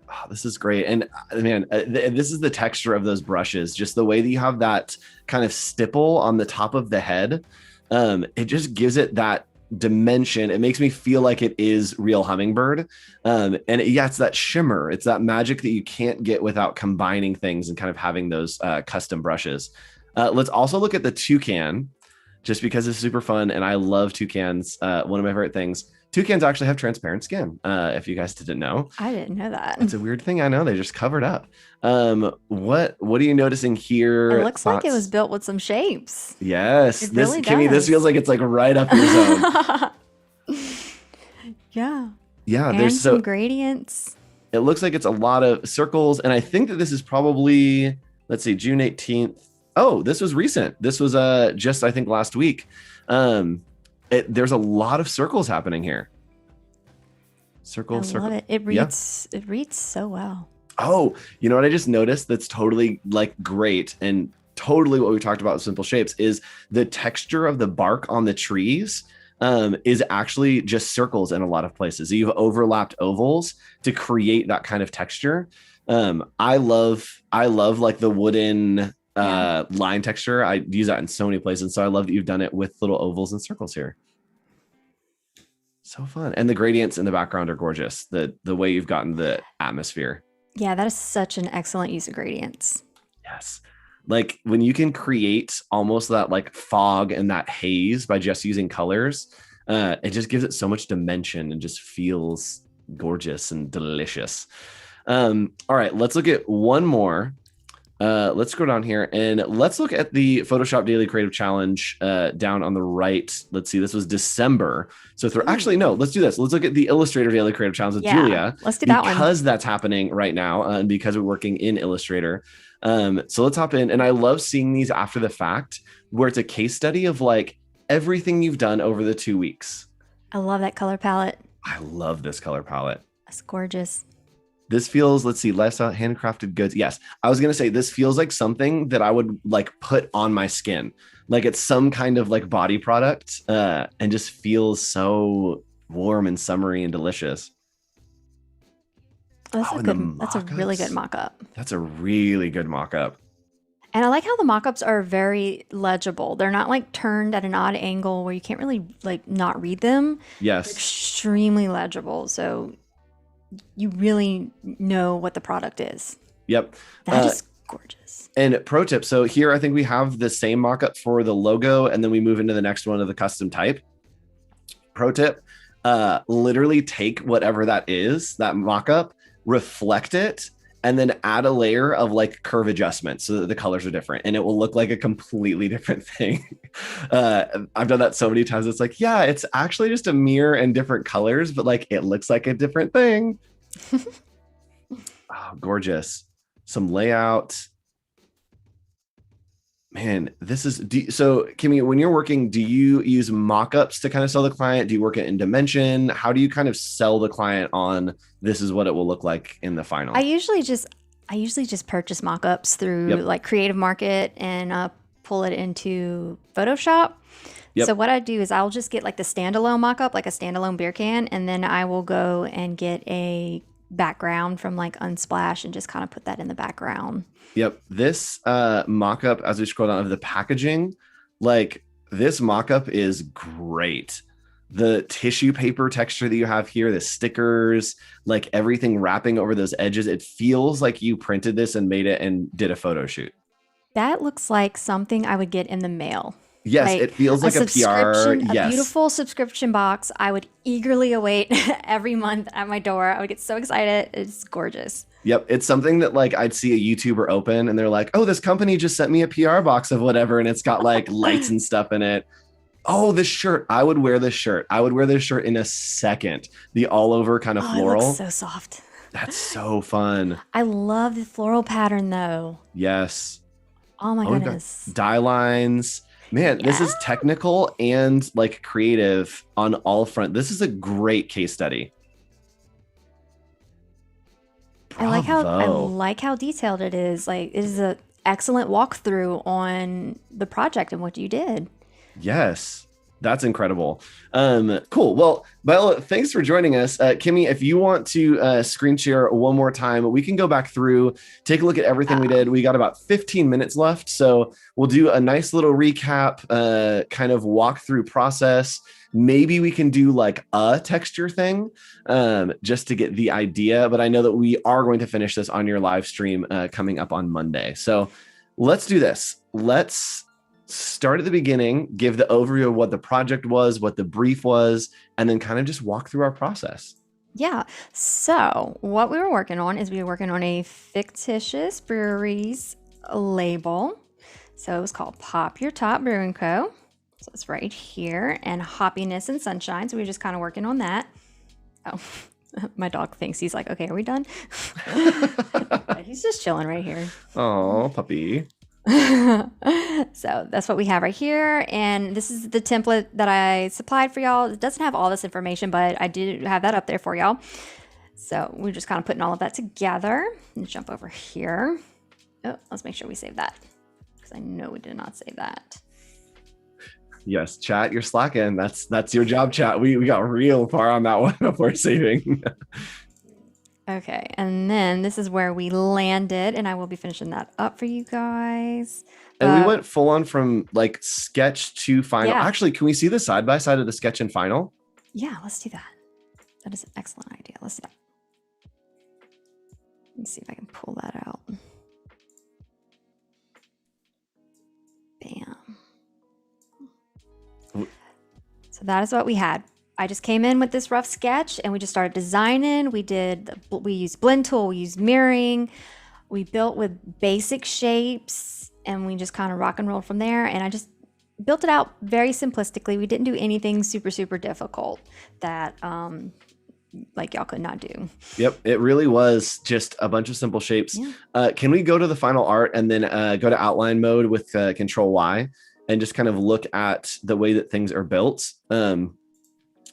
Speaker 1: Oh, this is great. And man, this is the texture of those brushes, just the way that you have that kind of stipple on the top of the head. It just gives it that dimension. It makes me feel like it is real hummingbird. Yeah, it's that shimmer. It's that magic that you can't get without combining things and kind of having those custom brushes. Let's also look at the toucan, just because it's super fun. And I love toucans. One of my favorite things. Toucans actually have transparent skin, if you guys didn't know.
Speaker 2: I didn't know that.
Speaker 1: It's a weird thing. I know, they just covered up. What are you noticing here?
Speaker 2: It looks like it was built with some shapes.
Speaker 1: Yes.
Speaker 2: It
Speaker 1: This
Speaker 2: really
Speaker 1: Kimmie, this
Speaker 2: does.
Speaker 1: feels like it's like right up your zone.
Speaker 2: Yeah.
Speaker 1: Yeah,
Speaker 2: And
Speaker 1: there's
Speaker 2: some gradients.
Speaker 1: it looks like it's a lot of circles, and I think that this is probably, let's see, June 18th. Oh, this was recent. This was just, I think, last week. There's a lot of circles happening here. Circle.
Speaker 2: I love it. It reads so well.
Speaker 1: Oh, you know what I just noticed that's totally like great, and totally what we talked about with simple shapes is the texture of the bark on the trees is actually just circles in a lot of places. You've overlapped ovals to create that kind of texture. I love like the wooden line texture. I use that in so many places. So I love that you've done it with little ovals and circles here. So fun. And the gradients in the background are gorgeous. The way you've gotten the atmosphere.
Speaker 2: Yeah, that is such an excellent use of gradients.
Speaker 1: Yes. Like when you can create almost that like fog and that haze by just using colors, it just gives it so much dimension and just feels gorgeous and delicious. All right, let's look at one more. Let's go down here and let's look at the Photoshop Daily Creative Challenge down on the right. Let's see, this was December. So actually, no, let's do this. Let's look at the Illustrator Daily Creative Challenge with Julia.
Speaker 2: Let's do that one.
Speaker 1: Because that's happening right now and because we're working in Illustrator. So let's hop in. And I love seeing these after the fact where it's a case study of like everything you've done over the 2 weeks.
Speaker 2: I love that color palette.
Speaker 1: I love this color palette.
Speaker 2: It's gorgeous.
Speaker 1: This feels, let's see, lifestyle handcrafted goods. Yes, I was going to say this feels like something that I would like put on my skin. Like it's some kind of like body product and just feels so warm and summery and delicious.
Speaker 2: That's a really good mock-up.
Speaker 1: That's a really good mock-up.
Speaker 2: And I like how the mock-ups are very legible. They're not like turned at an odd angle where you can't really like not read them.
Speaker 1: Yes.
Speaker 2: They're extremely legible. So you really know what the product is.
Speaker 1: Yep.
Speaker 2: That is gorgeous.
Speaker 1: And pro tip. So here, I think we have the same mock-up for the logo, and then we move into the next one of the custom type. Pro tip, literally take whatever that is, that mock-up, reflect it, and then add a layer of like curve adjustment so that the colors are different and it will look like a completely different thing. I've done that so many times. It's like, yeah, it's actually just a mirror and different colors, but like it looks like a different thing. Oh, gorgeous. Some layout. Man, this is so Kimmie, when you're working, do you use mock-ups to kind of sell the client? Do you work it in dimension? How do you kind of sell the client on this is what it will look like in the final?
Speaker 2: I usually just purchase mock-ups through like Creative Market and pull it into Photoshop. Yep. So what I do is I'll just get like the standalone mock-up, like a standalone beer can, and then I will go and get a background from like Unsplash and just kind of put that in the background.
Speaker 1: Yep. This mock-up, as we scroll down of the packaging, like this mock-up is great. The tissue paper texture that you have here, the stickers, like everything wrapping over those edges, it feels like you printed this and made it and did a photo shoot.
Speaker 2: That looks like something I would get in the mail.
Speaker 1: Yes,
Speaker 2: like
Speaker 1: it feels like a PR.
Speaker 2: A beautiful subscription box. I would eagerly await every month at my door. I would get so excited. It's gorgeous.
Speaker 1: Yep. It's something that like I'd see a YouTuber open and they're like, oh, this company just sent me a PR box of whatever. And it's got like lights and stuff in it. Oh, this shirt. I would wear this shirt. I would wear this shirt in a second. The all over kind of floral.
Speaker 2: It looks so soft.
Speaker 1: That's so fun.
Speaker 2: I love the floral pattern though.
Speaker 1: Yes.
Speaker 2: Oh my goodness.
Speaker 1: Dye lines. Man, this is technical and like creative on all front. This is a great case study. Bravo.
Speaker 2: I like how detailed it is. Like it is an excellent walkthrough on the project and what you did.
Speaker 1: Yes. That's incredible. Cool. Well, Viola, thanks for joining us. Kimmie, if you want to screen share one more time, we can go back through, take a look at everything we did. We got about 15 minutes left. So we'll do a nice little recap, kind of walk through process. Maybe we can do like a texture thing, just to get the idea. But I know that we are going to finish this on your live stream coming up on Monday. So let's do this. Let's start at the beginning, give the overview of what the project was, what the brief was, and then kind of just walk through our process.
Speaker 2: Yeah. So what we were working on is we were working on a fictitious breweries label. So it was called Pop Your Top Brewing Co. So it's right here, and Hoppiness and Sunshine. So we were just kind of working on that. Oh, my dog thinks, he's like, okay, are we done? He's just chilling right here.
Speaker 1: Oh, puppy.
Speaker 2: So that's what we have right here, and this is the template that I supplied for y'all. It doesn't have all this information, but I did have that up there for y'all. So we're just kind of putting all of that together. Let's jump over here. Oh, let's make sure we save that, because I know we did not save that.
Speaker 1: Yes, chat, you're slacking. That's your job, chat. We got real far on that one before saving.
Speaker 2: Okay, and then this is where we landed, and I will be finishing that up for you guys.
Speaker 1: And we went full on from like sketch to final.
Speaker 2: Yeah.
Speaker 1: Actually, can we see the side by side of the sketch and final?
Speaker 2: Yeah, let's do that. That is an excellent idea. Let's do that. Let's see if I can pull that out. Bam. So that is what we had. I just came in with this rough sketch and we just started designing. We used blend tool, we used mirroring, we built with basic shapes, and we just kind of rock and roll from there. And I just built it out very simplistically. We didn't do anything super, super difficult that like y'all could not do.
Speaker 1: Yep, it really was just a bunch of simple shapes.
Speaker 2: Yeah.
Speaker 1: Can we go to the final art and then go to outline mode with Control Y and just kind of look at the way that things are built?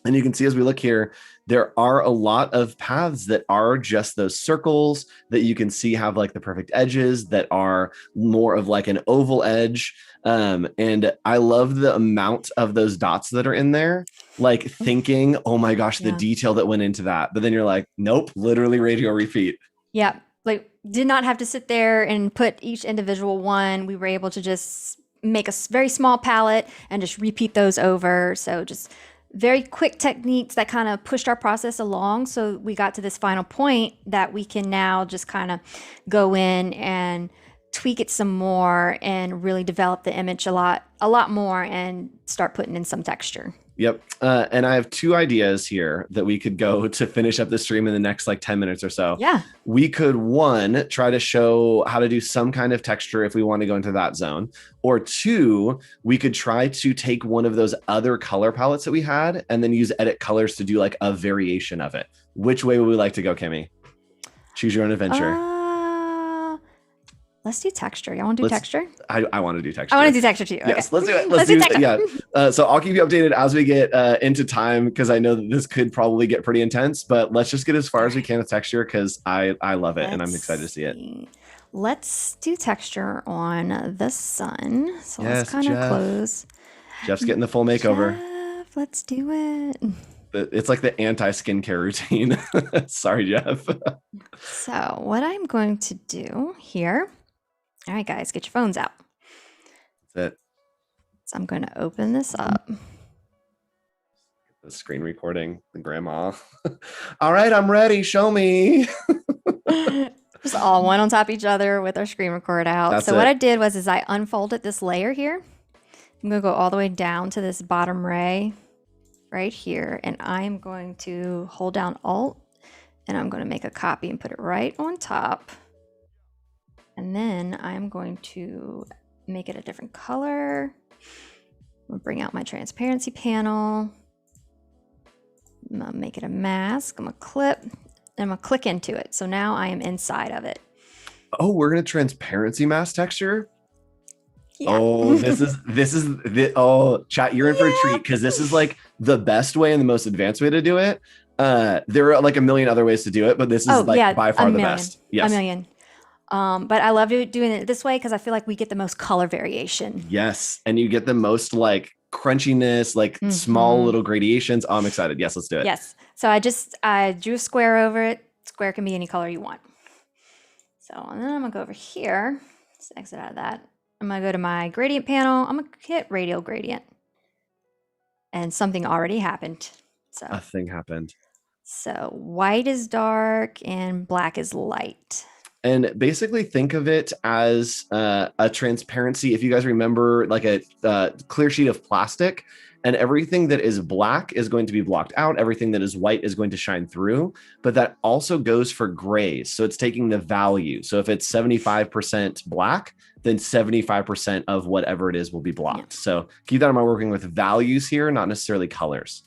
Speaker 1: And you can see as we look here, there are a lot of paths that are just those circles that you can see have like the perfect edges that are more of like an oval edge. And I love the amount of those dots that are in there, like thinking, oh my gosh, the detail that went into that. But then you're like, nope, literally radial repeat.
Speaker 2: Yeah, like did not have to sit there and put each individual one. We were able to just make a very small palette and just repeat those over. So just very quick techniques that kind of pushed our process along. So we got to this final point that we can now just kind of go in and tweak it some more and really develop the image a lot more and start putting in some texture.
Speaker 1: Yep. And I have two ideas here that we could go to finish up the stream in the next like 10 minutes or so.
Speaker 2: Yeah.
Speaker 1: We could, one, try to show how to do some kind of texture if we want to go into that zone. Or two, we could try to take one of those other color palettes that we had and then use edit colors to do like a variation of it. Which way would we like to go, Kimmie? Choose your own adventure.
Speaker 2: Let's do texture. Y'all want to do texture?
Speaker 1: I want to do texture.
Speaker 2: I want to do texture too. Okay.
Speaker 1: Yes, let's do it. Let's do texture. Yeah. So I'll keep you updated as we get into time, because I know that this could probably get pretty intense, but let's just get as far as we can with texture because I love it and I'm excited to see it.
Speaker 2: Let's do texture on the sun. So let's kind of close.
Speaker 1: Jeff's getting the full makeover.
Speaker 2: Jeff, let's do it.
Speaker 1: It's like the anti-skincare routine. Sorry, Jeff.
Speaker 2: So what I'm going to do here. All right, guys, get your phones out.
Speaker 1: That's it.
Speaker 2: So I'm going to open this up.
Speaker 1: The screen recording, the grandma. All right, I'm ready. Show me.
Speaker 2: Just all one on top of each other with our screen record out. So what I did was I unfolded this layer here. I'm going to go all the way down to this bottom ray right here. And I'm going to hold down Alt and I'm going to make a copy and put it right on top. And then I'm going to make it a different color. I'm going to bring out my transparency panel. I'm going to make it a mask. I'm going to clip and I'm going to click into it. So now I am inside of it.
Speaker 1: Oh, we're going to transparency mask texture?
Speaker 2: Yeah.
Speaker 1: Oh, oh, chat, you're in for a treat because this is like the best way and the most advanced way to do it. There are like a million other ways to do it, but this is by far the best. Yes.
Speaker 2: A million. But I love doing it this way because I feel like we get the most color variation.
Speaker 1: Yes. And you get the most like crunchiness, like small little gradations. Oh, I'm excited. Yes, let's do it.
Speaker 2: Yes. So I drew a square over it. Square can be any color you want. So and then I'm gonna go over here. Let's exit out of that. I'm gonna go to my gradient panel. I'm gonna hit radial gradient. And something already happened. So
Speaker 1: A thing happened.
Speaker 2: So white is dark and black is light.
Speaker 1: And basically think of it as a transparency. If you guys remember, like a clear sheet of plastic, and everything that is black is going to be blocked out. Everything that is white is going to shine through, but that also goes for grays. So it's taking the value. So if it's 75% black, then 75% of whatever it is will be blocked. Yeah. So keep that in mind, working with values here, not necessarily colors.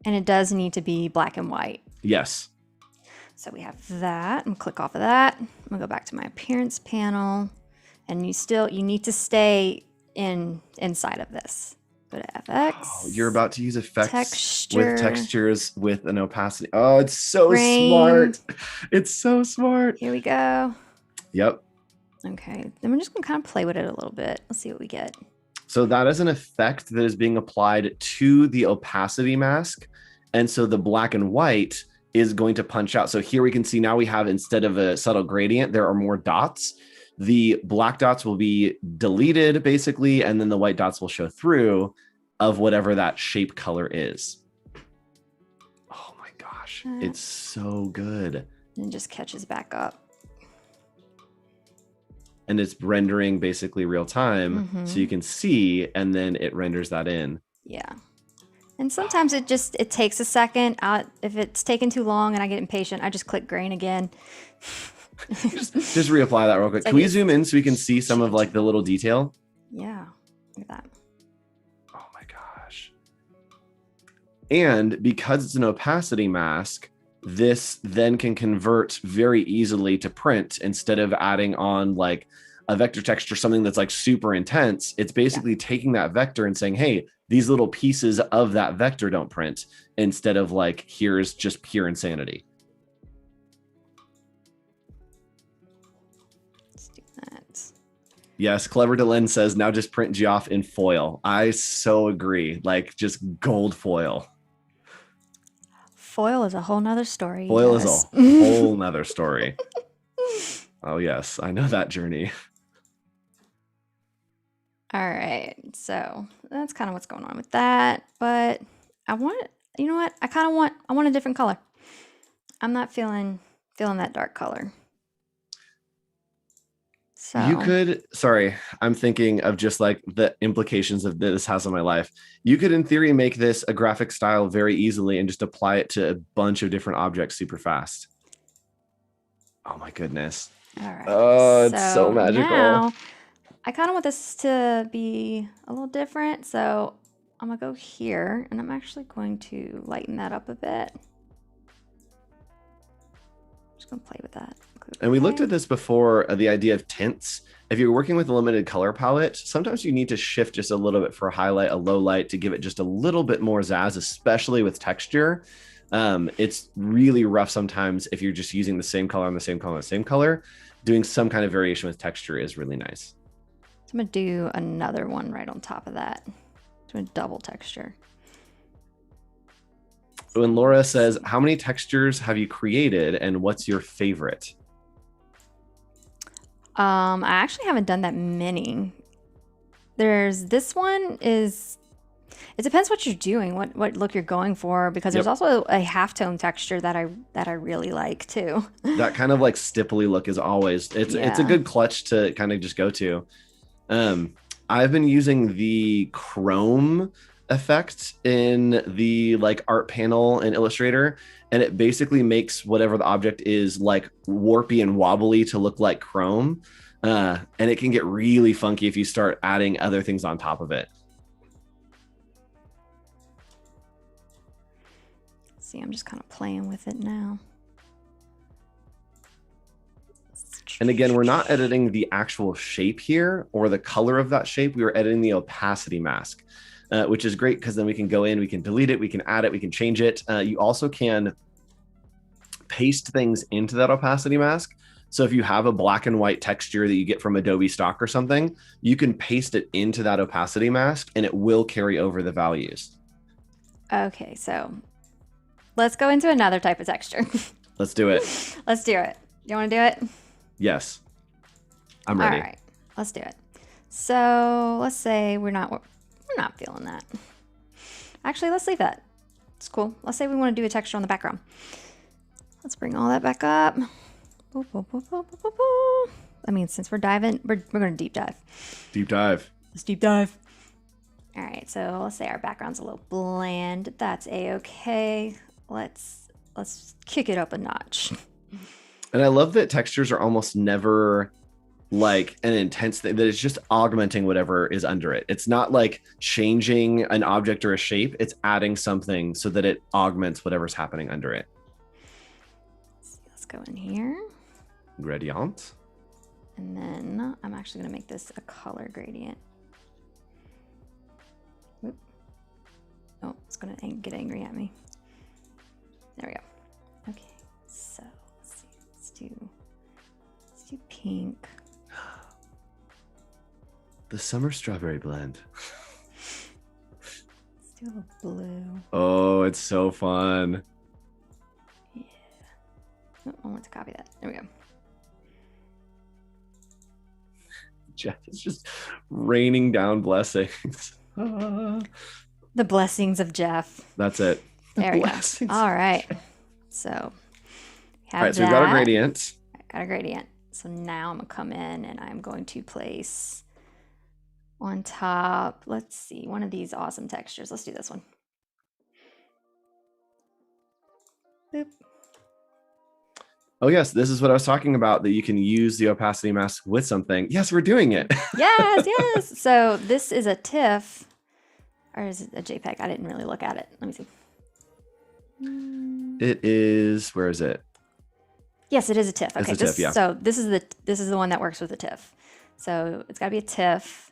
Speaker 2: And it does need to be black and white.
Speaker 1: Yes.
Speaker 2: So we have that. I'm gonna click off of that. I'm gonna go back to my appearance panel, and you need to stay inside of this. Go to FX.
Speaker 1: Oh, you're about to use effects
Speaker 2: with
Speaker 1: textures with an opacity. Oh, it's so smart. It's so smart.
Speaker 2: Here we go.
Speaker 1: Yep.
Speaker 2: Okay, then we're just gonna kind of play with it a little bit. Let's see what we get.
Speaker 1: So that is an effect that is being applied to the opacity mask. And so the black and white is going to punch out. So here we can see now we have, instead of a subtle gradient, there are more dots. The black dots will be deleted basically, and then the white dots will show through of whatever that shape color is. Oh my gosh, it's so good.
Speaker 2: And it just catches back up.
Speaker 1: And it's rendering basically real time, so you can see, and then it renders that in.
Speaker 2: Yeah. And sometimes it takes a second. If it's taken too long and I get impatient, I just click grain again.
Speaker 1: just reapply that real quick. Can we zoom in so we can see some of like the little detail?
Speaker 2: Yeah, look at that.
Speaker 1: Oh my gosh. And because it's an opacity mask, this then can convert very easily to print instead of adding on like a vector texture, something that's like super intense. It's basically taking that vector and saying, hey, these little pieces of that vector don't print, instead of like, here's just pure insanity.
Speaker 2: Let's do that.
Speaker 1: Yes, Clever Delenn says, now just print Geoff in foil. I so agree. Like just gold foil.
Speaker 2: Foil is a whole nother story.
Speaker 1: Foil is a whole nother story. Oh yes, I know that journey.
Speaker 2: All right, so that's kind of what's going on with that. But I want, you know what? I want a different color. I'm not feeling that dark color. So
Speaker 1: you could, sorry, I'm thinking of just like the implications of this has on my life. You could, in theory, make this a graphic style very easily and just apply it to a bunch of different objects super fast. Oh my goodness.
Speaker 2: All right.
Speaker 1: Oh, it's so magical.
Speaker 2: Now, I kind of want this to be a little different. So I'm gonna go here and I'm actually going to lighten that up a bit. Just gonna play with that.
Speaker 1: And we looked at this before, the idea of tints. If you're working with a limited color palette, sometimes you need to shift just a little bit for a highlight, a low light, to give it just a little bit more zazz, especially with texture. It's really rough sometimes if you're just using the same color on the same color on the same color. Doing some kind of variation with texture is really nice.
Speaker 2: So I'm gonna do another one right on top of that. I'm gonna double texture.
Speaker 1: When Laura says, how many textures have you created and what's your favorite?
Speaker 2: I actually haven't done that many. There's this one is, it depends what you're doing, what look you're going for, because there's also a halftone texture that I really like too.
Speaker 1: That kind of like stipply look is always, it's a good clutch to kind of just go to. I've been using the chrome effect in the like art panel in Illustrator, and it basically makes whatever the object is like warpy and wobbly to look like chrome. And it can get really funky if you start adding other things on top of it.
Speaker 2: See, I'm just kind of playing with it now.
Speaker 1: And again, we're not editing the actual shape here or the color of that shape. We were editing the opacity mask, which is great because then we can go in, we can delete it, we can add it, we can change it. You also can paste things into that opacity mask. So if you have a black and white texture that you get from Adobe stock or something, you can paste it into that opacity mask and it will carry over the values.
Speaker 2: Okay, so let's go into another type of texture.
Speaker 1: Let's do it.
Speaker 2: Let's do it. You want to do it?
Speaker 1: Yes. I'm ready.
Speaker 2: All right, let's do it. So let's say we're not feeling that. Actually, let's leave that. It's cool. Let's say we want to do a texture on the background. Let's bring all that back up. I mean, since we're diving, we're going to deep dive.
Speaker 1: Deep dive.
Speaker 2: Let's deep dive. All right, so let's say our background's a little bland. That's a-okay. Let's kick it up a notch.
Speaker 1: And I love that textures are almost never like an intense thing, that it's just augmenting whatever is under it. It's not like changing an object or a shape. It's adding something so that it augments whatever's happening under it.
Speaker 2: Let's go in here.
Speaker 1: Gradient.
Speaker 2: And then I'm actually going to make this a color gradient. Oop. Oh, it's going to get angry at me. There we go. Okay, so let's see. Let's do pink.
Speaker 1: The summer strawberry blend.
Speaker 2: Let's do a little blue.
Speaker 1: Oh, it's so fun.
Speaker 2: Yeah. Oh, I want to copy that. There we go.
Speaker 1: Jeff is just raining down blessings.
Speaker 2: The blessings of Jeff.
Speaker 1: That's it.
Speaker 2: There we go. All right. So,
Speaker 1: all right, so we've got a gradient.
Speaker 2: I got a gradient. So now I'm going to come in and I'm going to place on top, let's see, one of these awesome textures. Let's do this one. Boop.
Speaker 1: Oh, yes. This is what I was talking about, that you can use the opacity mask with something. Yes, we're doing it.
Speaker 2: Yes, yes. So this is a TIFF, or is it a JPEG? I didn't really look at it. Let me see.
Speaker 1: It is, where is it?
Speaker 2: Yes, it is a TIFF. Okay,
Speaker 1: it's a TIFF, yeah.
Speaker 2: So this is the one that works with a TIFF. So it's got to be a TIFF.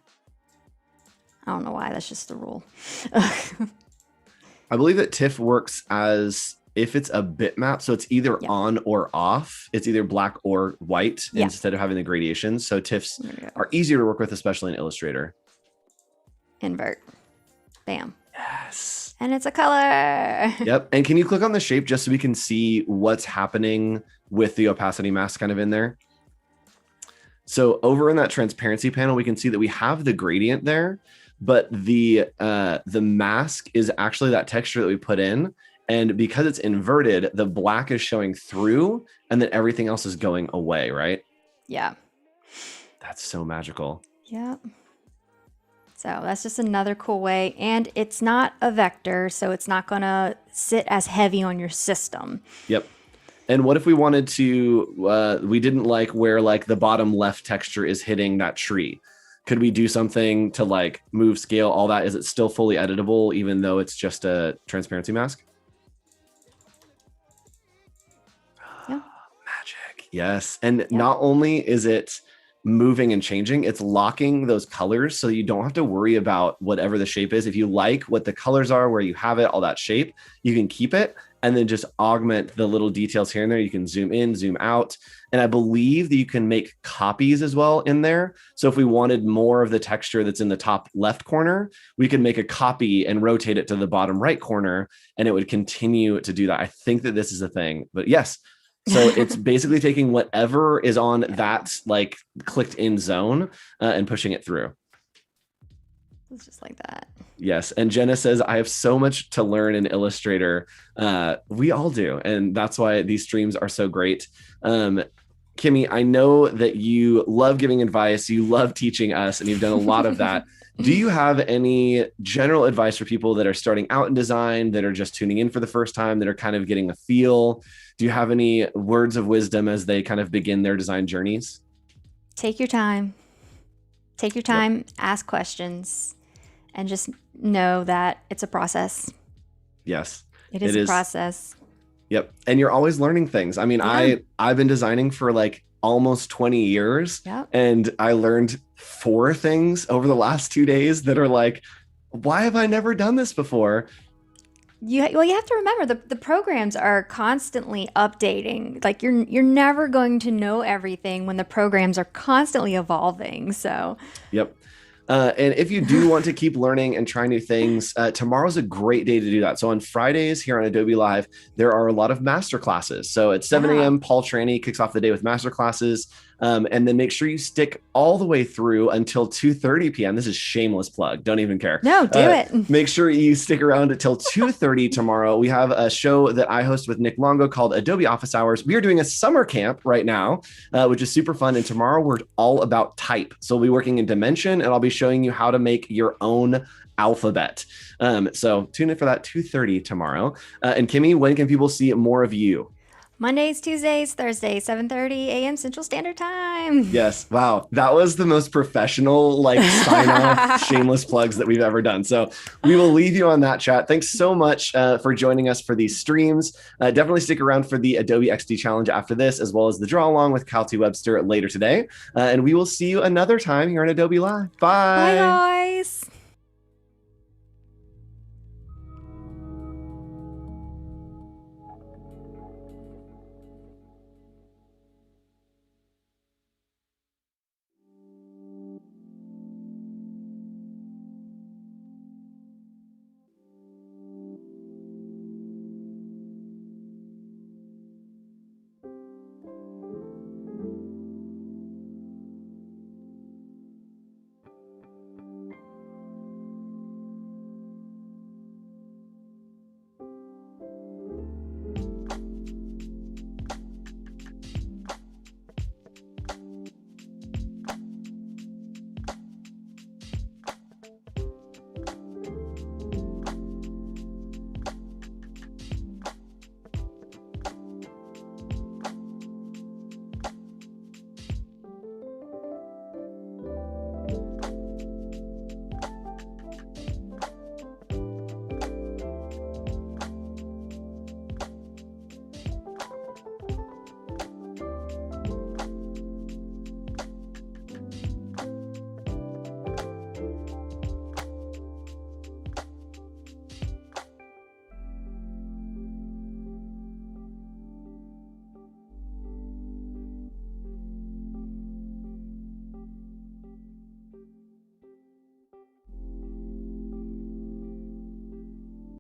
Speaker 2: I don't know why. That's just the rule.
Speaker 1: I believe that TIFF works as if it's a bitmap, so it's either on or off. It's either black or white instead of having the gradations. So TIFFs are easier to work with, especially in Illustrator.
Speaker 2: Invert. Bam.
Speaker 1: Yes.
Speaker 2: And it's a color.
Speaker 1: Yep. And can you click on the shape just so we can see what's happening with the opacity mask kind of in there? So over in that transparency panel, we can see that we have the gradient there, but the mask is actually that texture that we put in. And because it's inverted, the black is showing through and then everything else is going away, right?
Speaker 2: Yeah.
Speaker 1: That's so magical.
Speaker 2: Yep. So that's just another cool way. And it's not a vector, so it's not going to sit as heavy on your system.
Speaker 1: Yep. And what if we wanted to, we didn't like where like the bottom left texture is hitting that tree? Could we do something to like move, scale, all that? Is it still fully editable even though it's just a transparency mask?
Speaker 2: Yeah.
Speaker 1: Magic. Yes. And not only is it moving and changing, it's locking those colors so you don't have to worry about whatever the shape is. If you like what the colors are, where you have it, all that shape, you can keep it and then just augment the little details here and there. You can zoom in, zoom out. And I believe that you can make copies as well in there. So if we wanted more of the texture that's in the top left corner, we could make a copy and rotate it to the bottom right corner, and it would continue to do that. I think that this is a thing, but yes. So it's basically taking whatever is on that like clicked in zone and pushing it through.
Speaker 2: It's just like that.
Speaker 1: Yes. And Jenna says, I have so much to learn in Illustrator. We all do. And that's why these streams are so great. Kimmie, I know that you love giving advice. You love teaching us, and you've done a lot of that. Do you have any general advice for people that are starting out in design, that are just tuning in for the first time, that are kind of getting a feel? Do you have any words of wisdom as they kind of begin their design journeys?
Speaker 2: Take your time. Take your time, ask questions, and just know that it's a process.
Speaker 1: Yes.
Speaker 2: It is a process.
Speaker 1: Yep. And you're always learning things. I mean, I've been designing for like almost 20 years.
Speaker 2: Yep.
Speaker 1: And I learned 4 things over the last 2 days that are like, why have I never done this before?
Speaker 2: You have to remember the programs are constantly updating. Like you're never going to know everything when the programs are constantly evolving. So
Speaker 1: Yep. And if you do want to keep learning and try new things, tomorrow's a great day to do that. So on Fridays here on Adobe Live, there are a lot of master classes. So at 7
Speaker 2: yeah.
Speaker 1: a.m., Paul Tranny kicks off the day with master classes. And then make sure you stick all the way through until 2:30 p.m. This is shameless plug. Don't even care.
Speaker 2: No, do it.
Speaker 1: Make sure you stick around until 2:30 tomorrow. We have a show that I host with Nick Longo called Adobe Office Hours. We are doing a summer camp right now, which is super fun. And tomorrow we're all about type. So we'll be working in Dimension, and I'll be showing you how to make your own alphabet. So tune in for that 2:30 tomorrow. And Kimmie, when can people see more of you?
Speaker 2: Mondays, Tuesdays, Thursdays, 7:30 a.m. Central Standard Time.
Speaker 1: Yes. Wow. That was the most professional, like, sign off shameless plugs that we've ever done. So we will leave you on that, chat. Thanks so much for joining us for these streams. Definitely stick around for the Adobe XD Challenge after this, as well as the draw along with Cal T. Webster later today. And we will see you another time here on Adobe Live. Bye.
Speaker 2: Bye, guys.